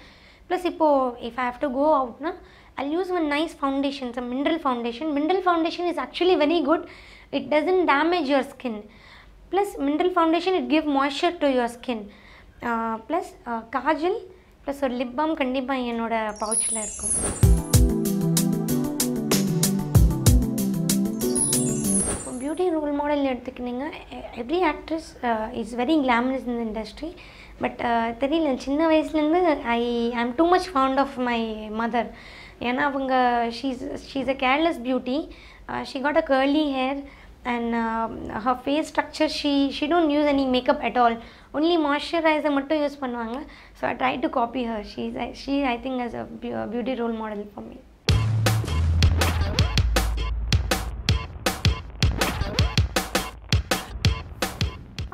ப்ளஸ் இப்போது if I have to go அவுட்னா I'll use one nice foundation, some mineral foundation. Mineral foundation is actually very good. It doesn't damage your skin. Plus mineral foundation, it gives moisture to your skin. Plus kajal plus ஒரு லிப் பாம் கண்டிப்பாக என்னோடய பவுச்சில் இருக்கும். பியூட்டி ரோல் மாடல் எடுத்துக்கிட்டிங்க, every actress is very glamorous in the industry. But தெரியல, சின்ன வயசுலேருந்து I am too much fond of my mother. ஏன்னா அவங்க she's a careless beauty. She got a curly hair and her face structure, she don't use any makeup at all, only moisturizer மட்டும் யூஸ் பண்ணுவாங்க. So I try to copy her. She I think as a beauty role model for me.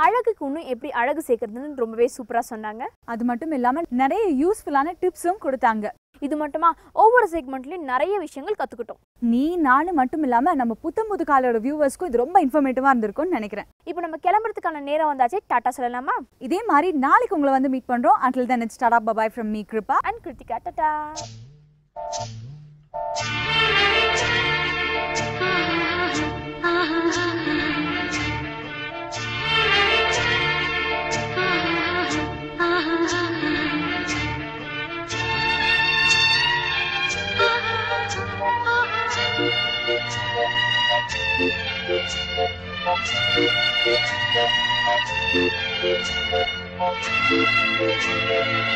அழகுக்கு இன்னும் எப்படி அழகு சேர்க்கறதுன்னு ரொம்பவே சூப்பராக சொன்னாங்க. அது மட்டும் இல்லாமல் நிறைய யூஸ்ஃபுல்லான டிப்ஸும் கொடுத்தாங்க. இது மட்டுமா, ஒவ்வொரு செக்மெண்ட்லையும் நிறைய விஷயங்கள் கற்றுக்கிட்டோம். நீ நானும் மட்டும் இல்லாமல் நம்ம புது காலோட வியூவர்ஸ்க்கும் இது ரொம்ப இன்ஃபர்மேட்டிவாக இருந்திருக்கும்னு நினைக்கிறேன். இப்போ நம்ம கிளம்புறதுக்கான நேரம் வந்தாச்சு. டாட்டா சொல்லலாமா? இதே மாதிரி நாளைக்கு உங்களை வந்து மீட் பண்ணுறோம். until then it's Tata bye from me Kripa and Kiruthika. Tata.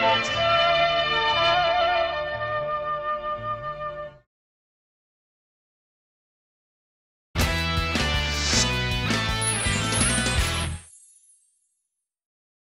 Thank you.